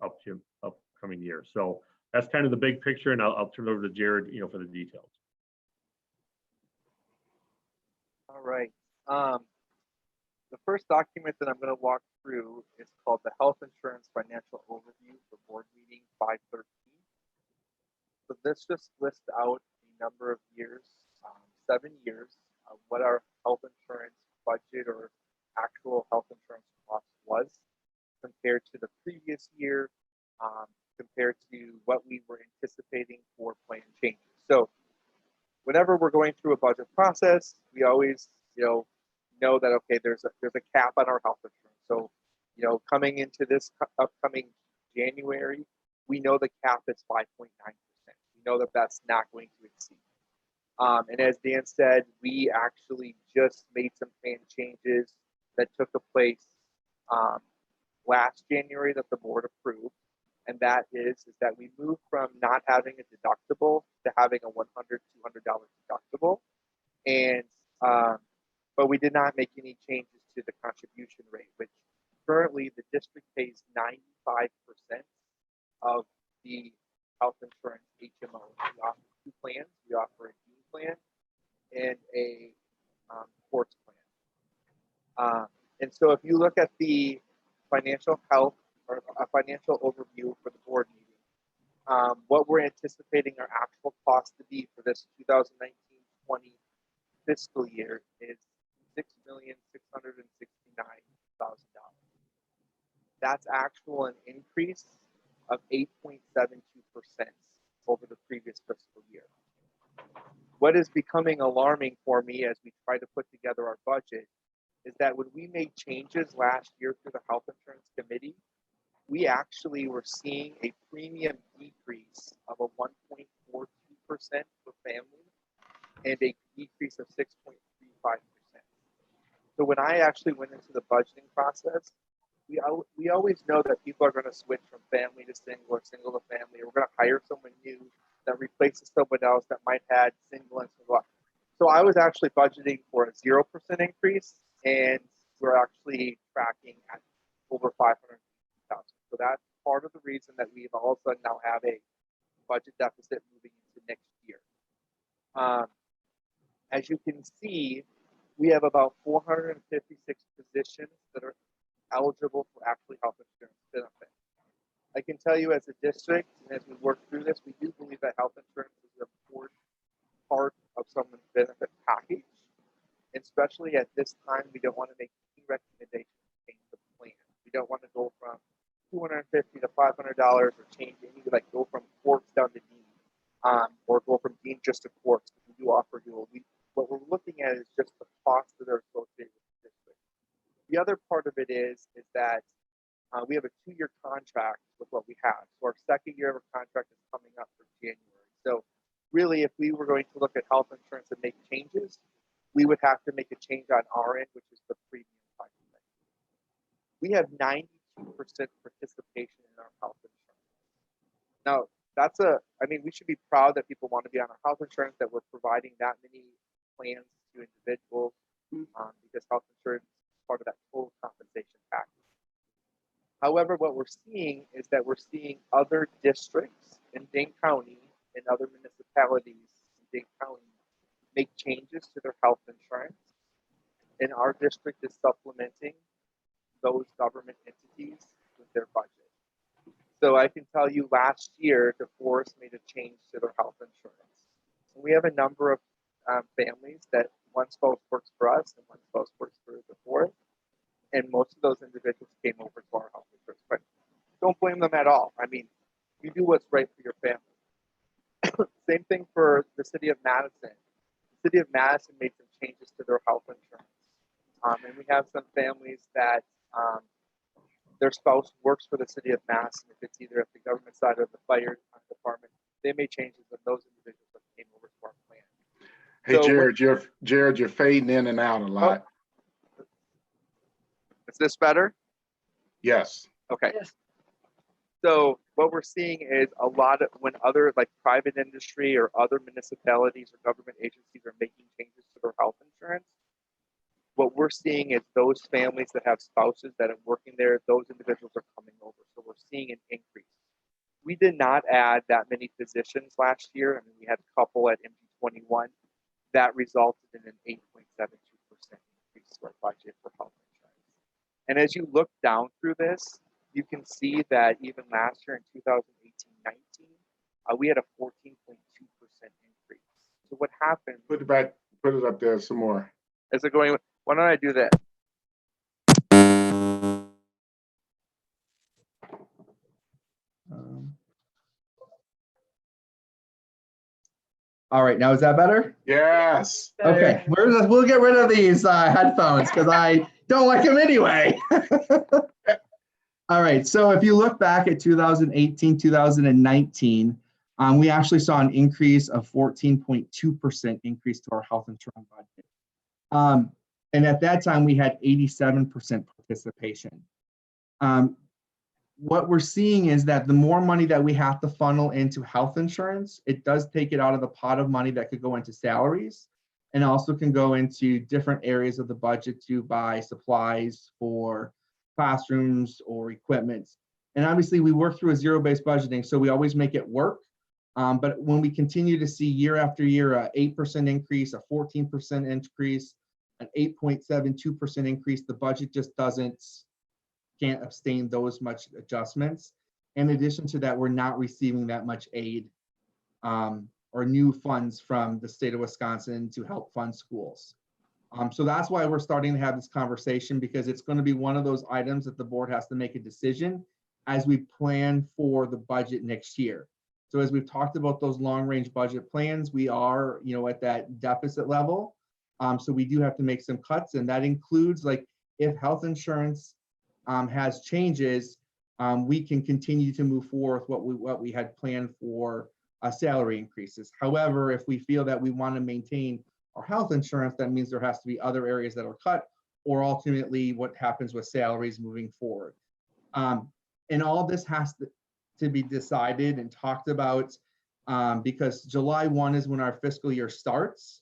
upcoming year. So that's kind of the big picture, and I'll turn it over to Jared for the details. All right. The first document that I'm going to walk through is called the Health Insurance Financial Overview for Board Meeting 513. So this just lists out a number of years, 7 years, of what our health insurance budget or actual health insurance cost was compared to the previous year, compared to what we were anticipating for plan changes. So whenever we're going through a budget process, we always, know that, okay, there's a cap on our health insurance. So, coming into this upcoming January, we know the cap is 5.9%. We know that that's not going to exceed. And as Dan said, we actually just made some plan changes that took place last January that the board approved. And that is that we moved from not having a deductible to having a $100, $200 deductible. And, but we did not make any changes to the contribution rate, which currently the district pays 95% of the health insurance HMO. We offer 2 plans. We offer a Dean plan and a sports plan. And so if you look at the financial health or a financial overview for the board meeting, what we're anticipating our actual cost to be for this 2019-20 fiscal year is $6,669,000. That's actual an increase of 8.72% over the previous fiscal year. What is becoming alarming for me as we try to put together our budget is that when we made changes last year through the Health Insurance Committee, we actually were seeing a premium decrease of a 1.42% for family and a decrease of 6.35%. So when I actually went into the budgeting process, we always know that people are going to switch from family to single or single to family. We're going to hire someone new that replaces someone else that might have single and single. So I was actually budgeting for a 0% increase, and we're actually tracking at over 500,000. So that's part of the reason that we've all of a sudden now have a budget deficit moving into next year. As you can see, we have about 456 positions that are eligible for actually health insurance benefit. I can tell you as a district, and as we work through this, we do believe that health insurance is an important part of someone's benefit package. Especially at this time, we don't want to make any recommendations to change the plan. We don't want to go from $250 to $500 or change any, like go from quartz down to Dean, or go from Dean just to quartz. We do offer dual. What we're looking at is just the costs that are associated with the district. The other part of it is that we have a 2-year contract with what we have. So our second year of our contract is coming up for January. So really, if we were going to look at health insurance and make changes, we would have to make a change on our end, which is the premium 5%. We have 92% participation in our health insurance. Now, we should be proud that people want to be on our health insurance, that we're providing that many plans to individuals, because health insurance is part of that total compensation package. However, what we're seeing is that we're seeing other districts in Dane County and other municipalities in Dane County make changes to their health insurance, and our district is supplementing those government entities with their budget. So I can tell you last year, DeForest made a change to their health insurance. And we have a number of families that one spouse works for us and one spouse works for DeForest. And most of those individuals came over to our health insurance. But don't blame them at all. I mean, you do what's right for your family. Same thing for the city of Madison. The city of Madison made some changes to their health insurance. And we have some families that their spouse works for the city of Madison. If it's either at the government side or the fire department, they made changes with those individuals that came over to our plan. Hey, so Jared, you're fading in and out a lot. Is this better? Yes. Okay. Yes. So what we're seeing is a lot of when other like private industry or other municipalities or government agencies are making changes to their health insurance, what we're seeing is those families that have spouses that are working there, those individuals are coming over. So we're seeing an increase. We did not add that many physicians last year. I mean, we had a couple at MD21. That resulted in an 8.72% increase to our budget for health insurance. And as you look down through this, you can see that even last year in 2018-19, we had a 14.2% increase. So what happened? Put it back, put it up there some more. Is it going? Why don't I do that? All right, now is that better? Yes. Okay, we'll get rid of these headphones because I don't like them anyway. All right, so if you look back at 2018, 2019, we actually saw an increase of 14.2% increase to our health insurance budget. And at that time, we had 87% participation. What we're seeing is that the more money that we have to funnel into health insurance, it does take it out of the pot of money that could go into salaries and also can go into different areas of the budget to buy supplies for classrooms or equipment. And obviously we work through a zero-based budgeting, so we always make it work. But when we continue to see year after year, a 8% increase, a 14% increase, an 8.72% increase, the budget just can't sustain those much adjustments. In addition to that, we're not receiving that much aid or new funds from the state of Wisconsin to help fund schools. So that's why we're starting to have this conversation, because it's going to be one of those items that the board has to make a decision as we plan for the budget next year. So as we've talked about those long-range budget plans, we are, at that deficit level. So we do have to make some cuts, and that includes, like, if health insurance has changes, we can continue to move forward with what we had planned for salary increases. However, if we feel that we want to maintain our health insurance, that means there has to be other areas that are cut, or ultimately what happens with salaries moving forward. And all this has to be decided and talked about because July 1 is when our fiscal year starts.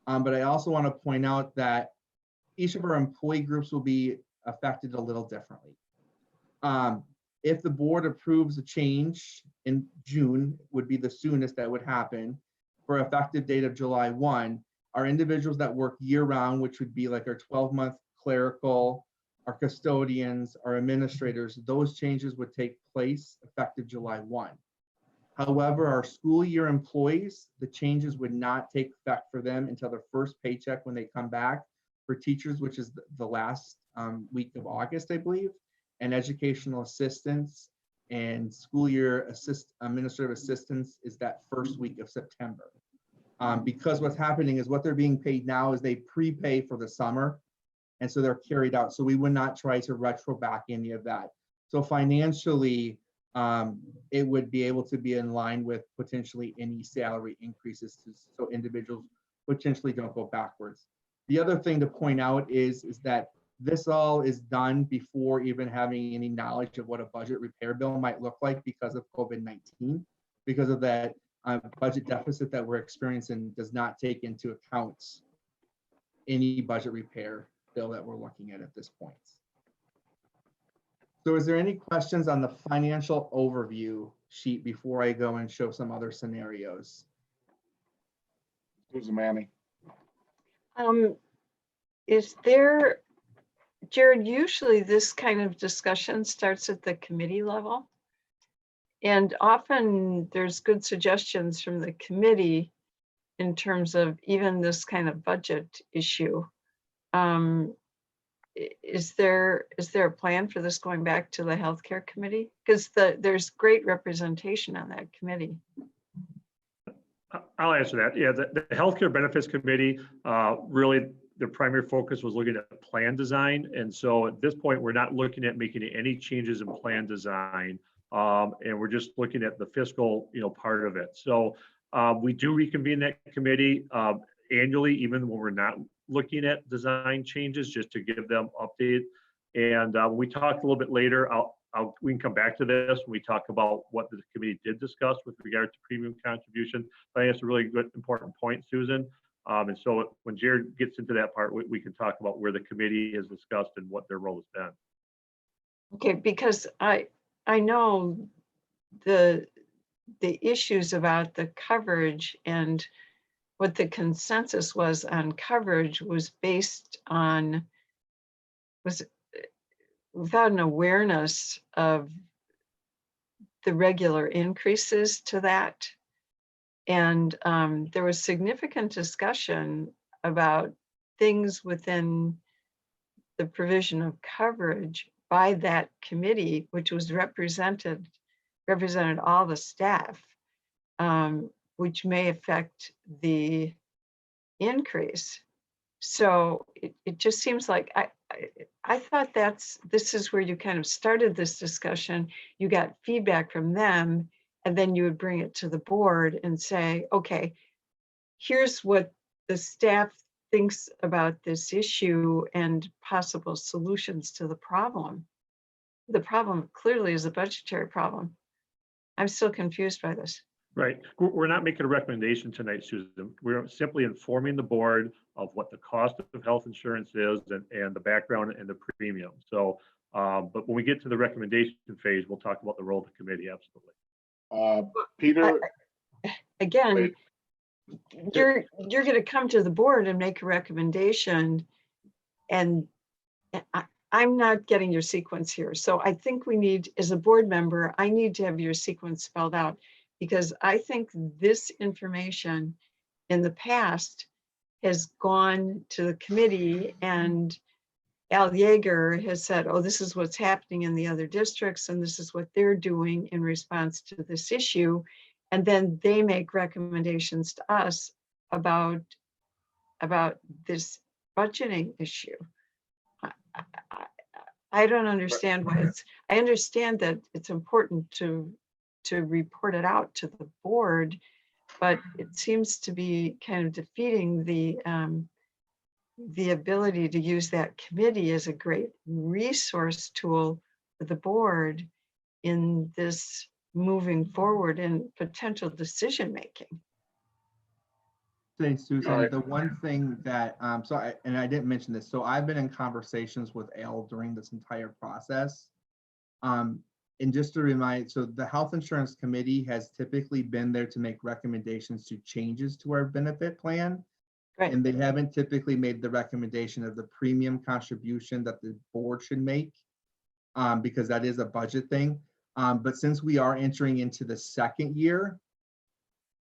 But I also want to point out that each of our employee groups will be affected a little differently. If the board approves a change in June, would be the soonest that would happen, for effective date of July 1, our individuals that work year round, which would be like our 12-month clerical, our custodians, our administrators, those changes would take place effective July 1. However, our school year employees, the changes would not take effect for them until their first paycheck when they come back. For teachers, which is the last week of August, I believe, and educational assistants and school year administrative assistants is that first week of September. Because what's happening is what they're being paid now is they prepay for the summer, and so they're carried out. So we would not try to retro back any of that. So financially, it would be able to be in line with potentially any salary increases, so individuals potentially don't go backwards. The other thing to point out is that this all is done before even having any knowledge of what a budget repair bill might look like because of COVID-19, because of that budget deficit that we're experiencing does not take into account any budget repair bill that we're looking at this point. So is there any questions on the financial overview sheet before I go and show some other scenarios? Susan Manny. Is there, Jared, usually this kind of discussion starts at the committee level. And often there's good suggestions from the committee in terms of even this kind of budget issue. Is there a plan for this going back to the healthcare committee? Because there's great representation on that committee. I'll answer that. Yeah, the Healthcare Benefits Committee, really the primary focus was looking at plan design. And so at this point, we're not looking at making any changes in plan design. And we're just looking at the fiscal, part of it. So we do reconvene that committee annually, even when we're not looking at design changes, just to give them update. And when we talk a little bit later, we can come back to this when we talk about what the committee did discuss with regard to premium contribution. But I think it's a really good, important point, Susan. And so when Jared gets into that part, we can talk about where the committee has discussed and what their role has been. Okay, because I know the issues about the coverage and what the consensus was on coverage was based on, without an awareness of the regular increases to that. And there was significant discussion about things within the provision of coverage by that committee, which was represented all the staff, which may affect the increase. So it just seems like I thought this is where you kind of started this discussion. You got feedback from them, and then you would bring it to the board and say, okay, here's what the staff thinks about this issue and possible solutions to the problem. The problem clearly is a budgetary problem. I'm still confused by this. Right. We're not making a recommendation tonight, Susan. We're simply informing the board of what the cost of health insurance is and the background and the premium. So, but when we get to the recommendation phase, we'll talk about the role of the committee, absolutely. Peter? Again, Wait. you're going to come to the board and make a recommendation, and I'm not getting your sequence here. So I think we need, as a board member, I need to have your sequence spelled out, because I think this information in the past has gone to the committee, and Al Yeager has said, oh, this is what's happening in the other districts, and this is what they're doing in response to this issue. And then they make recommendations to us about this budgeting issue. I don't understand why I understand that it's important to report it out to the board, but it seems to be kind of defeating the ability to use that committee as a great resource tool for the board in this moving forward and potential decision making. Say, Susan, All right. the one thing that, and I didn't mention this, so I've been in conversations with Al during this entire process. And just to remind, so the Health Insurance Committee has typically been there to make recommendations to changes to our benefit plan. Right. And they haven't typically made the recommendation of the premium contribution that the board should make, because that is a budget thing. But since we are entering into the second year,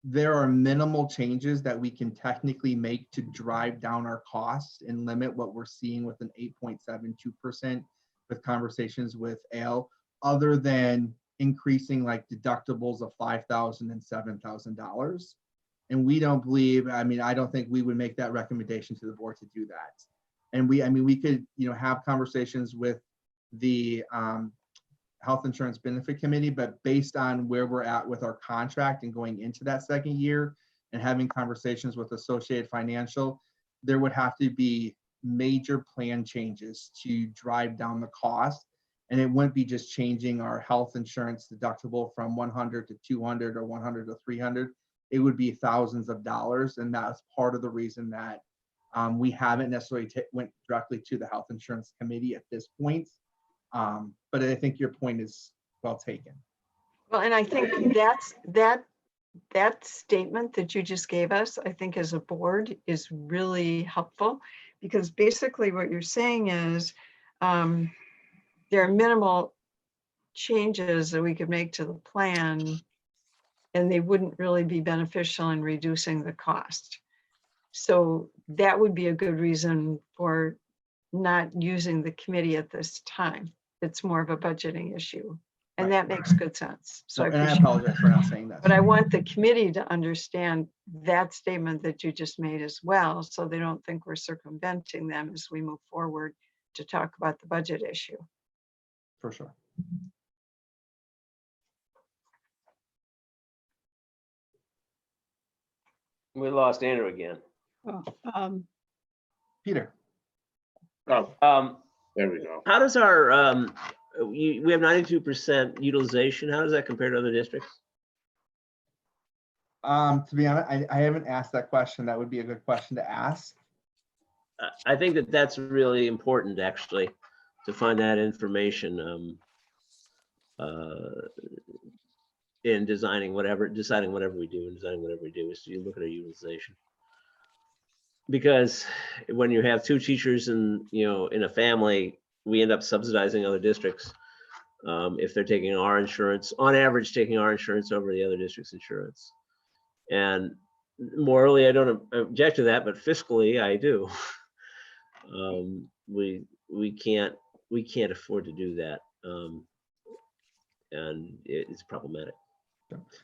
there are minimal changes that we can technically make to drive down our costs and limit what we're seeing with an 8.72% with conversations with Al, other than increasing like deductibles of $5,000 and $7,000. And we don't believe, I mean, I don't think we would make that recommendation to the board to do that. And we could, have conversations with the Health Insurance Benefit Committee, but based on where we're at with our contract and going into that second year and having conversations with Associated Financial, there would have to be major plan changes to drive down the cost. And it wouldn't be just changing our health insurance deductible from 100 to 200 or 100 to 300. It would be thousands of dollars. And that's part of the reason that we haven't necessarily went directly to the Health Insurance Committee at this point. But I think your point is well taken. Well, and I think that statement that you just gave us, I think as a board is really helpful, because basically what you're saying is there are minimal changes that we could make to the plan, and they wouldn't really be beneficial in reducing the cost. So that would be a good reason for not using the committee at this time. It's more of a budgeting issue, and that makes good sense. So And I apologize for not saying that. but I want the committee to understand that statement that you just made as well, so they don't think we're circumventing them as we move forward to talk about the budget issue. For sure. We lost Andrew again. Oh, Peter. Oh, there we go. How does our, we have 92% utilization. How does that compare to other districts? To be honest, I haven't asked that question. That would be a good question to ask. I think that that's really important, actually, to find that information in deciding whatever we do, is to look at our utilization. Because when you have two teachers in a family, we end up subsidizing other districts if they're taking our insurance, on average, taking our insurance over the other district's insurance. And morally, I don't object to that, but fiscally, I do. We can't afford to do that, and it's problematic.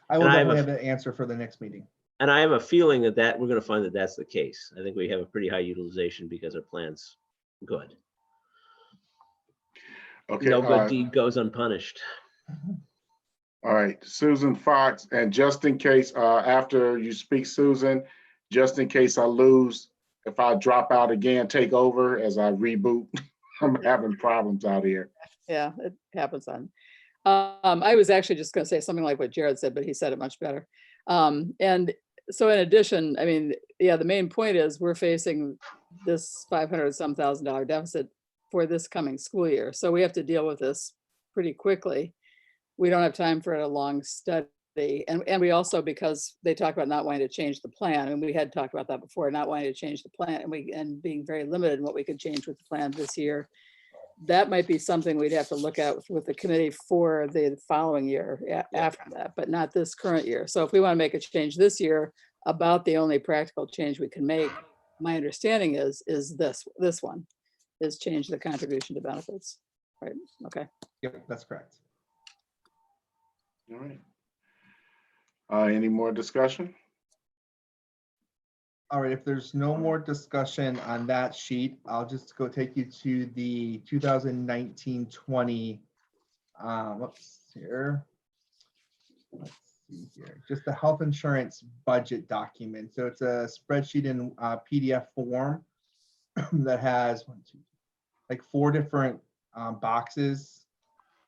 I will And I have definitely a- have the answer for the next meeting. And I have a feeling that we're going to find that that's the case. I think we have a pretty high utilization because our plan's good. Okay, No good deed goes unpunished. all right, Susan Fox, and just in case, after you speak, Susan, just in case I lose, if I drop out again, take over as I reboot. I'm having problems out here. Yeah, it happens on. I was actually just gonna say something like what Jared said, but he said it much better. And so in addition, I mean, yeah, the main point is we're facing this 500-some thousand dollar deficit for this coming school year. So we have to deal with this pretty quickly. We don't have time for a long study. And we also, because they talk about not wanting to change the plan, and we had talked about that before, not wanting to change the plan, and being very limited in what we could change with the plan this year. That might be something we'd have to look at with the committee for the following year after that, but not this current year. So if we want to make a change this year, about the only practical change we can make, my understanding is this one, is change the contribution to benefits. Right, okay. Yep, that's correct. All right. Any more discussion? All right, if there's no more discussion on that sheet, I'll just go take you to the 2019-20, whoops, here. Let's see here, just the health insurance budget document. So it's a spreadsheet in PDF form that has like 4 different boxes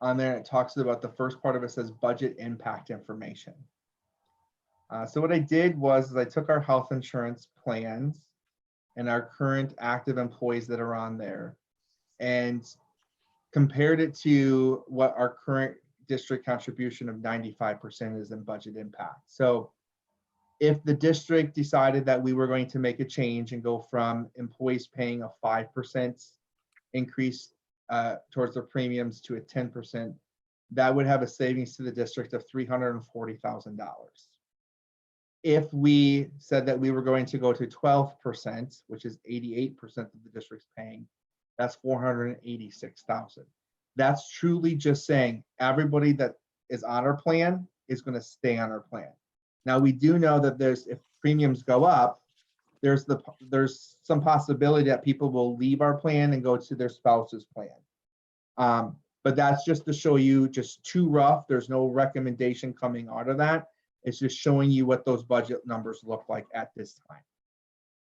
on there. It talks about the first part of it says budget impact information. So what I did was I took our health insurance plans and our current active employees that are on there and compared it to what our current district contribution of 95% is in budget impact. So if the district decided that we were going to make a change and go from employees paying a 5% increase towards their premiums to a 10%, that would have a savings to the district of $340,000. If we said that we were going to go to 12%, which is 88% of the district's paying, that's $486,000. That's truly just saying everybody that is on our plan is going to stay on our plan. Now we do know that if premiums go up, there's some possibility that people will leave our plan and go to their spouse's plan. But that's just to show you just too rough. There's no recommendation coming out of that. It's just showing you what those budget numbers look like at this time.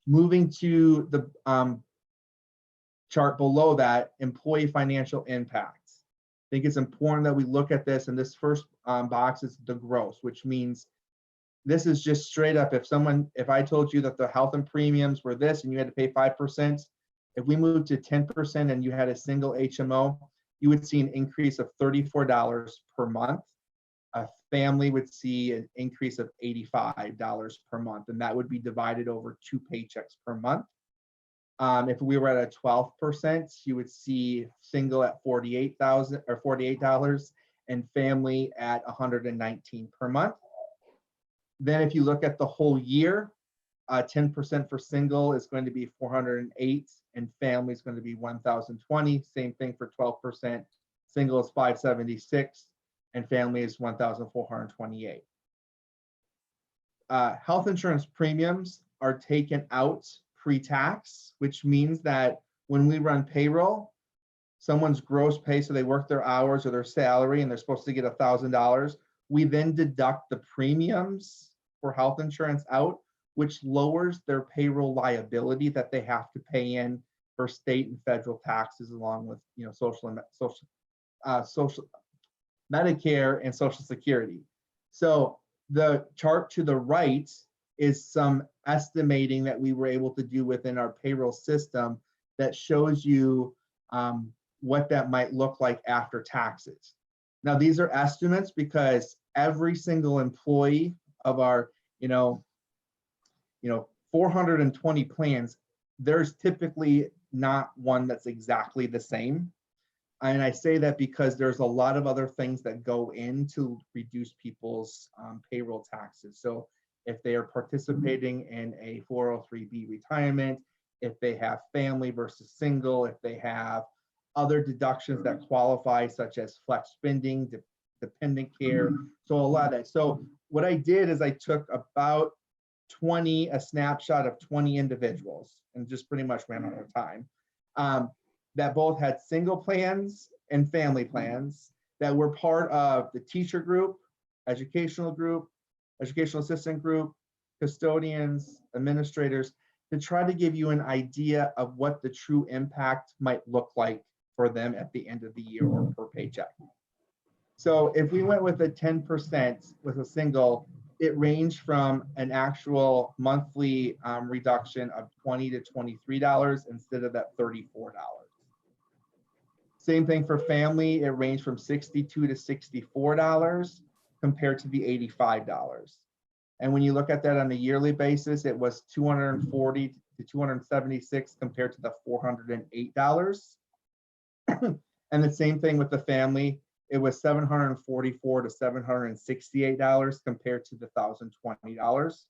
Moving to the chart below that, employee financial impacts. I think it's important that we look at this, and this first box is the gross, which means this is just straight up. If I told you that the health and premiums were this and you had to pay 5%, if we moved to 10% and you had a single HMO, you would see an increase of $34 per month. A family would see an increase of $85 per month, and that would be divided over 2 paychecks per month. If we were at a 12%, you would see single at $48 and family at $119 per month. Then if you look at the whole year, 10% for single is going to be $408 and family is going to be $1,020. Same thing for 12%. Single is $576 and family is $1,428. Health insurance premiums are taken out pre-tax, which means that when we run payroll, someone's gross pay, so they work their hours or their salary and they're supposed to get $1,000, we then deduct the premiums for health insurance out, which lowers their payroll liability that they have to pay in for state and federal taxes, along with social Medicare and Social Security. So the chart to the right is some estimating that we were able to do within our payroll system that shows you what that might look like after taxes. Now, these are estimates because every single employee of our 420 plans, there's typically not one that's exactly the same. And I say that because there's a lot of other things that go in to reduce people's payroll taxes. So if they are participating in a 403B retirement, if they have family versus single, if they have other deductions that qualify, such as flex spending, dependent care, so a lot of that. So what I did is I took about a snapshot of 20 individuals and just pretty much ran out of time that both had single plans and family plans that were part of the teacher group, educational assistant group, custodians, administrators, to try to give you an idea of what the true impact might look like for them at the end of the year or per paycheck. So if we went with a 10% with a single, it ranged from an actual monthly reduction of $20 to $23 instead of that $34. Same thing for family, it ranged from $62 to $64 compared to the $85. And when you look at that on a yearly basis, it was $240 to $276 compared to the $408. And the same thing with the family, it was $744 to $768 compared to the $1,020.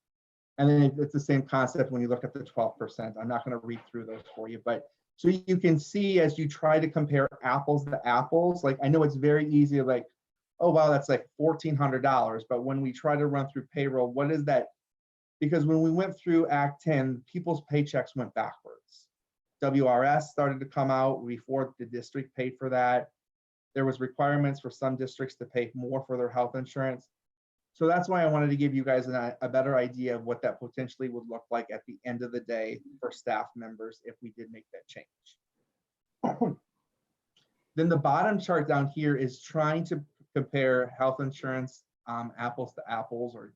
And then it's the same concept when you look at the 12%. I'm not going to read through those for you, but so you can see as you try to compare apples to apples, like I know it's very easy, like, oh, wow, that's like $1,400. But when we try to run through payroll, what is that? Because when we went through Act 10, people's paychecks went backwards. WRS started to come out before the district paid for that. There was requirements for some districts to pay more for their health insurance. So that's why I wanted to give you guys a better idea of what that potentially would look like at the end of the day for staff members if we did make that change. Then the bottom chart down here is trying to compare health insurance apples to apples, or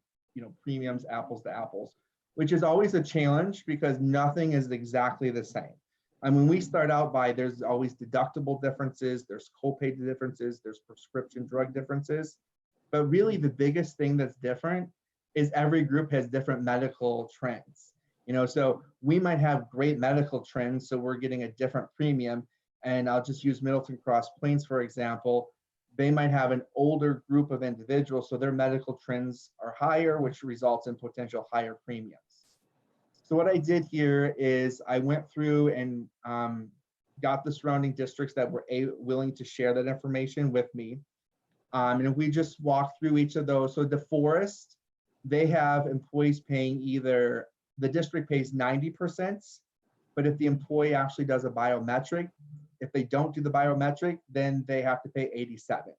premiums apples to apples, which is always a challenge because nothing is exactly the same. And when we start out there's always deductible differences, there's copay differences, there's prescription drug differences. But really the biggest thing that's different is every group has different medical trends. So we might have great medical trends, so we're getting a different premium. And I'll just use Middleton Cross Plains, for example. They might have an older group of individuals, so their medical trends are higher, which results in potential higher premiums. So what I did here is I went through and got the surrounding districts that were willing to share that information with me. And we just walked through each of those. So DeForest, they have employees paying either, the district pays 90%, but if the employee actually does a biometric, if they don't do the biometric, then they have to pay 87.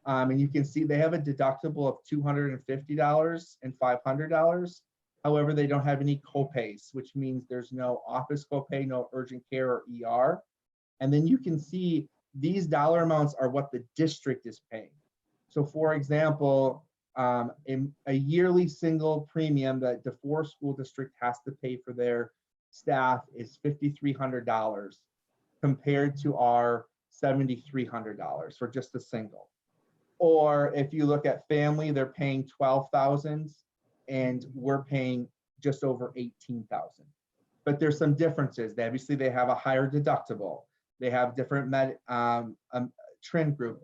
And you can see they have a deductible of $250 and $500. However, they don't have any copays, which means there's no office copay, no urgent care or ER. And then you can see these dollar amounts are what the district is paying. So for example, in a yearly single premium that DeForest School District has to pay for their staff is $5,300 compared to our $7,300 for just a single. Or if you look at family, they're paying $12,000 and we're paying just over $18,000. But there's some differences. Obviously, they have a higher deductible. They have different trend group.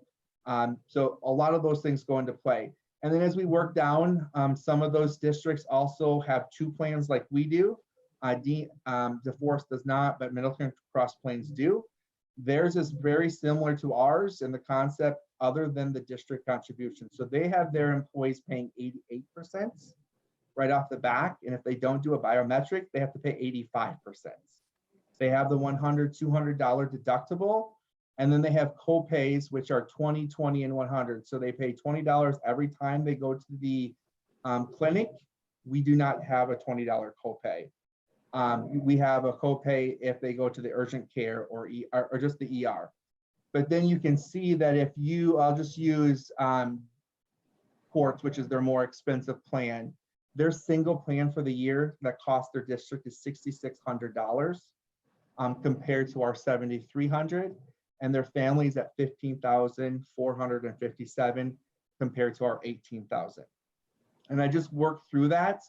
So a lot of those things go into play. And then as we work down, some of those districts also have two plans like we do. DeForest does not, but Middleton Cross Plains do. Theirs is very similar to ours in the concept other than the district contribution. So they have their employees paying 88% right off the back. And if they don't do a biometric, they have to pay 85%. They have the $100, $200 deductible, and then they have co-pays, which are $20, $20, and $100. So they pay $20 every time they go to the clinic. We do not have a $20 copay. We have a copay if they go to the urgent care or just the ER. But then you can see that if I'll just use Quartz, which is their more expensive plan. Their single plan for the year that costs their district is $6,600 compared to our $7,300, and their families at $15,457 compared to our $18,000. And I just worked through that.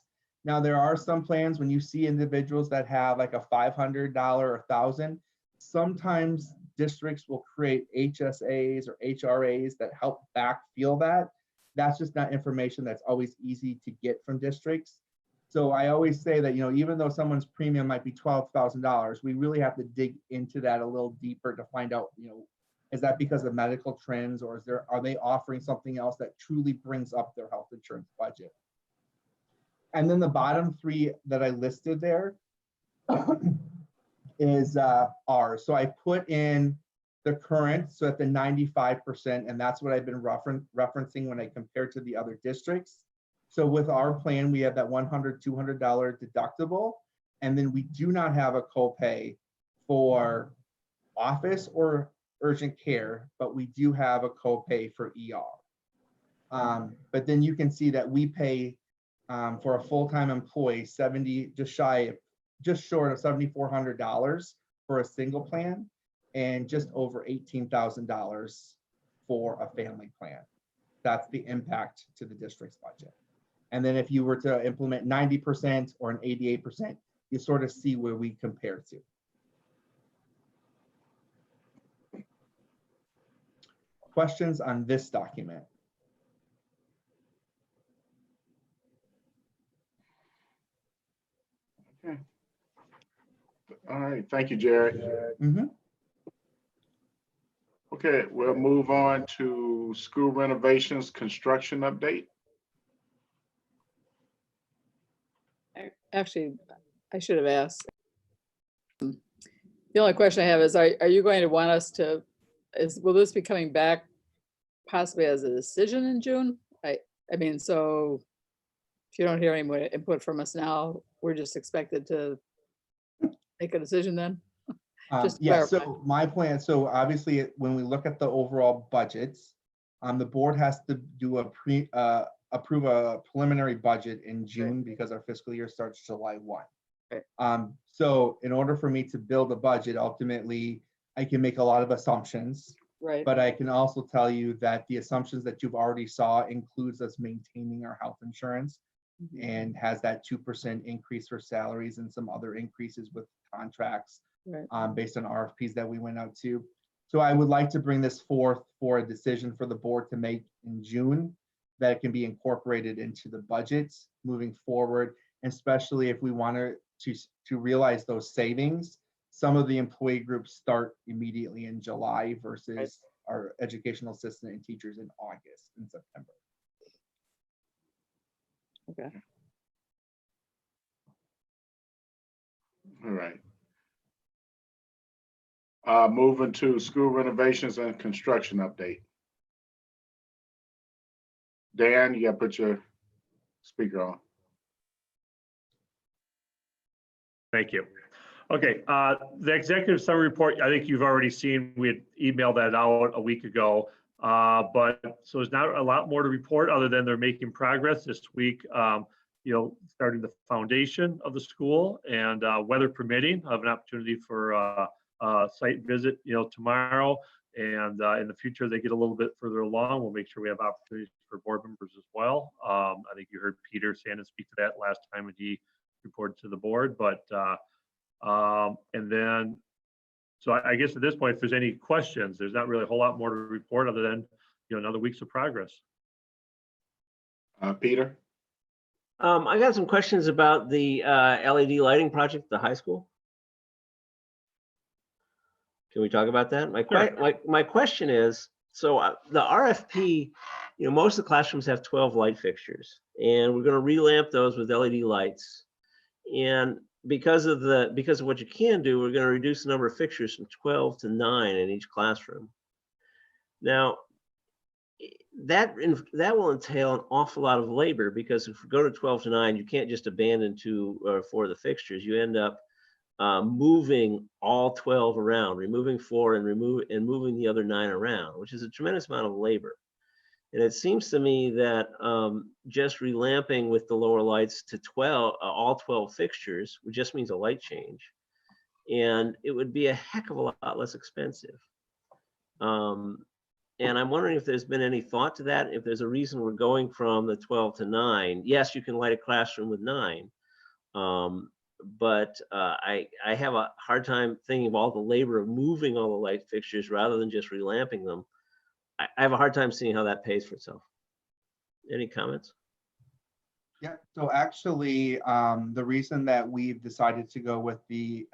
Now there are some plans when you see individuals that have like a $500 or $1,000, sometimes districts will create HSAs or HRAs that help backfill that. That's just not information that's always easy to get from districts. So I always say that, even though someone's premium might be $12,000, we really have to dig into that a little deeper to find out, is that because of medical trends, or are they offering something else that truly brings up their health insurance budget? And then the bottom three that I listed there is ours. So I put in the current, so at the 95%, and that's what I've been referencing when I compare to the other districts. So with our plan, we have that $100, $200 deductible, and then we do not have a copay for office or urgent care, but we do have a copay for ER. But then you can see that we pay for a full-time employee just short of $7,400 for a single plan, and just over $18,000 for a family plan. That's the impact to the district's budget. And then if you were to implement 90% or an 88%, you sort of see where we compare to. Questions on this document? Okay. All right, thank you, Jared. Okay, we'll move on to school renovations construction update. Actually, I should have asked. The only question I have is, are you going to want us to, will this be coming back possibly as a decision in June? I mean, so if you don't hear any more input from us now, we're just expected to make a decision then? Just to Yeah, clarify. so my plan, so obviously when we look at the overall budgets, the board has to do approve a preliminary budget in June because our fiscal year starts July 1. Right. So in order for me to build a budget, ultimately, I can make a lot of assumptions, Right. but I can also tell you that the assumptions that you've already saw includes us maintaining our health insurance and has that 2% increase for salaries and some other increases with contracts Right. based on RFPs that we went out to. So I would like to bring this forth for a decision for the board to make in June, that it can be incorporated into the budgets moving forward, especially if we want to realize those savings. Some of the employee groups start immediately in July versus our educational assistant and teachers in August and September. Okay. All right. Moving to school renovations and construction update. Dan, you got to put your speaker on. Thank you. Okay, the executive summary report, I think you've already seen, we had emailed that out a week ago. But so there's not a lot more to report other than they're making progress this week. Starting the foundation of the school, and weather permitting, I have an opportunity for a site visit, tomorrow. And in the future, they get a little bit further along, we'll make sure we have opportunities for board members as well. I think you heard Peter Sandin speak to that last time when he reported to the board. But and then, so I guess at this point, if there's any questions, there's not really a whole lot more to report other than another week's of progress. Peter? I got some questions about the LED lighting project at the high school. Can we talk about that? My question is, so the RFP, most of the classrooms have 12 light fixtures, and we're going to relamp those with LED lights. And because of what you can do, we're going to reduce the number of fixtures from 12 to 9 in each classroom. Now, that will entail an awful lot of labor, because if we go to 12 to 9, you can't just abandon 2 or 4 of the fixtures. You end up moving all 12 around, removing 4 and moving the other 9 around, which is a tremendous amount of labor. And it seems to me that just relamping with the lower lights to 12, all 12 fixtures, which just means a light change, and it would be a heck of a lot less expensive. And I'm wondering if there's been any thought to that, if there's a reason we're going from the 12 to 9. Yes, you can light a classroom with 9, I have a hard time thinking of all the labor of moving all the light fixtures rather than just relamping them. I have a hard time seeing how that pays for itself. Any comments? Yeah, so actually, the reason that we've decided to go with the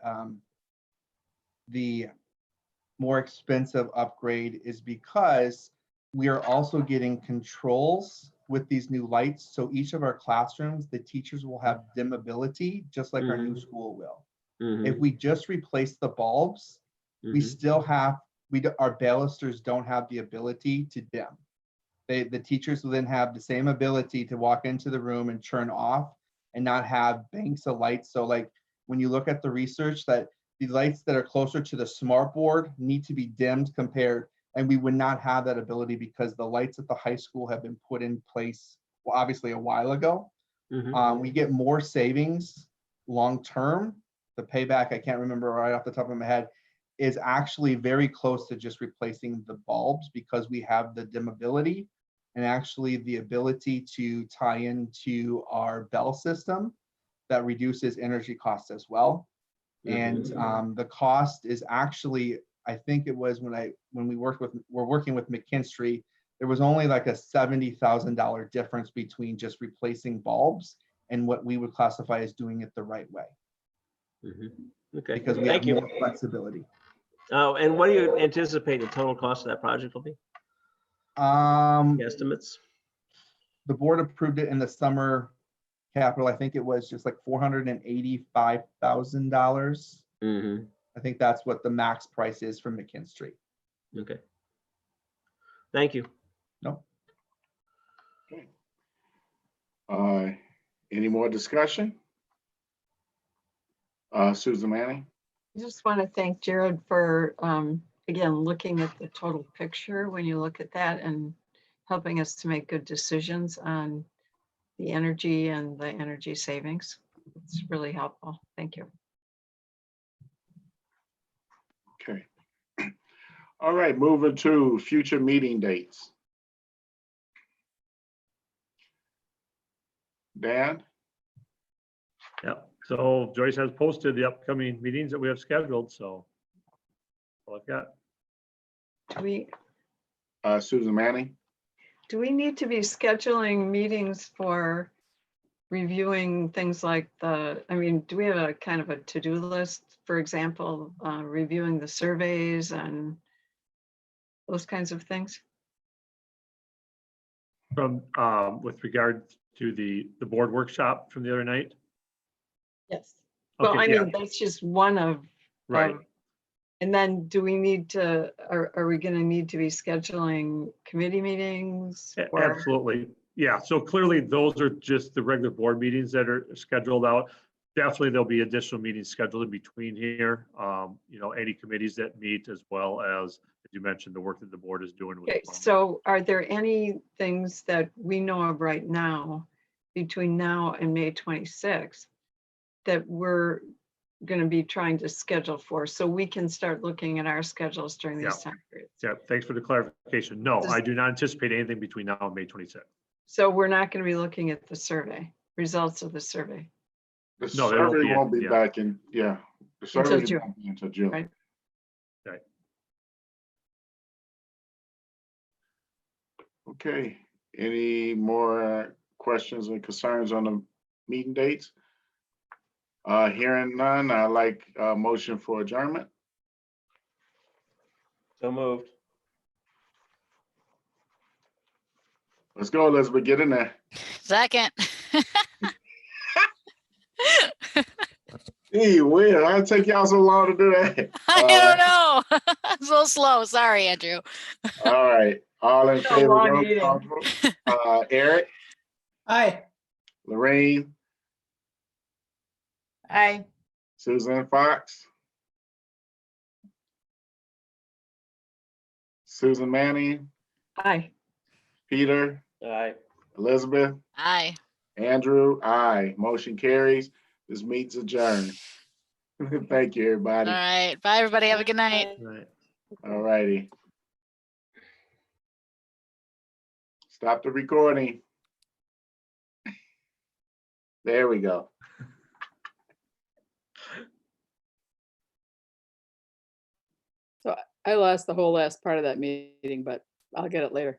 more expensive upgrade is because we are also getting controls with these new lights. So each of our classrooms, the teachers will have dimmability, just like our new school will. If we just replace the bulbs, we still have, our balusters don't have the ability to dim. The teachers will then have the same ability to walk into the room and turn off and not have banks of lights. So like when you look at the research, that the lights that are closer to the smart board need to be dimmed compared, and we would not have that ability because the lights at the high school have been put in place, well, obviously a while ago. We get more savings long-term. The payback, I can't remember right off the top of my head, is actually very close to just replacing the bulbs because we have the dimmability and actually the ability to tie into our bell system that reduces energy costs as well. And the cost is actually, I think it was when we're working with McKinstry, there was only like a $70,000 difference between just replacing bulbs and what we would classify as doing it the right way. Okay, Because we have more flexibility. Oh, and what do you anticipate the total cost of that project will be? Estimates? The board approved it in the summer capital. I think it was just like $485,000. I think that's what the max price is for McKinstry. Okay. Thank you. No. Any more discussion? Susan Manning? I just want to thank Jared for, again, looking at the total picture when you look at that and helping us to make good decisions on the energy and the energy savings. It's really helpful. Thank you. Okay. All right, moving to future meeting dates. Dan? Yep. So Joyce has posted the upcoming meetings that we have scheduled. So all I've got. Susan Manning? Do we need to be scheduling meetings for reviewing things like do we have a kind of a to-do list, for example, reviewing the surveys and those kinds of things? From with regard to the board workshop from the other night? Yes. Well, Okay, I yeah. mean, that's just one of. Right. And then do we need to, are we going to need to be scheduling committee meetings? Absolutely. Yeah. So clearly those are just the regular board meetings that are scheduled out. Definitely there'll be additional meetings scheduled in between here. Any committees that meet, as well as you mentioned, the work that the board is doing. Okay, so are there any things that we know of right now between now and May 26th that we're going to be trying to schedule for, so we can start looking at our schedules during these time periods? Yeah, thanks for the clarification. No, I do not anticipate anything between now and May 26th. So we're not going to be looking at the survey, results of the survey? The survey won't be back in, the survey Until June. won't be until June. Right. Right. Okay, any more questions and concerns on the meeting dates? Hearing none, I like a motion for adjournment. So moved. Let's go, Elizabeth, get in there. Second. Gee whiz, I'll take y'all so long to do that. I don't know. It's a little slow. Sorry, Andrew. All right, all in So favor, long roll meeting. call vote. Eric, Aye. Lorraine, Aye. Susan Fox, Susan Manning, Aye. Peter, Aye. Elizabeth, Aye. Andrew, aye. Motion carries. This meeting's adjourned. Thank you, All everybody. right. Bye, everybody. Have a good night. Right. All righty. Stop the recording. There we go. I lost the whole last part of that meeting, but I'll get it later.